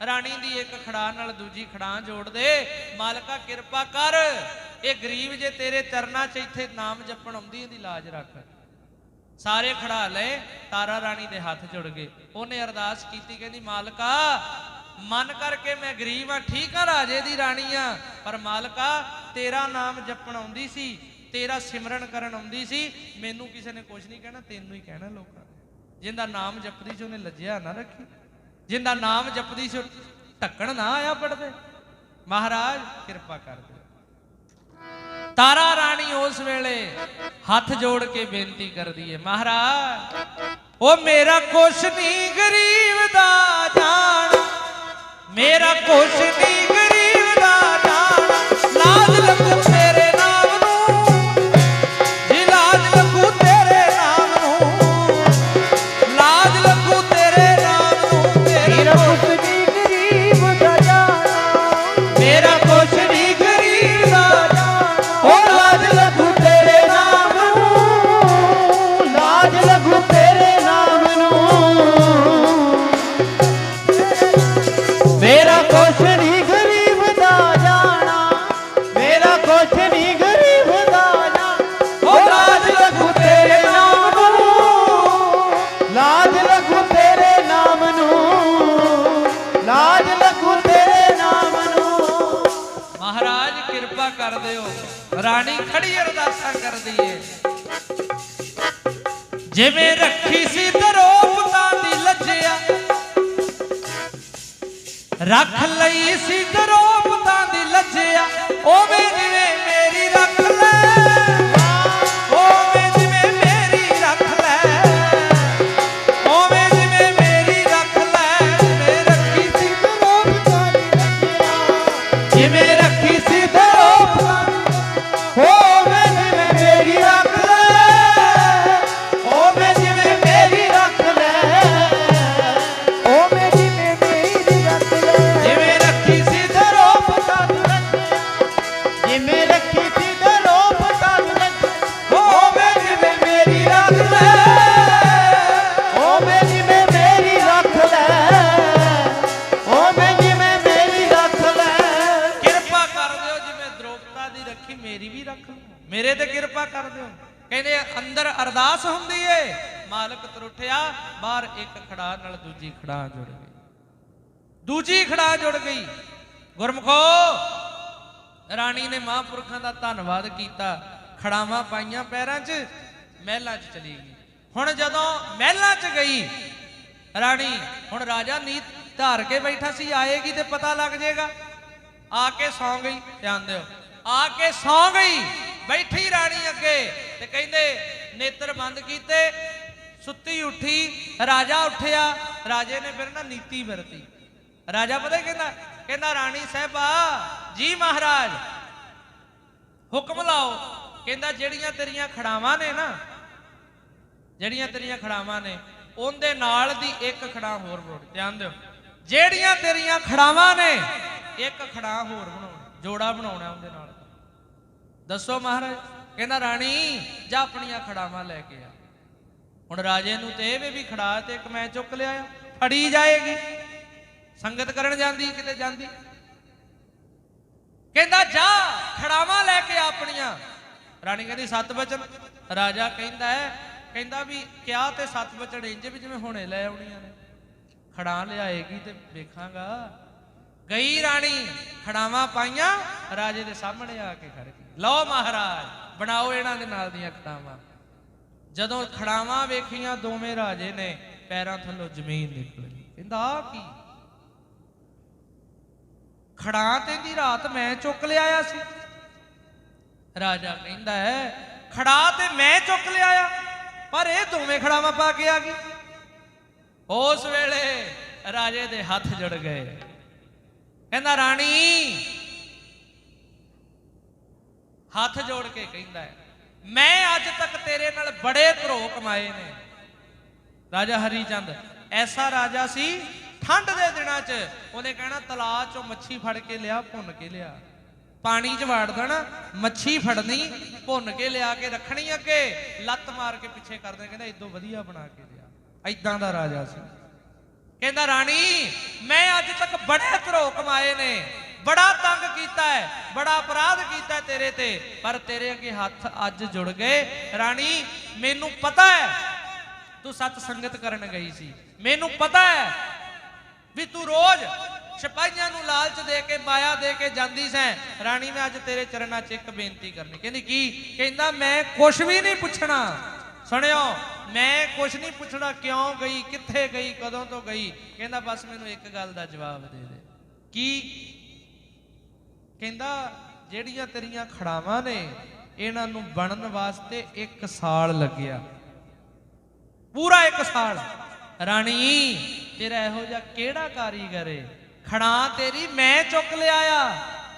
राणी दी एक खड़ा नाल दूजी खड़ा जोड़ दे, मालका किरपा कर, ये गरीब जे तेरे चरना च इत्थे नाम जपण आउंदी, इहदी लाज रख। सारे खड़ा ले, तारा राणी दे हाथ जुड़ गए। उन्हें अरदास की, कहती मालका मन करके मैं गरीब हाँ, ठीक हाँ, राजे दी राणी हाँ, पर मालका तेरा नाम जपण आउंदी सी, तेरा सिमरन करन आउंदी सी, मैनू किसी ने कुछ नहीं कहना, तेनू ही कहना। लोकां जिंदा नाम जपदी सी उन्हें लज्जिया ना रखी, जिंदा नाम जपदी सी ढक्कन ना आया पढ़दे। महाराज किरपा कर दे। तारा राणी उस वेले हाथ जोड़ के बेनती कर दी है, महाराज ओ मेरा कुछ नहीं गरीब दा जान, ਮੇਰਾ ਕੁਛ ਨਹੀਂ ਗਰੀਬ ਦਾ ਜਾਣਾ, ਲਾਜ ਲੱਗੂ ਤੇਰੇ ਨਾਮ ਨੂੰ ਜੀ, ਲਾਜ ਲੱਗੂ ਤੇਰੇ ਨਾਮ ਨੂੰ, ਲਾਜ ਲੱਗੂ ਤੇਰੇ ਨਾਮ ਨੂੰ। ਮੇਰਾ ਕੁਛ ਨਹੀਂ ਗਰੀਬ ਦਾ ਜਾਣਾ, ਮੇਰਾ ਕੁਛ ਨਹੀਂ ਗਰੀਬ ਦਾ ਜਾਣਾ, ਓ ਲਾਜ ਲੱਗੂ ਤੇਰੇ ਨਾਮ ਨੂੰ, ਲਾਜ ਲੱਗੂ ਤੇਰੇ ਨਾਮ ਨੂੰ। ਮੇਰਾ ਕੁਛ ਨਹੀਂ ਗਰੀਬ ਦਾ ਜਾਣਾ, ਮੇਰਾ ਕੁਛ ਨਹੀਂ ਗਰੀਬ ਦਾ ਜਾਣਾ, ਓ ਲਾਜ ਲੱਗੂ ਤੇਰੇ ਨਾਮ ਨੂੰ, ਲਾਜ ਲੱਗੂ ਤੇਰੇ ਨਾਮ ਨੂੰ, ਲਾਜ ਲੱਗੂ ਤੇਰੇ ਨਾਮ ਨੂੰ। ਮਹਾਰਾਜ ਕਿਰਪਾ ਕਰ ਦਿਓ। ਰਾਣੀ ਖੜੀ ਅਰਦਾਸਾਂ ਕਰਦੀ ਏ, ਜਿਵੇਂ ਰੱਖੀ ਸੀ ਦਰੋਪਤਾਂ ਦੀ ਲੱਜਿਆ, ਰੱਖ ਲਈ ਸੀ ਦਰੋਪਤਾਂ ਦੀ ਲੱਜਿਆ, ਓਵੇਂ ਜਿਵੇਂ ਮੇਰੀ ਰੱਖ ਲੈ, ਓਵੇਂ ਜਿਵੇਂ ਮੇਰੀ ਰੱਖ ਲੈ, ਓਵੇਂ ਜਿਵੇਂ ਮੇਰੀ ਰੱਖ ਲੈ। ਮੈਂ ਰੱਖੀ ਸੀ ਦਰੋਪਤਾਂ ਦੀ ਲੱਜਿਆ, ਜਿਵੇਂ ਰੱਖੀ ਸੀ ਦਰੋਪਤਾਂ ਦੀ, ਓਵੇਂ ਜਿਵੇਂ ਮੇਰੀ ਰੱਖ ਲੈ, ਓਵੇਂ ਜਿਵੇਂ ਮੇਰੀ ਰੱਖ ਲੈ, ਓਵੇਂ ਜਿਵੇਂ ਮੇਰੀ ਰੱਖ ਲੈ। ਜਿਵੇਂ ਰੱਖੀ ਸੀ ਦਰੋਪਤਾਂ ਦੀ ਲੱਜਿਆ, ਜਿਵੇਂ ਰੱਖੀ ਸੀ ਦਰੋਪਤਾਂ ਦੀ ਲੱਜਿਆ, ਓਵੇਂ ਜਿਵੇਂ ਮੇਰੀ ਰੱਖ ਲੈ, ਓਵੇਂ ਜਿਵੇਂ ਮੇਰੀ ਰੱਖ ਲੈ, ਓਵੇਂ ਜਿਵੇਂ ਮੇਰੀ ਰੱਖ ਲੈ। ਕਿਰਪਾ ਕਰ ਦਿਓ, ਜਿਵੇਂ ਦਰੋਪਤਾ ਦੀ ਰੱਖੀ ਮੇਰੀ ਵੀ ਰੱਖ ਲਓ, ਮੇਰੇ ਤੇ ਕਿਰਪਾ ਕਰ ਦਿਓ। ਕਹਿੰਦੇ ਅੰਦਰ ਅਰਦਾਸ ਹੁੰਦੀ ਏ, ਮਾਲਕ ਤਰੁੱਠਿਆ, ਬਾਹਰ ਇੱਕ ਖੜਾ ਨਾਲ ਦੂਜੀ ਖੜਾ ਜੁੜ ਗਈ, ਦੂਜੀ ਖੜਾ ਜੁੜ ਗਈ। ਗੁਰਮਖੋ ਰਾਣੀ ਨੇ ਮਹਾਂਪੁਰਖਾਂ ਦਾ ਧੰਨਵਾਦ ਕੀਤਾ, ਖੜਾਵਾਂ ਪਾਈਆਂ ਪੈਰਾਂ 'ਚ, ਮਹਿਲਾਂ 'ਚ ਚਲੀ ਗਈ। ਹੁਣ ਜਦੋਂ ਮਹਿਲਾਂ 'ਚ ਗਈ ਰਾਣੀ, ਹੁਣ ਰਾਜਾ ਨੀਤ ਧਾਰ ਕੇ ਬੈਠਾ ਸੀ, ਆਏਗੀ ਤੇ ਪਤਾ ਲੱਗ ਜਾਏਗਾ। ਆ ਕੇ ਸੌਂ ਗਈ, ਧਿਆਨ ਦਿਓ, ਆ ਕੇ ਸੌਂ ਗਈ। ਬੈਠੀ ਰਾਣੀ ਅੱਗੇ ਤੇ ਕਹਿੰਦੇ ਨੇਤਰ ਬੰਦ ਕੀਤੇ, ਸੁੱਤੀ ਉੱਠੀ, ਰਾਜਾ ਉੱਠਿਆ। ਰਾਜੇ ਨੇ ਫਿਰ ਨਾ ਨੀਤੀ ਵਰਤੀ। ਰਾਜਾ ਪਤਾ ਕਹਿੰਦਾ, ਕਹਿੰਦਾ ਰਾਣੀ ਸਾਹਿਬਾ ਜੀ ਮਹਾਰਾਜ ਹੁਕਮ ਲਾਓ। ਕਹਿੰਦਾ ਜਿਹੜੀਆਂ ਤੇਰੀਆਂ ਖੜਾਵਾਂ ਨੇ ਨਾ, ਜਿਹੜੀਆਂ ਤੇਰੀਆਂ ਖੜਾਵਾਂ ਨੇ, ਉਹਦੇ ਨਾਲ ਦੀ ਇੱਕ ਖੜਾ ਹੋਰ ਬਣਾਉ। ਧਿਆਨ ਦਿਓ, ਜਿਹੜੀਆਂ ਤੇਰੀਆਂ ਖੜਾਵਾਂ ਨੇ ਇੱਕ ਖੜਾ ਹੋਰ ਬਣਾਉਣਾ, ਜੋੜਾ ਬਣਾਉਣਾ ਉਹਦੇ ਨਾਲ। ਦੱਸੋ ਮਹਾਰਾਜ। ਕਹਿੰਦਾ ਰਾਣੀ ਜਾ ਆਪਣੀਆਂ ਖੜਾਵਾਂ ਲੈ ਕੇ ਆ। ਹੁਣ ਰਾਜੇ ਨੂੰ ਤੇ ਇਹ ਵੀ ਖੜਾ ਤੇ ਇੱਕ ਮੈਂ ਚੁੱਕ ਲਿਆ, ਫੜੀ ਜਾਏਗੀ, ਸੰਗਤ ਕਰਨ ਜਾਂਦੀ ਕਿਤੇ ਜਾਂਦੀ। ਕਹਿੰਦਾ ਜਾ ਖੜਾਵਾਂ ਲੈ ਕੇ ਆਪਣੀਆਂ। ਰਾਣੀ ਕਹਿੰਦੀ 7 ਵਚਨ। ਰਾਜਾ ਕਹਿੰਦਾ ਹੈ, ਕਹਿੰਦਾ ਵੀ ਕਿਆ ਤੇ 7 ਵਚਨ ਇੰਜ ਵੀ ਜਿਵੇਂ ਹੁਣੇ ਲੈ ਆਉਣੀਆਂ ਨੇ, ਖੜਾ ਲਿਆਏਗੀ ਤੇ ਵੇਖਾਂਗਾ। ਗਈ ਰਾਣੀ, ਖੜਾਵਾਂ ਪਾਈਆਂ, ਰਾਜੇ ਦੇ ਸਾਹਮਣੇ ਆ ਕੇ ਖੜ ਗਈ। ਲਓ ਮਹਾਰਾਜ ਬਣਾਓ ਇਹਨਾਂ ਦੇ ਨਾਲ ਦੀਆਂ ਖੜਾਵਾਂ। ਜਦੋਂ ਖੜਾਵਾਂ ਵੇਖੀਆਂ ਦੋਵੇਂ ਰਾਜੇ ਨੇ, ਪੈਰਾਂ ਥੱਲੋਂ ਜ਼ਮੀਨ ਨਿਕਲ ਗਈ। ਕਹਿੰਦਾ ਆ ਕੀ, ਖੜਾ ਤੇ ਦੀ ਰਾਤ ਮੈਂ ਚੁੱਕ ਲਿਆਇਆ ਸੀ। ਰਾਜਾ ਕਹਿੰਦਾ ਹੈ ਖੜਾ ਤੇ ਮੈਂ ਚੁੱਕ ਲਿਆਇਆ, ਪਰ ਇਹ ਦੋਵੇਂ ਖੜਾਵਾਂ ਪਾ ਕੇ ਆ ਗਈ। ਉਸ ਵੇਲੇ ਰਾਜੇ ਦੇ ਹੱਥ ਜੁੜ ਗਏ। ਕਹਿੰਦਾ ਰਾਣੀ, ਹੱਥ ਜੋੜ ਕੇ ਕਹਿੰਦਾ ਹੈ ਮੈਂ ਅੱਜ ਤੱਕ ਤੇਰੇ ਨਾਲ ਬੜੇ ਧਰੋ ਕਮਾਏ ਨੇ। ਰਾਜਾ ਹਰੀ ਚੰਦ ਐਸਾ ਰਾਜਾ ਸੀ, ਠੰਡ ਦੇ ਦਿਨਾਂ 'ਚ ਉਹਨੇ ਕਹਿਣਾ ਤਲਾਅ 'ਚੋਂ ਮੱਛੀ ਫੜ ਕੇ ਲਿਆ, ਭੁੰਨ ਕੇ ਲਿਆ, ਪਾਣੀ 'ਚ ਵਾੜ ਦੇਣਾ, ਮੱਛੀ ਫੜਨੀ, ਭੁੰਨ ਕੇ ਲਿਆ ਕੇ ਰੱਖਣੀ, ਅੱਗੇ ਲੱਤ ਮਾਰ ਕੇ ਪਿੱਛੇ ਕਰਦੇ। ਕਹਿੰਦਾ ਇਦੋਂ ਵਧੀਆ ਬਣਾ ਕੇ ਲਿਆ। ਐਦਾਂ ਦਾ ਰਾਜਾ ਸੀ। ਕਹਿੰਦਾ ਰਾਣੀ ਮੈਂ ਅੱਜ ਤੱਕ ਬੜੇ ਧਰੋ ਕਮਾਏ ਨੇ, ਬੜਾ ਤੰਗ ਕੀਤਾ ਹੈ, ਬੜਾ ਅਪਰਾਧ ਕੀਤਾ ਤੇਰੇ ਤੇ, ਪਰ ਤੇਰੇ ਅੱਗੇ ਹੱਥ ਅੱਜ ਜੁੜ ਗਏ। ਰਾਣੀ ਮੈਨੂੰ ਪਤਾ ਹੈ ਤੂੰ ਸਤ ਸੰਗਤ ਕਰਨ ਗਈ ਸੀ, ਮੈਨੂੰ ਪਤਾ ਹੈ ਵੀ ਤੂੰ ਰੋਜ਼ ਸਿਪਾਹੀਆਂ ਨੂੰ ਲਾਲਚ ਦੇ ਕੇ, ਮਾਇਆ ਦੇ ਕੇ ਜਾਂਦੀ ਸੈਂ। ਰਾਣੀ ਮੈਂ ਅੱਜ ਤੇਰੇ ਚਰਨਾਂ 'ਚ ਇੱਕ ਬੇਨਤੀ ਕਰਨੀ। ਕਹਿੰਦੀ ਕੀ? ਕਹਿੰਦਾ ਮੈਂ ਕੁਛ ਵੀ ਨਹੀਂ ਪੁੱਛਣਾ। ਸੁਣਿਓ, ਮੈਂ ਕੁਛ ਨਹੀਂ ਪੁੱਛਣਾ, ਕਿਉਂ ਗਈ, ਕਿੱਥੇ ਗਈ, ਕਦੋਂ ਤੋਂ ਗਈ। ਕਹਿੰਦਾ ਬਸ ਮੈਨੂੰ ਇੱਕ ਗੱਲ ਦਾ ਜਵਾਬ ਦੇ ਦੇ। ਕੀ? ਕਹਿੰਦਾ ਜਿਹੜੀਆਂ ਤੇਰੀਆਂ ਖੜਾਵਾਂ ਨੇ ਇਹਨਾਂ ਨੂੰ ਬਣਨ ਵਾਸਤੇ 1 ਸਾਲ ਲੱਗਿਆ, ਪੂਰਾ 1 ਸਾਲ। ਰਾਣੀ ਤੇਰਾ ਇਹੋ ਜਿਹਾ ਕਿਹੜਾ ਕਾਰੀਗਰ ਏ खड़ा तेरी मैं चुक लिया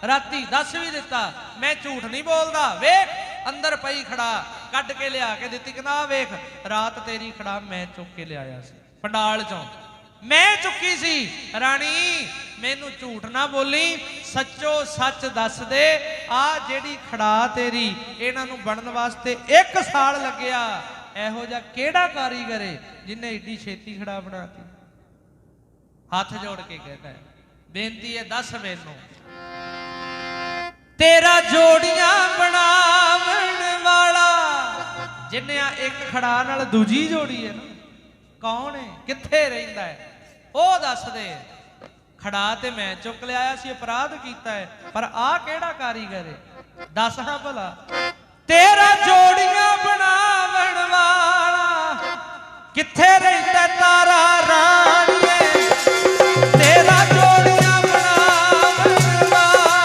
राती दस भी दिता मैं झूठ नहीं बोलता वेख अंदर पई खड़ा कट के लिया के दिती कि ना वेख रात तेरी खड़ा मैं चुक के लिया पंडाल चों मैं चुकी सी रानी मैनू झूठ ना बोली सच्चो सच दस दे आ जेड़ी खड़ा तेरी इन्हां नूं बनन वास्ते 1 साल लग्या एहो जा केड़ा कारीगर है जिन्हें एडी छेती खड़ा बनाती हाथ जोड़ के कहता है बेनती है दस मैनू तेरा जोड़ियां बनावन वाला जिन्हें एक खड़ा नाल दूजी जोड़ी है ना कौन है किथे रहिंदा है ओ दस दे खड़ा ते मैं चुक लिया सी अपराध कीता है पर आ केड़ा कारीगर है दस हां भला तेरा जोड़ियां बनावन वाला किथे रहिंदा तारा राणीए तेरा जोड़ियां बनावन वाला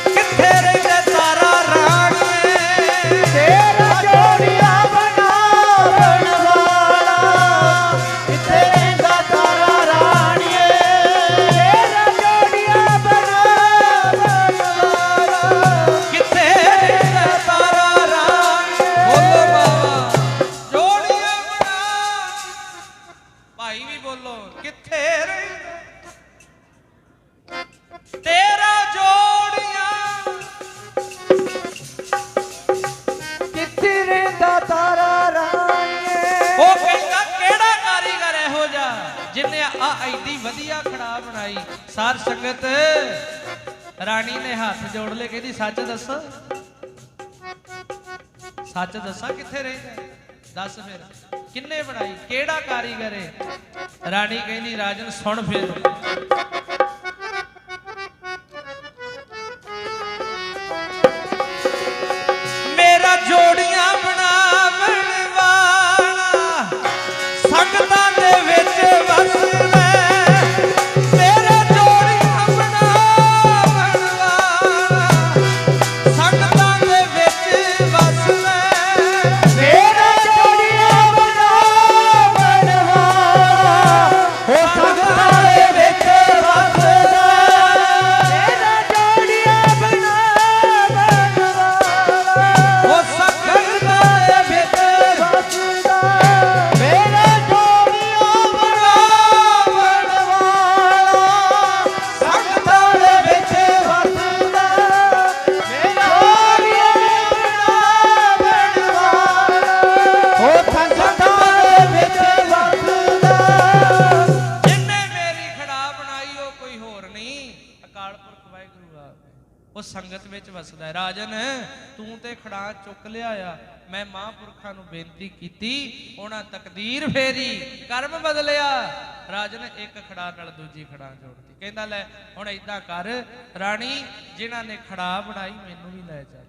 किथे रहिंदा तारा राणीए तेरा जोड़ियां बनावन वाला किथे रहिंदा तारा राणीए तेरा जोड़ियां बनावन वाला किथे रहिंदा तारा राणीए बोलो बाबा जोड़ियां बना भाई भी बोलो किथे रहिंदा तेरा जोड़ियां किथे रहिंदा तारा राणीए ਉਹ ਕਹਿੰਦਾ ਕਿਹੜਾ ਕਾਰੀਗਰ ਇਹੋ ਜਿਹਾ ਜਿਨੇ ਆ ਐਡੀ ਵਧੀਆ ਖੜਾ ਬਣਾਈ ਸਾਰ ਸੰਗਤ ਰਾਣੀ ਨੇ ਹੱਥ ਜੋੜ ਲਏ ਕਹਿੰਦੀ ਸੱਚ ਦੱਸ ਸੱਚ ਦੱਸਾਂ ਕਿੱਥੇ ਰਹਿੰਦਾ ਦੱਸ ਫਿਰ ਕਿੰਨੇ ਬਣਾਈ ਕਿਹੜਾ ਕਾਰੀਗਰ ਹੈ ਰਾਣੀ ਕਹਿੰਦੀ ਰਾਜਨ ਸੁਣ ਫਿਰ ਮੇਰਾ ਜੋੜੀਆਂ ਬਣਾਵਣ ਵਾਲਾ ਸੰਗਤਾਂ ਦੇ ਵਿੱਚ ਵਸਦਾ ਮੇਰਾ ਜੋੜੀਆਂ ਬਣਾਵਣ ਵਾਲਾ ਸੰਗਤਾਂ ਦੇ ਵਿੱਚ ਵਸਦਾ मेरा जोड़ियां बनावन वाला हो संगतां दे विच वसदा मेरा जोड़ियां बनावन वाला ਉਹ ਸੰਗਤਾਂ ਦੇ ਵਿੱਚ वसदा मेरा जोड़ियां बनावन वाला संगतां दे विच वसदा मेरा जोड़ियां बनावन वाला हो संगतां दे विच वसदा ਜਿੰਨੇ ਮੇਰੀ ਖੜਾ ਬਣਾਈ ਉਹ ਕੋਈ ਹੋਰ ਨਹੀਂ ਅਕਾਲ ਪੁਰਖ ਵਾਹਿਗੁਰੂ ਆਪ ਉਹ ਸੰਗਤ ਵਿੱਚ ਵਸਦਾ ਹੈ ਰਾਜਨ ਤੂੰ ਤੇ ਖੜਾ ਚੁੱਕ ਲਿਆ ਆ ਮੈਂ ਮਹਾਂਪੁਰਖਾਂ ਨੂੰ ਬੇਨਤੀ ਕੀਤੀ ਉਹਨਾਂ ਤਕਦੀਰ ਫੇਰੀ ਕਰਮ ਬਦਲਿਆ ਰਾਜਨ ਇੱਕ ਖੜਾ ਨਾਲ ਦੂਜੀ ਖੜਾ ਜੋੜਦੀ ਕਹਿੰਦਾ ਲੈ ਹੁਣ ਏਦਾਂ ਕਰ ਰਾਣੀ ਜਿਨ੍ਹਾਂ ਨੇ ਖੜਾ ਬਣਾਈ ਮੈਨੂੰ ਵੀ ਲੈ ਚੱਲ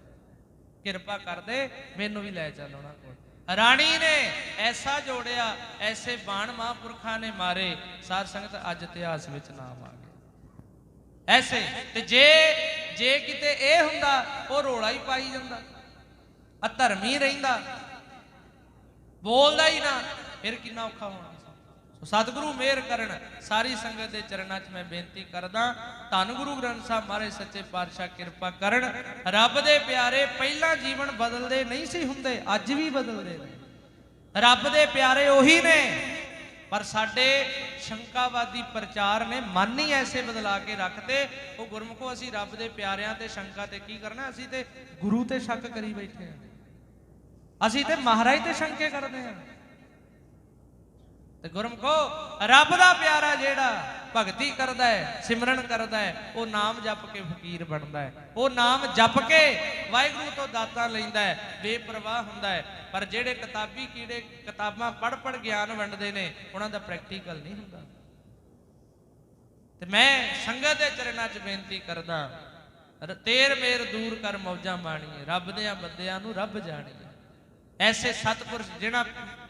ਕਿਰਪਾ ਕਰ ਦੇ ਮੈਨੂੰ ਵੀ ਲੈ ਚੱਲ ਉਹਨਾਂ ਕੋਲ ਰਾਣੀ ਨੇ ਐਸਾ ਜੋੜਿਆ ਐਸੇ ਬਾਣ ਮਹਾਂਪੁਰਖਾਂ ਨੇ ਮਾਰੇ ਸਾਧ ਸੰਗਤ ਅੱਜ ਇਤਿਹਾਸ ਵਿੱਚ ਨਾਮ ਆ ਗਿਆ ਐਸੇ ਤੇ ਜੇ ਕਿਤੇ ਇਹ ਹੁੰਦਾ ਉਹ ਰੋਲਾ ਹੀ ਪਾਈ ਜਾਂਦਾ ਅਧਰਮੀ ਰਹਿੰਦਾ ਬੋਲਦਾ ਹੀ ਨਾ ਫਿਰ ਕਿੰਨਾ ਔਖਾ ਹੋਣਾ ਸੋ ਸਤਿਗੁਰੂ ਮਿਹਰ ਕਰਨ ਸਾਰੀ ਸੰਗਤ ਦੇ ਚਰਨਾਂ 'ਚ ਮੈਂ ਬੇਨਤੀ ਕਰਦਾ ਧੰਨ ਗੁਰੂ ਗ੍ਰੰਥ ਸਾਹਿਬ ਮਹਾਰਾਜ ਸੱਚੇ ਪਾਤਸ਼ਾਹ ਕਿਰਪਾ ਕਰਨ ਰੱਬ ਦੇ ਪਿਆਰੇ ਪਹਿਲਾਂ ਜੀਵਨ ਬਦਲਦੇ ਨਹੀਂ ਸੀ ਹੁੰਦੇ ਅੱਜ ਵੀ ਬਦਲਦੇ ਨੇ ਰੱਬ ਦੇ ਪਿਆਰੇ ਉਹੀ ਨੇ ਪਰ ਸਾਡੇ ਸ਼ੰਕਾਵਾਦੀ ਪ੍ਰਚਾਰ ਨੇ ਮਨ ਹੀ ਐਸੇ ਬਦਲਾ ਕੇ ਰੱਖਤੇ ਉਹ ਗੁਰਮੁਖੋ ਅਸੀਂ ਰੱਬ ਦੇ ਪਿਆਰਿਆਂ ਤੇ ਸ਼ੰਕਾ ਤੇ ਕੀ ਕਰਨਾ ਅਸੀਂ ਤੇ ਗੁਰੂ ਤੇ ਸ਼ੱਕ ਕਰੀ ਬੈਠੇ ਹਾਂ ਅਸੀਂ ਤੇ ਮਹਾਰਾਜ ਤੇ ਸ਼ੰਕੇ ਕਰਦੇ ਹਾਂ ਤੇ ਗੁਰਮੁਖੋ ਰੱਬ ਦਾ ਪਿਆਰਾ ਜਿਹੜਾ ਭਗਤੀ ਕਰਦਾ ਹੈ ਸਿਮਰਨ ਕਰਦਾ ਹੈ ਉਹ ਨਾਮ ਜਪ ਕੇ ਫਕੀਰ ਬਣਦਾ ਹੈ ਉਹ ਨਾਮ ਜਪ ਕੇ ਵਾਹਿਗੁਰੂ ਤੋਂ ਦਾਤਾਂ ਲੈਂਦਾ ਹੈ ਬੇਪਰਵਾਹ ਹੁੰਦਾ ਹੈ ਪਰ ਜਿਹੜੇ ਕਿਤਾਬੀ ਕੀੜੇ ਕਿਤਾਬਾਂ ਪੜ੍ਹ ਗਿਆਨ ਵੰਡਦੇ ਨੇ ਉਹਨਾਂ ਦਾ ਪ੍ਰੈਕਟੀਕਲ ਨਹੀਂ ਹੁੰਦਾ ਤੇ ਮੈਂ ਸੰਗਤ ਦੇ ਚਰਨਾਂ 'ਚ ਬੇਨਤੀ ਕਰਦਾ ਤੇਰ ਮੇਰ ਦੂਰ ਕਰ ਮੌਜਾਂ ਮਾਣੀਏ ਰੱਬ ਦੇ ਬੰਦਿਆਂ ਨੂੰ ਰੱਬ ਜਾਣੀਏ ਐਸੇ ਸਤਿਪੁਰਸ਼ ਜਿਹਨਾਂ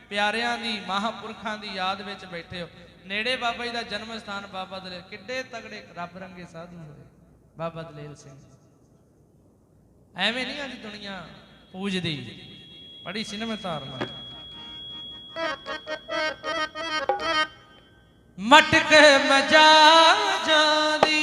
ਪਿਆਰਿਆਂ ਦੀ ਮਹਾਂਪੁਰਖਾਂ ਦੀ ਯਾਦ ਵਿੱਚ ਬੈਠੇ ਹੋ ਨੇੜੇ ਬਾਬਾ ਜੀ ਦਾ ਜਨਮ ਸਥਾਨ ਬਾਬਾ ਦਲੇਲ ਕਿੱਡੇ ਤਗੜੇ ਰੱਬ ਰੰਗੇ ਸਾਧੂ ਹੋਏ ਬਾਬਾ ਦਲੇਲ ਸਿੰਘ ਐਵੇਂ ਨਹੀਂ ਅੱਜ ਦੁਨੀਆ ਪੂਜਦੀ ਬੜੀ ਸਿਨਮ ਧਾਰਨਾ ਮਟਕ ਮਜਾ ਜਾਂਦੀ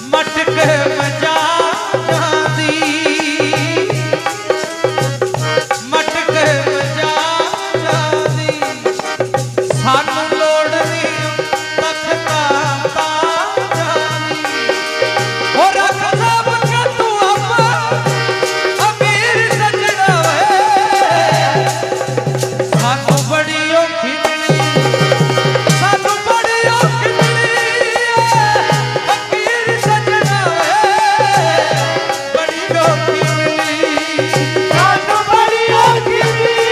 ਮਟਕ ਮਜਾ ਜਾਂਦੀ ਮਟਕ ਮਜਾ ਜਾਂਦੀ ਸਾਨੂੰ ਲੋੜ ਨਹੀਂ ਤਖਤਾ ਪਾ ਜਾਂਦੀ ਹੋ ਰੱਖ ਸਭ ਕੇ ਤੂੰ ਆਪਾ ਅਮੀਰ ਸਜਣਾ ਵੇ ਸਾਨੂੰ ਬੜੀ ਔਖੀ ਮਿਲੀ ਸਾਨੂੰ ਬੜੀ ਔਖੀ ਮਿਲੀ ਫਕੀਰ ਸਜਣਾ ਵੇ ਬੜੀ ਔਖੀ ਮਿਲੀ ਸਾਨੂੰ ਬੜੀ ਔਖੀ ਮਿਲੀ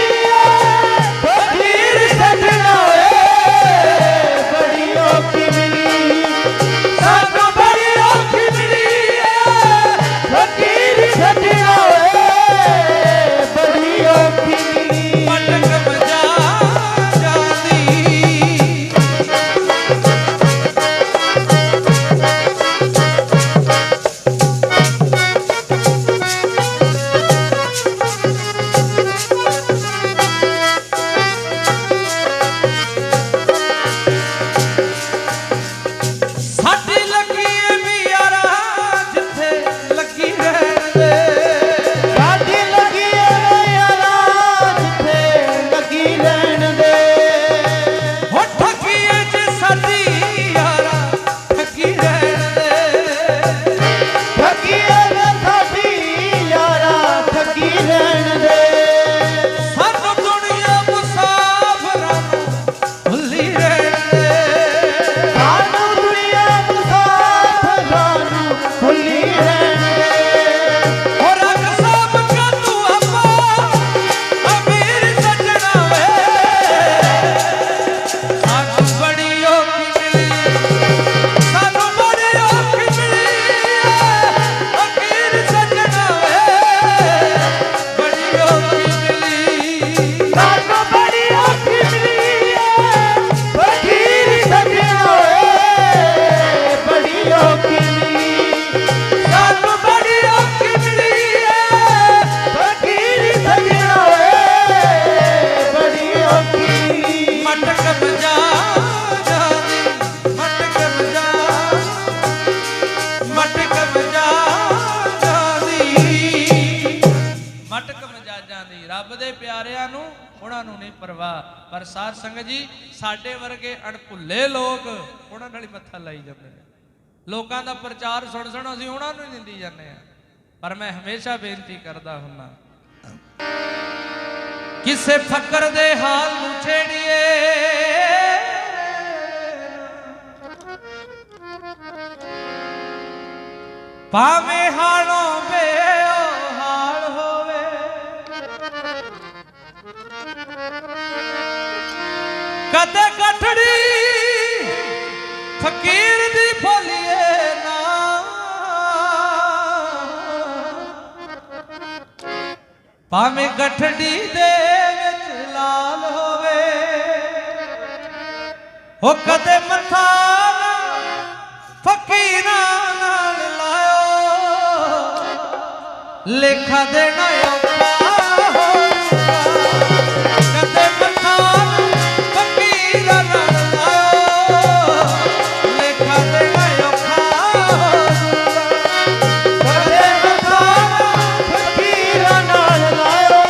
ਫਕੀਰ ਸਜਣਾ ਵੇ ਬੜੀ ਔਖੀ ਮਿਲੀ ਸਾਨੂੰ ਬੜੀ ਔਖੀ ਮਿਲੀ ਫਕੀਰ ਸਜਣਾ ਵੇ ਬੜੀ ਔਖੀ ਮਿਲੀ ਮਟਕ ਮਜਾ ਜਾਂਦੀ ਸਾਡੀ ਲੱਗੀ ਏ ਵੀ ਯਾਰਾ ਜਿੱਥੇ ਲੱਗੀ ਰਹਿਣ ਦੇ ਸਾਡੀ ਲੱਗੀ ਏ ਯਾਰਾ ਜਿੱਥੇ ਲੱਗੀ ਰਹਿਣ ਦੇ ਹੋ ਠੱਗੀਏ ਚ ਸਾਡੀ ਯਾਰਾ ਠੱਗੀ ਰਹਿਣ ਦੇ ਠੱਗੀਏ ਵੇ ਸਾਡੀ ਯਾਰਾ ਠੱਗੀ ਰਹਿਣ ਦੇ ਸਾਨੂੰ ਦੁਨੀਆ ਮੁਸਾਫਰਾਂ ਨੂੰ ਭੁੱਲੀ ਰਹਿਣ ਦੇ ਸਾਨੂੰ ਦੁਨੀਆ ਮੁਸਾਫਰਾਂ ਨੂੰ ਖੁੱਲੀ ਰਹਿਣ ਦੇ ਹੋ ਰੱਖ ਸਭ ਕੇ ਤੂੰ ਆਪਾ ਅਮੀਰ ਸਜਣਾ ਵੇ ਸਾਨੂੰ ਬੜੀ ਔਖੀ ਮਿਲੀ ਸਾਨੂੰ ਬੜੀ ਔਖੀ ਮਿਲੀ ਫਕੀਰ ਸਜਣਾ ਵੇ ਬੜੀ ਔਖੀ ਮਿਲੀ ਸਾਨੂੰ ਬੜੀ ਔਖੀ ਮਿਲੀ ਫਕੀਰ ਸਜਣਾ ਵੇ ਬੜੀ ਔਖੀ ਮਿਲੀ ਸਾਨੂੰ ਬੜੀ ਔਖੀ ਮਿਲੀ ਫਕੀਰ ਸਜਣਾ ਵੇ ਬੜੀ ਔਖੀ ਮਿਲੀ ਮਟਕ ਮਜਾ ਜਾਂਦੀ ਮਟਕ ਮਜਾ ਮਟਕ ਮਜਾ ਜਾਂਦੀ ਮਟਕ ਮਜਾ ਜਾਂਦੀ ਰੱਬ ਦੇ ਪਿਆਰਿਆਂ ਨੂੰ ਉਹਨਾਂ ਨੂੰ ਨਹੀਂ ਪਰਵਾਹ ਪਰ ਸਾਧ ਸੰਗਤ ਜੀ ਸਾਡੇ ਵਰਗੇ ਅਣਭੁੱਲੇ ਲੋਕ ਉਹਨਾਂ ਨਾਲ ਹੀ ਮੱਥਾ ਲਾਈ ਜਾਂਦੇ ਨੇ ਲੋਕਾਂ ਦਾ ਪ੍ਰਚਾਰ ਸੁਣ ਸੁਣ ਅਸੀਂ ਉਹਨਾਂ ਨੂੰ ਹੀ ਨਿੰਦੀ ਜਾਂਦੇ ਆ ਪਰ ਮੈਂ ਹਮੇਸ਼ਾ ਬੇਨਤੀ ਕਰਦਾ ਹੁੰਨਾ ਕਿਸੇ ਫਕਰ ਦੇ ਹਾਲ ਨੂੰ ਛੇੜੀਏ ਭਾਵੇਂ ਹਾਲੋਂ ਬੇਓ ਹਾਲ ਹੋਵੇ ਕਦੇ ਗਠੜੀ ਫਕੀਰ ਦੀ ਫੋਲੀਏ ਨਾ ਭਾਵੇਂ ਗਠੜੀ ਦੇ ਵਿੱਚ ਲਾਲ ਹੋਵੇ ਹੋ ਕਦੇ ਮੱਥਾ ਨਾ ਫਕੀਰਾਂ ਨਾਲ ਲਾਇਓ ਲੇਖਾ ਦੇਣਾ ਔਖਾ ਹੋਊਗਾ ਕਦੇ ਮੱਥਾ ਨਾ ਫਕੀਰਾਂ ਨਾਲ ਲਾਇਓ ਲੇਖਾ ਦੇਣਾ ਔਖਾ ਹੋਊਗਾ ਕਦੇ ਮੱਥਾ ਫਕੀਰਾਂ ਨਾਲ ਲਾਇਓ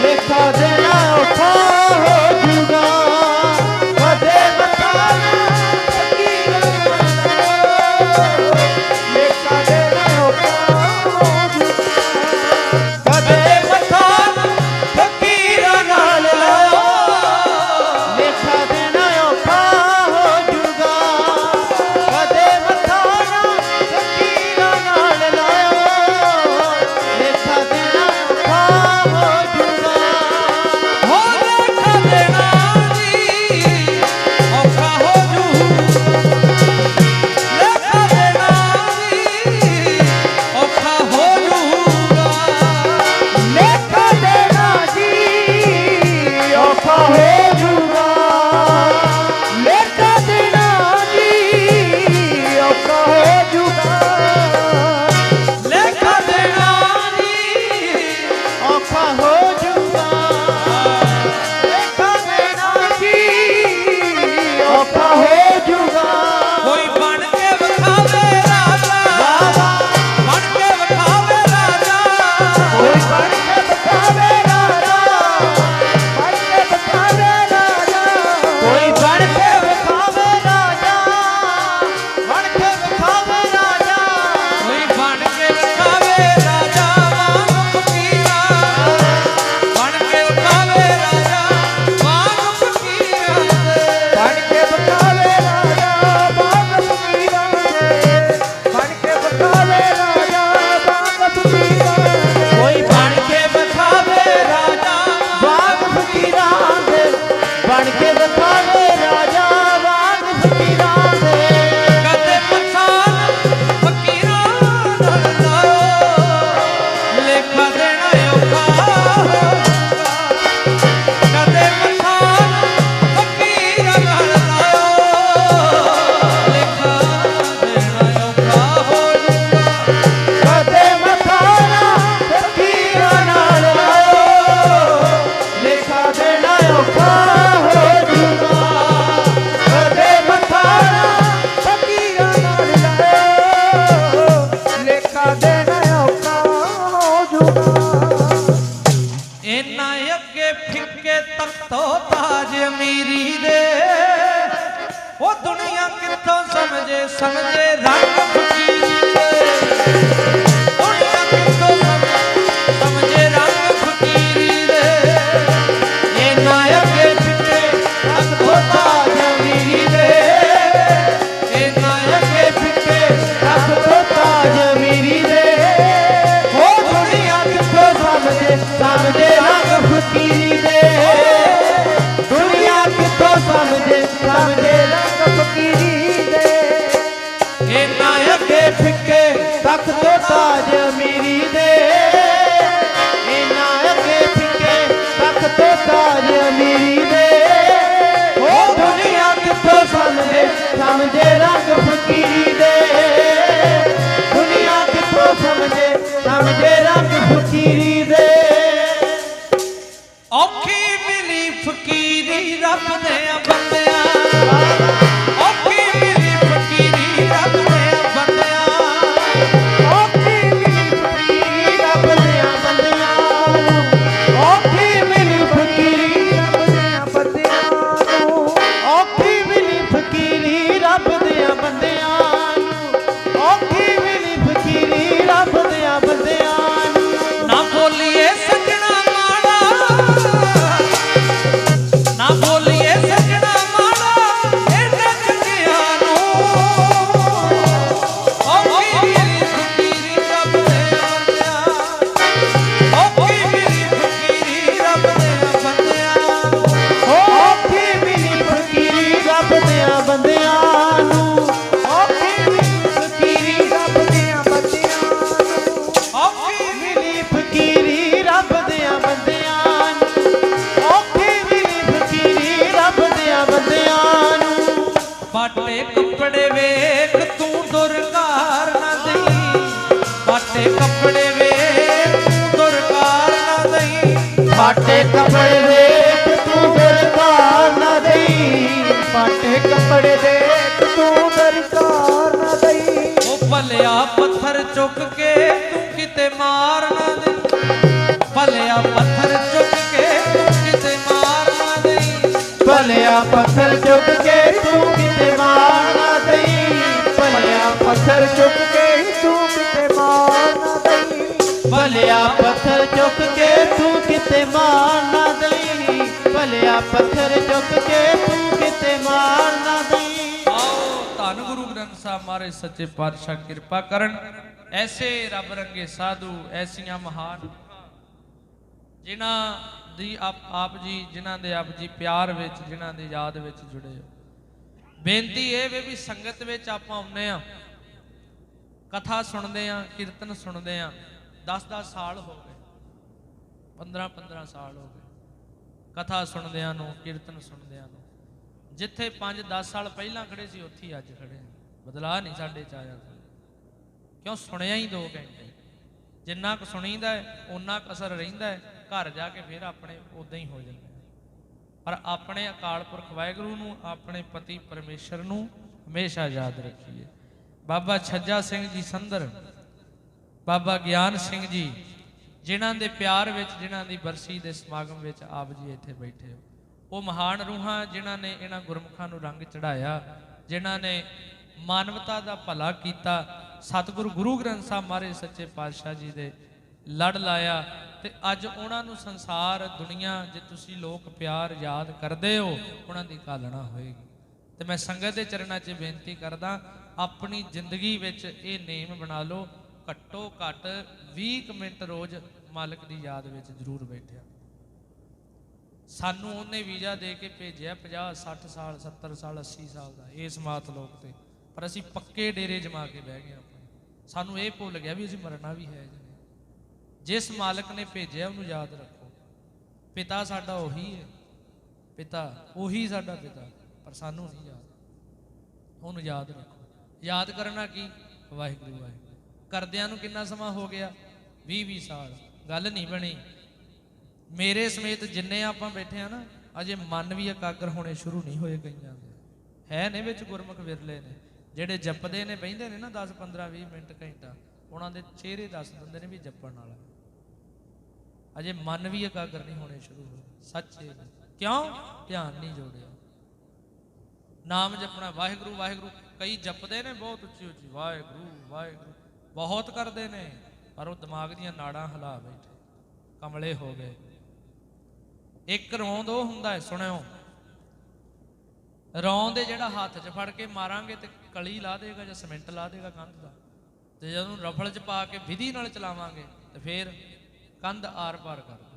ਲੇਖਾ ਦੇਣਾ ਔਖਾ ਹੋ ਜੂਗਾ ਕਦੇ ਮੱਥਾ ਫਕੀਰਾਂ ਨਾਲ ਲਾਇਓ ਲੇਖਾ ਦੇਣਾ ਔਖਾ ਹੋ ਜੂਗਾ ਸਮਝੇ ਸਮਝੇ ਰੰਗ ਫਕੀਰੀ ਦੇ ਦੁਨੀਆ ਕਿੱਥੋਂ ਸਮਝੇ ਰੰਗ ਫਕੀਰੀ ਦੇ ਇਹ ਨਾਇਕੇ ਫਿੱਕੇ ਤੱਕ ਤੋਂ ਤਾਜ ਅਮੀਰੀ ਦੇ ਇਹ ਨਾਇਕੇ ਫਿੱਕੇ ਤੱਕ ਤੋਂ ਤਾਜ ਅਮੀਰੀ ਦੇ ਹੋ ਦੁਨੀਆ ਕਿੱਥੋਂ ਸਮਝੇ ਸਮਝੇ ਰੰਗ ਫਕੀਰੀ ਦੇ ਦੁਨੀਆ ਕਿੱਥੋਂ ਸਮਝੇ ਸਮਝੇ ਰੰਗ ਫਕੀਰੀ ਦੇ ਇਹ ਨਾਇਕੇ ਫਿੱਕੇ ਤੱਕ ਤੋਂ ਤਾਜ ਅਮੀਰੀ ਦੇ ਇਹ ਨਾਇਕੇ ਫਿੱਕੇ ਤੱਕ ਤੋਂ ਤਾਜ ਅਮੀਰੀ ਦੇ ਉਹ ਦੁਨੀਆ ਕਿੱਥੋਂ ਸਮਝੇ ਸਮਝੇ ਰੰਗ ਫਕੀਰੀ ਦੇ ਦੁਨੀਆ ਕਿੱਥੋਂ ਸਮਝੇ ਸਮਝੇ ਰੰਗ ਫਕੀਰੀ ਦੇ ਔਖੀ ਮਿਲੀ ਫਕੀਰੀ ਰੱਬ ਦੇ ਬੰਦਿਆਂ ਔਖੀ ਮਿਲੀ ਫਕੀਰੀ ਰੱਬ ਦੇ ਬੰਦਿਆਂ ਔਖੀ ਮਿਲੀ ਫਕੀਰੀ ਰੱਬ ਦਿਆਂ ਬੰਦਿਆਂ ਔਖੀ ਮਿਲੀ ਫਕੀਰੀ ਰੱਬ ਦਿਆਂ ਬੰਦਿਆਂ ਨੂੰ ਔਖੀ ਮਿਲੀ ਫਕੀਰੀ ਰੱਬ ਦਿਆਂ ਬੰਦਿਆਂ ਨੂੰ ਔਖੀ ਮਿਲੀ ਫਕੀਰੀ ਰੱਬ ਦਿਆਂ ਬੰਦਿਆਂ ਨੂੰ ਨਾ ਬੋਲੀਏ ਸੱਜਣਾ ਮਾੜਾ ਨਾ ਬੋਲੀਏ ਸੱਜਣਾ ਮਾੜਾ ਇਹਨਾਂ ਚੰਗਿਆਂ ਨੂੰ ਔਖੀ ਮਿਲੀ ਫਕੀਰੀ ਰੱਬ ਦੇ ਬੰਦਿਆਂ ਔਖੀ ਮਿਲੀ ਫਕੀਰੀ ਰੱਬ ਦੇ ਬੰਦਿਆਂ ਨੂੰ ਔਖੀ ਮਿਲੀ ਫਕੀਰੀ ਰੱਬ ਦਿਆਂ ਬੰਦਿਆਂ ਨੂੰ ਔਖੀ ਮਿਲੀ ਫਕੀਰੀ ਰੱਬ ਦਿਆਂ ਬੰਦਿਆਂ ਨੂੰ ਔਖੀ ਮਿਲੀ ਫਕੀਰੀ ਰੱਬ ਦਿਆਂ ਬੰਦਿਆਂ ਨੂੰ ਔਖੀ ਮਿਲੀ ਫਕੀਰੀ ਰੱਬ ਦਿਆਂ ਬੰਦਿਆਂ ਨੂੰ ਪਾਟੇ ਕੱਪੜੇ ਵੇਖ ਤੂੰ ਦੁਰਕਾਰ ਨਾ ਦਈ ਪਾਟੇ ਕੱਪੜੇ ਵੇਖ ਤੂੰ ਦੁਰਕਾਰ ਨਾ ਦਈ ਪਾਟੇ ਕੱਪੜੇ ਦੇਖ ਤੂੰ ਦਰਕਾਰ ਨਾ ਦੇਈ ਪਾਟੇ ਕੱਪੜੇ ਦੇਖ ਤੂੰ ਦਰਕਾਰ ਨਾ ਦੇਈ ਉਹ ਭਲਿਆ ਪੱਥਰ ਚੁੱਕ ਕੇ ਤੂੰ ਕਿਤੇ ਮਾਰ ਨਾ ਦੇ ਭਲਿਆ ਪੱਥਰ ਚੁੱਕ ਕੇ ਤੂੰ ਕਿਤੇ ਮਾਰ ਨਾ ਦੇਈ ਭਲਿਆ ਪੱਥਰ ਚੁੱਕ ਕੇ ਤੂੰ ਕਿਤੇ ਮਾਰ ਨਾ ਦੇਈ ਭਲਿਆ ਪੱਥਰ ਚੁੱਕ ਕੇ ਤੂੰ ਕਿਤੇ ਮਾਰ ਨਾ ਦੇਈ ਭਲਿਆ ਪੱਥਰ ਚੁੱਕ ਕੇ ਤੂੰ ਕਿਤੇ ਮਾਰ ਨਾ ਦੇਈ ਭਲਿਆ ਪੱਥਰ ਚੁੱਕ ਕੇ ਤੂੰ ਕਿਤੇ ਮਾਰ ਨਾ ਦੇਈ ਆਓ ਧੰਨ ਗੁਰੂ ਗ੍ਰੰਥ ਸਾਹਿਬ ਮਹਾਰਾਜ ਸੱਚੇ ਪਾਤਸ਼ਾਹ ਕਿਰਪਾ ਕਰਨ ਐਸੇ ਰੱਬ ਰੰਗੇ ਸਾਧੂ ਐਸੀਆਂ ਮਹਾਨ ਜਿਨ੍ਹਾਂ ਦੀ ਆਪ ਜੀ ਜਿਨ੍ਹਾਂ ਦੇ ਆਪ ਜੀ ਪਿਆਰ ਵਿੱਚ ਜਿਨ੍ਹਾਂ ਦੀ ਯਾਦ ਵਿੱਚ ਜੁੜੇ ਹੋ ਬੇਨਤੀ ਇਹ ਵੇ ਵੀ ਸੰਗਤ ਵਿੱਚ ਆਪਾਂ ਆਉਂਦੇ ਆ ਕਥਾ ਸੁਣਦੇ ਆ ਕੀਰਤਨ ਸੁਣਦੇ ਆ 10-10 ਸਾਲ ਹੋ ਗਏ 15-15 ਸਾਲ ਹੋ ਗਏ ਕਥਾ ਸੁਣਦਿਆਂ ਨੂੰ ਕੀਰਤਨ ਸੁਣਦਿਆਂ ਨੂੰ ਜਿੱਥੇ 5-10 ਸਾਲ ਪਹਿਲਾਂ ਖੜੇ ਸੀ ਉੱਥੇ ਹੀ ਅੱਜ ਖੜੇ ਆ ਬਦਲਾਅ ਨਹੀਂ ਸਾਡੇ ਚ ਆਇਆ ਕਿਉਂ ਸੁਣਿਆ ਹੀ 2 ਘੰਟੇ ਜਿੰਨਾ ਕੁ ਸੁਣੀਦਾ ਹੈ ਓਨਾ ਕੁ ਅਸਰ ਰਹਿੰਦਾ ਹੈ ਘਰ ਜਾ ਕੇ ਫਿਰ ਆਪਣੇ ਉਦਾਂ ਹੀ ਹੋ ਜਾਂਦੇ ਪਰ ਆਪਣੇ ਅਕਾਲ ਪੁਰਖ ਵਾਹਿਗੁਰੂ ਨੂੰ ਆਪਣੇ ਪਤੀ ਪਰਮੇਸ਼ਰ ਨੂੰ ਹਮੇਸ਼ਾ ਯਾਦ ਰੱਖੀਏ ਬਾਬਾ ਛੱਜਾ ਸਿੰਘ ਜੀ ਸੰਧਰ ਬਾਬਾ ਗਿਆਨ ਸਿੰਘ ਜੀ ਜਿਨ੍ਹਾਂ ਦੇ ਪਿਆਰ ਵਿੱਚ ਜਿਨ੍ਹਾਂ ਦੀ ਬਰਸੀ ਦੇ ਸਮਾਗਮ ਵਿੱਚ ਆਪ ਜੀ ਇੱਥੇ ਬੈਠੇ ਹੋ ਉਹ ਮਹਾਨ ਰੂਹਾਂ ਜਿਨ੍ਹਾਂ ਨੇ ਇਹਨਾਂ ਗੁਰਮੁਖਾਂ ਨੂੰ ਰੰਗ ਚੜਾਇਆ ਜਿਨ੍ਹਾਂ ਨੇ ਮਾਨਵਤਾ ਦਾ ਭਲਾ ਕੀਤਾ ਸਤਿਗੁਰੂ ਗੁਰੂ ਗ੍ਰੰਥ ਸਾਹਿਬ ਮਹਾਰਾਜ ਸੱਚੇ ਪਾਤਸ਼ਾਹ ਜੀ ਦੇ ਲੜ ਲਾਇਆ ਤੇ ਅੱਜ ਉਹਨਾਂ ਨੂੰ ਸੰਸਾਰ ਦੁਨੀਆ ਜੇ ਤੁਸੀਂ ਲੋਕ ਪਿਆਰ ਯਾਦ ਕਰਦੇ ਹੋ ਉਹਨਾਂ ਦੀ ਘਾਲਣਾ ਹੋਏਗੀ ਤੇ ਮੈਂ ਸੰਗਤ ਦੇ ਚਰਨਾਂ 'ਚ ਬੇਨਤੀ ਕਰਦਾ ਆਪਣੀ ਜ਼ਿੰਦਗੀ ਵਿੱਚ ਇਹ ਨੇਮ ਬਣਾ ਲਓ ਘੱਟੋ ਘੱਟ 20 ਮਿੰਟ ਰੋਜ਼ ਮਾਲਕ ਦੀ ਯਾਦ ਵਿੱਚ ਜ਼ਰੂਰ ਬੈਠਿਆ ਸਾਨੂੰ ਉਹਨੇ ਵੀਜ਼ਾ ਦੇ ਕੇ ਭੇਜਿਆ 50 60 ਸਾਲ 70 ਸਾਲ 80 ਸਾਲ ਦਾ ਇਸ ਮਾਤ ਲੋਕ ਤੇ ਪਰ ਅਸੀਂ ਪੱਕੇ ਡੇਰੇ ਜਮਾ ਕੇ ਬਹਿ ਗਏ ਆਪਣੇ ਸਾਨੂੰ ਇਹ ਭੁੱਲ ਗਿਆ ਵੀ ਅਸੀਂ ਮਰਨਾ ਵੀ ਹੈ ਜਿਸ ਮਾਲਕ ਨੇ ਭੇਜਿਆ ਉਹਨੂੰ ਯਾਦ ਰੱਖੋ ਪਿਤਾ ਸਾਡਾ ਉਹੀ ਹੈ ਪਿਤਾ ਉਹੀ ਸਾਡਾ ਪਿਤਾ ਪਰ ਸਾਨੂੰ ਨਹੀਂ ਯਾਦ ਉਹਨੂੰ ਯਾਦ ਰੱਖੋ ਯਾਦ ਕਰਨਾ ਕੀ ਵਾਹਿਗੁਰੂ ਵਾਹਿਗੁਰੂ ਕਰਦਿਆਂ ਨੂੰ ਕਿੰਨਾ ਸਮਾਂ ਹੋ ਗਿਆ 20 ਸਾਲ ਗੱਲ ਨਹੀਂ ਬਣੀ ਮੇਰੇ ਸਮੇਤ ਜਿੰਨੇ ਆਪਾਂ ਬੈਠੇ ਆ ਨਾ ਅਜੇ ਮਨ ਵੀ ਇਕਾਗਰ ਹੋਣੇ ਸ਼ੁਰੂ ਨਹੀਂ ਹੋਏ ਕਈਆਂ ਦੇ ਹੈ ਨੇ ਵਿੱਚ ਗੁਰਮੁਖ ਵਿਰਲੇ ਨੇ ਜਿਹੜੇ ਜਪਦੇ ਨੇ ਬਹਿੰਦੇ ਨੇ ਨਾ 10 15 20 ਮਿੰਟ ਘੰਟਾ ਉਹਨਾਂ ਦੇ ਚਿਹਰੇ ਦੱਸ ਦਿੰਦੇ ਨੇ ਵੀ ਜਪਣ ਵਾਲਾ ਅਜੇ ਮਨ ਵੀ ਇਕਾਗਰ ਨਹੀਂ ਹੋਣੇ ਸ਼ੁਰੂ ਹੋਏ ਸੱਚੇ ਕਿਉਂ ਧਿਆਨ ਨਹੀਂ ਜੋੜਿਆ ਨਾਮ ਜਪਣਾ ਵਾਹਿਗੁਰੂ ਵਾਹਿਗੁਰੂ ਕਈ ਜਪਦੇ ਨੇ ਬਹੁਤ ਉੱਚੀ ਉੱਚੀ ਵਾਹਿਗੁਰੂ ਵਾਹਿਗੁਰੂ ਬਹੁਤ ਕਰਦੇ ਨੇ, ਪਰ ਉਹ ਦਿਮਾਗ ਦੀਆਂ ਨਾੜਾਂ ਹਿਲਾ ਬੈਠੇ, ਕਮਲੇ ਹੋ ਗਏ। ਇੱਕ ਰੌਂਦ ਉਹ ਹੁੰਦਾ ਹੈ, ਸੁਣਿਓ, ਰੌਂਦ ਜਿਹੜਾ ਹੱਥ 'ਚ ਫੜ ਕੇ ਮਾਰਾਂਗੇ ਤੇ ਕਲੀ ਲਾ ਦੇਗਾ ਜਾਂ ਸੀਮੈਂਟ ਲਾ ਦੇਗਾ ਕੰਧ ਦਾ, ਤੇ ਜਦੋਂ ਰਫਲ 'ਚ ਪਾ ਕੇ ਵਿਧੀ ਨਾਲ ਚਲਾਵਾਂਗੇ ਤੇ ਫੇਰ ਕੰਧ ਆਰ ਪਾਰ ਕਰ ਦੂ।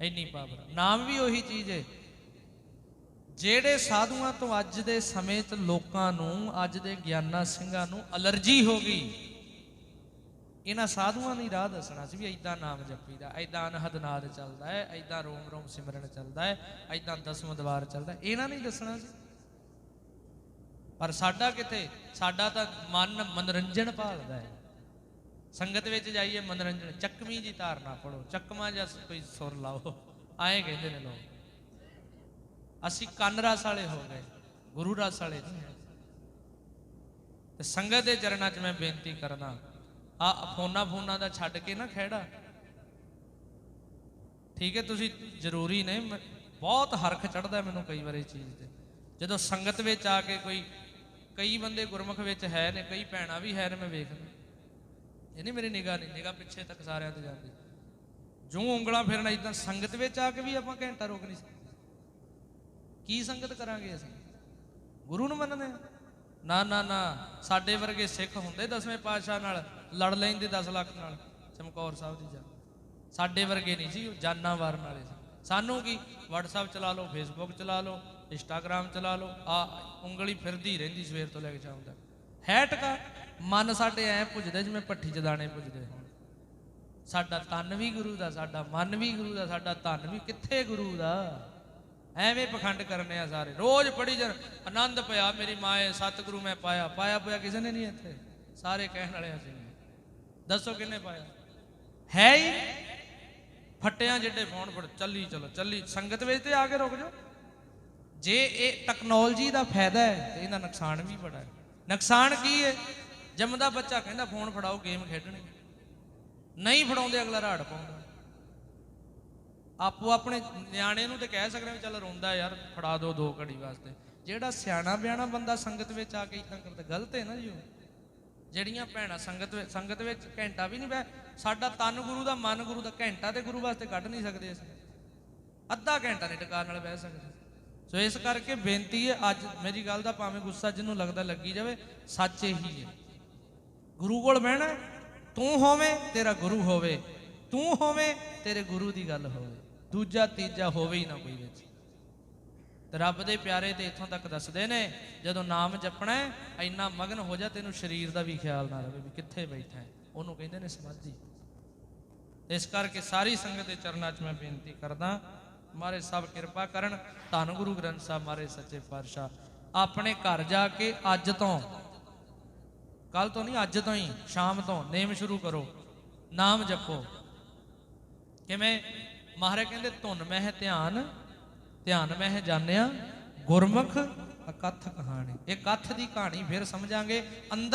ਇੰਨੀ ਪਾਵਰ। ਨਾਮ ਵੀ ਉਹੀ ਚੀਜ਼ ਹੈ। ਜਿਹੜੇ ਸਾਧੂਆਂ ਤੋਂ ਅੱਜ ਦੇ ਸਮੇਂ 'ਚ ਲੋਕਾਂ ਨੂੰ, ਅੱਜ ਦੇ ਗਿਆਨਾਂ ਸਿੰਘਾਂ ਨੂੰ ਅਲਰਜੀ ਹੋ ਗਈ, ਇਹਨਾਂ ਸਾਧੂਆਂ ਦੀ ਰਾਹ ਦੱਸਣਾ ਸੀ ਵੀ ਐਦਾਂ ਨਾਮ ਜਪੀਦਾ, ਐਦਾਂ ਅਨਹਦ ਨਾਦ ਚੱਲਦਾ ਹੈ, ਐਦਾਂ ਰੋਮ ਰੋਮ ਸਿਮਰਨ ਚੱਲਦਾ ਹੈ, ਐਦਾਂ ਦਸਮ ਦਵਾਰ ਚੱਲਦਾ, ਇਹਨਾਂ ਨੇ ਦੱਸਣਾ ਸੀ। ਪਰ ਸਾਡਾ ਕਿੱਥੇ, ਸਾਡਾ ਤਾਂ ਮਨ ਮਨੋਰੰਜਨ ਭਾਲਦਾ ਹੈ। ਸੰਗਤ ਵਿੱਚ ਜਾਈਏ ਮਨੋਰੰਜਨ, ਚੱਕਵੀਂ ਜੀ ਧਾਰਨਾ ਪੜੋ, ਚੱਕਵਾਂ ਜਾਂ ਕੋਈ ਸੁਰ ਲਾਓ, ਆਏ ਕਹਿੰਦੇ ਨੇ ਲੋਕ। ਅਸੀਂ ਕੰਨ ਰਸ ਵਾਲੇ ਹੋ ਗਏ, ਗੁਰੂ ਰਸ ਵਾਲੇ ਨਹੀਂ ਹੈ। ਤੇ ਸੰਗਤ ਦੇ ਚਰਨਾਂ 'ਚ ਮੈਂ ਬੇਨਤੀ ਕਰਦਾ, ਆ ਫੋਨਾਂ ਦਾ ਛੱਡ ਕੇ ਨਾ ਖਹਿੜਾ, ਠੀਕ ਹੈ, ਤੁਸੀਂ ਜ਼ਰੂਰੀ ਨੇ, ਬਹੁਤ ਹਰਖ ਚੜ੍ਹਦਾ ਮੈਨੂੰ ਕਈ ਵਾਰ ਇਹ ਚੀਜ਼ ਤੇ, ਜਦੋਂ ਸੰਗਤ ਵਿੱਚ ਆ ਕੇ ਕੋਈ, ਕਈ ਬੰਦੇ ਗੁਰਮੁਖ ਵਿੱਚ ਹੈ ਨੇ, ਕਈ ਭੈਣਾਂ ਵੀ ਹੈ ਨੇ, ਮੈਂ ਵੇਖਦਾ, ਇਹ ਨਹੀਂ ਮੇਰੀ ਨਿਗਾਹ ਨਹੀਂ, ਨਿਗਾਹ ਪਿੱਛੇ ਤੱਕ ਸਾਰਿਆਂ ਤੇ ਜਾਂਦੀ, ਜੋ ਉਂਗਲਾਂ ਫਿਰਨਾ ਇੱਦਾਂ। ਸੰਗਤ ਵਿੱਚ ਆ ਕੇ ਵੀ ਆਪਾਂ ਘੰਟਾ ਰੋਕ ਨਹੀਂ ਸਕਦੇ। ਕੀ ਸੰਗਤ ਕਰਾਂਗੇ ਅਸੀਂ? ਗੁਰੂ ਨੂੰ ਮੰਨਦੇ ਹਾਂ? ਨਾ ਨਾ ਨਾ, ਸਾਡੇ ਵਰਗੇ ਸਿੱਖ ਹੁੰਦੇ 10ਵੇਂ ਪਾਤਸ਼ਾਹ ਨਾਲ ਲੜ ਲੈਂਦੇ 10 ਲੱਖ ਨਾਲ, ਚਮਕੌਰ ਸਾਹਿਬ ਦੀ ਜਾਨ। ਸਾਡੇ ਵਰਗੇ ਨਹੀਂ ਸੀ, ਉਹ ਜਾਨਾਂ ਵਾਰਨ ਵਾਲੇ ਸੀ। ਸਾਨੂੰ ਕੀ, WhatsApp ਚਲਾ ਲਓ, Facebook ਚਲਾ ਲਓ, Instagram ਚਲਾ ਲਓ, ਆ ਉਂਗਲੀ ਫਿਰਦੀ ਰਹਿੰਦੀ ਸਵੇਰ ਤੋਂ ਲੈ ਕੇ ਸ਼ਾਮ ਤੱਕ। ਹੈ ਟਕਾ? ਮਨ ਸਾਡੇ ਐ ਪੁੱਜਦੇ ਜਿਵੇਂ ਭੱਠੀ 'ਚ ਦਾਣੇ ਪੁੱਜਦੇ ਹੋਣ। ਸਾਡਾ ਤਨ ਵੀ ਗੁਰੂ ਦਾ, ਸਾਡਾ ਮਨ ਵੀ ਗੁਰੂ ਦਾ, ਸਾਡਾ ਧਨ ਵੀ ਕਿੱਥੇ ਗੁਰੂ ਦਾ। ਐਵੇਂ ਪਖੰਡ ਕਰਨੇ ਆ ਸਾਰੇ, ਰੋਜ਼ ਪੜੀ ਜਾਣ, ਆਨੰਦ ਪਿਆ ਮੇਰੀ ਮਾਏ, ਸਤਿਗੁਰੂ ਮੈਂ ਪਾਇਆ। ਪਾਇਆ ਪਿਆ ਕਿਸੇ ਨੇ ਨਹੀਂ ਇੱਥੇ, ਸਾਰੇ ਕਹਿਣ ਵਾਲੇ ਅਸੀਂ। ਦੱਸੋ ਕਿੰਨੇ ਪਾਇਆ? ਹੈ ਹੀ ਫੱਟਿਆਂ ਜਿੱਡੇ ਫੋਨ ਫੜ, ਚੱਲੀ ਚਲੋ ਚੱਲੀ। ਸੰਗਤ ਵਿੱਚ ਤੇ ਆ ਕੇ ਰੁਕ ਜਾਓ। ਜੇ ਇਹ ਟੈਕਨੋਲੋਜੀ ਦਾ ਫਾਇਦਾ ਹੈ ਤੇ ਇਹਦਾ ਨੁਕਸਾਨ ਵੀ ਬੜਾ ਹੈ। ਨੁਕਸਾਨ ਕੀ ਹੈ? ਜੰਮਦਾ ਬੱਚਾ ਕਹਿੰਦਾ ਫੋਨ ਫੜਾਓ, ਗੇਮ ਖੇਡਣੀ, ਨਹੀਂ ਫੜਾਉਂਦੇ ਅਗਲਾ ਰਾੜ ਪਾਉਂਦਾ। ਆਪੋ ਆਪਣੇ ਨਿਆਣੇ ਨੂੰ ਤੇ ਕਹਿ ਸਕਦੇ ਵੀ ਚੱਲ ਰੋਂਦਾ ਯਾਰ ਫੜਾ ਦਿਓ 2 ਘੜੀ ਵਾਸਤੇ। ਜਿਹੜਾ ਸਿਆਣਾ ਬਿਆਣਾ ਬੰਦਾ ਸੰਗਤ ਵਿੱਚ ਆ ਕੇ ਇਦਾਂ ਕਰਦਾ, ਗਲਤ ਹੈ ਨਾ ਜੀ ਉਹ। ਜਿਹੜੀਆਂ ਭੈਣਾਂ ਸੰਗਤ ਵਿੱਚ ਘੰਟਾ ਵੀ ਨਹੀਂ ਬਹਿ, ਸਾਡਾ ਤਨ ਗੁਰੂ ਦਾ, ਮਨ ਗੁਰੂ ਦਾ, ਘੰਟਾ ਤੇ ਗੁਰੂ ਵਾਸਤੇ ਕੱਢ ਨਹੀਂ ਸਕਦੇ ਅਸੀਂ, ਅੱਧਾ ਘੰਟਾ ਨਹੀਂ ਟਿਕਾਣ ਨਾਲ ਬਹਿ ਸਕਦੇ। ਸੋ ਇਸ ਕਰਕੇ ਬੇਨਤੀ ਹੈ, ਅੱਜ ਮੇਰੀ ਗੱਲ ਦਾ ਭਾਵੇਂ ਗੁੱਸਾ ਜਿਹਨੂੰ ਲੱਗਦਾ ਲੱਗੀ ਜਾਵੇ, ਸੱਚ ਇਹੀ ਹੈ। ਗੁਰੂ ਕੋਲ ਬਹਿਣਾ, ਤੂੰ ਹੋਵੇਂ ਤੇਰਾ ਗੁਰੂ ਹੋਵੇ, ਤੂੰ ਹੋਵੇਂ ਤੇਰੇ ਗੁਰੂ ਦੀ ਗੱਲ ਹੋਵੇ, ਦੂਜਾ ਤੀਜਾ ਹੋਵੇ ਹੀ ਨਾ ਕੋਈ ਵਿੱਚ। ਤੇ ਰੱਬ ਦੇ ਪਿਆਰੇ ਤੇ ਇੱਥੋਂ ਤੱਕ ਦੱਸਦੇ ਨੇ, ਜਦੋਂ ਨਾਮ ਜਪਣਾ ਇੰਨਾ ਮਗਨ ਹੋ ਜਾ ਤੈਨੂੰ ਸਰੀਰ ਦਾ ਵੀ ਖਿਆਲ ਨਾ ਰਵੇ ਵੀ ਕਿੱਥੇ ਬੈਠਾ ਹੈ, ਉਹਨੂੰ ਕਹਿੰਦੇ ਨੇ ਸਮਾਧੀ। ਇਸ ਕਰਕੇ ਸਾਰੀ ਸੰਗਤ ਦੇ ਚਰਨਾਂ 'ਚ ਮੈਂ ਬੇਨਤੀ ਕਰਦਾ, ਮਹਾਰਾਜ ਸਭ ਕਿਰਪਾ ਕਰਨ। ਧੰਨ ਗੁਰੂ ਗ੍ਰੰਥ ਸਾਹਿਬ ਮਹਾਰਾਜ ਸੱਚੇ ਪਾਤਸ਼ਾਹ ਆਪਣੇ ਘਰ ਜਾ ਕੇ ਅੱਜ ਤੋਂ, ਕੱਲ ਤੋਂ ਨਹੀਂ, ਅੱਜ ਤੋਂ ਹੀ ਸ਼ਾਮ ਤੋਂ ਨੇਮ ਸ਼ੁਰੂ ਕਰੋ, ਨਾਮ ਜਪੋ। ਕਿਵੇਂ? ਮਹਾਰਾਜ ਕਹਿੰਦੇ ਧੁਨ ਮਹਿ ਧਿਆਨ, ਧਿਆਨ ਮਹਿ ਜਾਣਿਆ, ਗੁਰਮੁਖ ਅਕਥ ਕਹਾਣੀ। ਇਹ ਕੱਥ ਦੀ ਕਹਾਣੀ ਫਿਰ ਸਮਝਾਂਗੇ। ਅੰਦਰ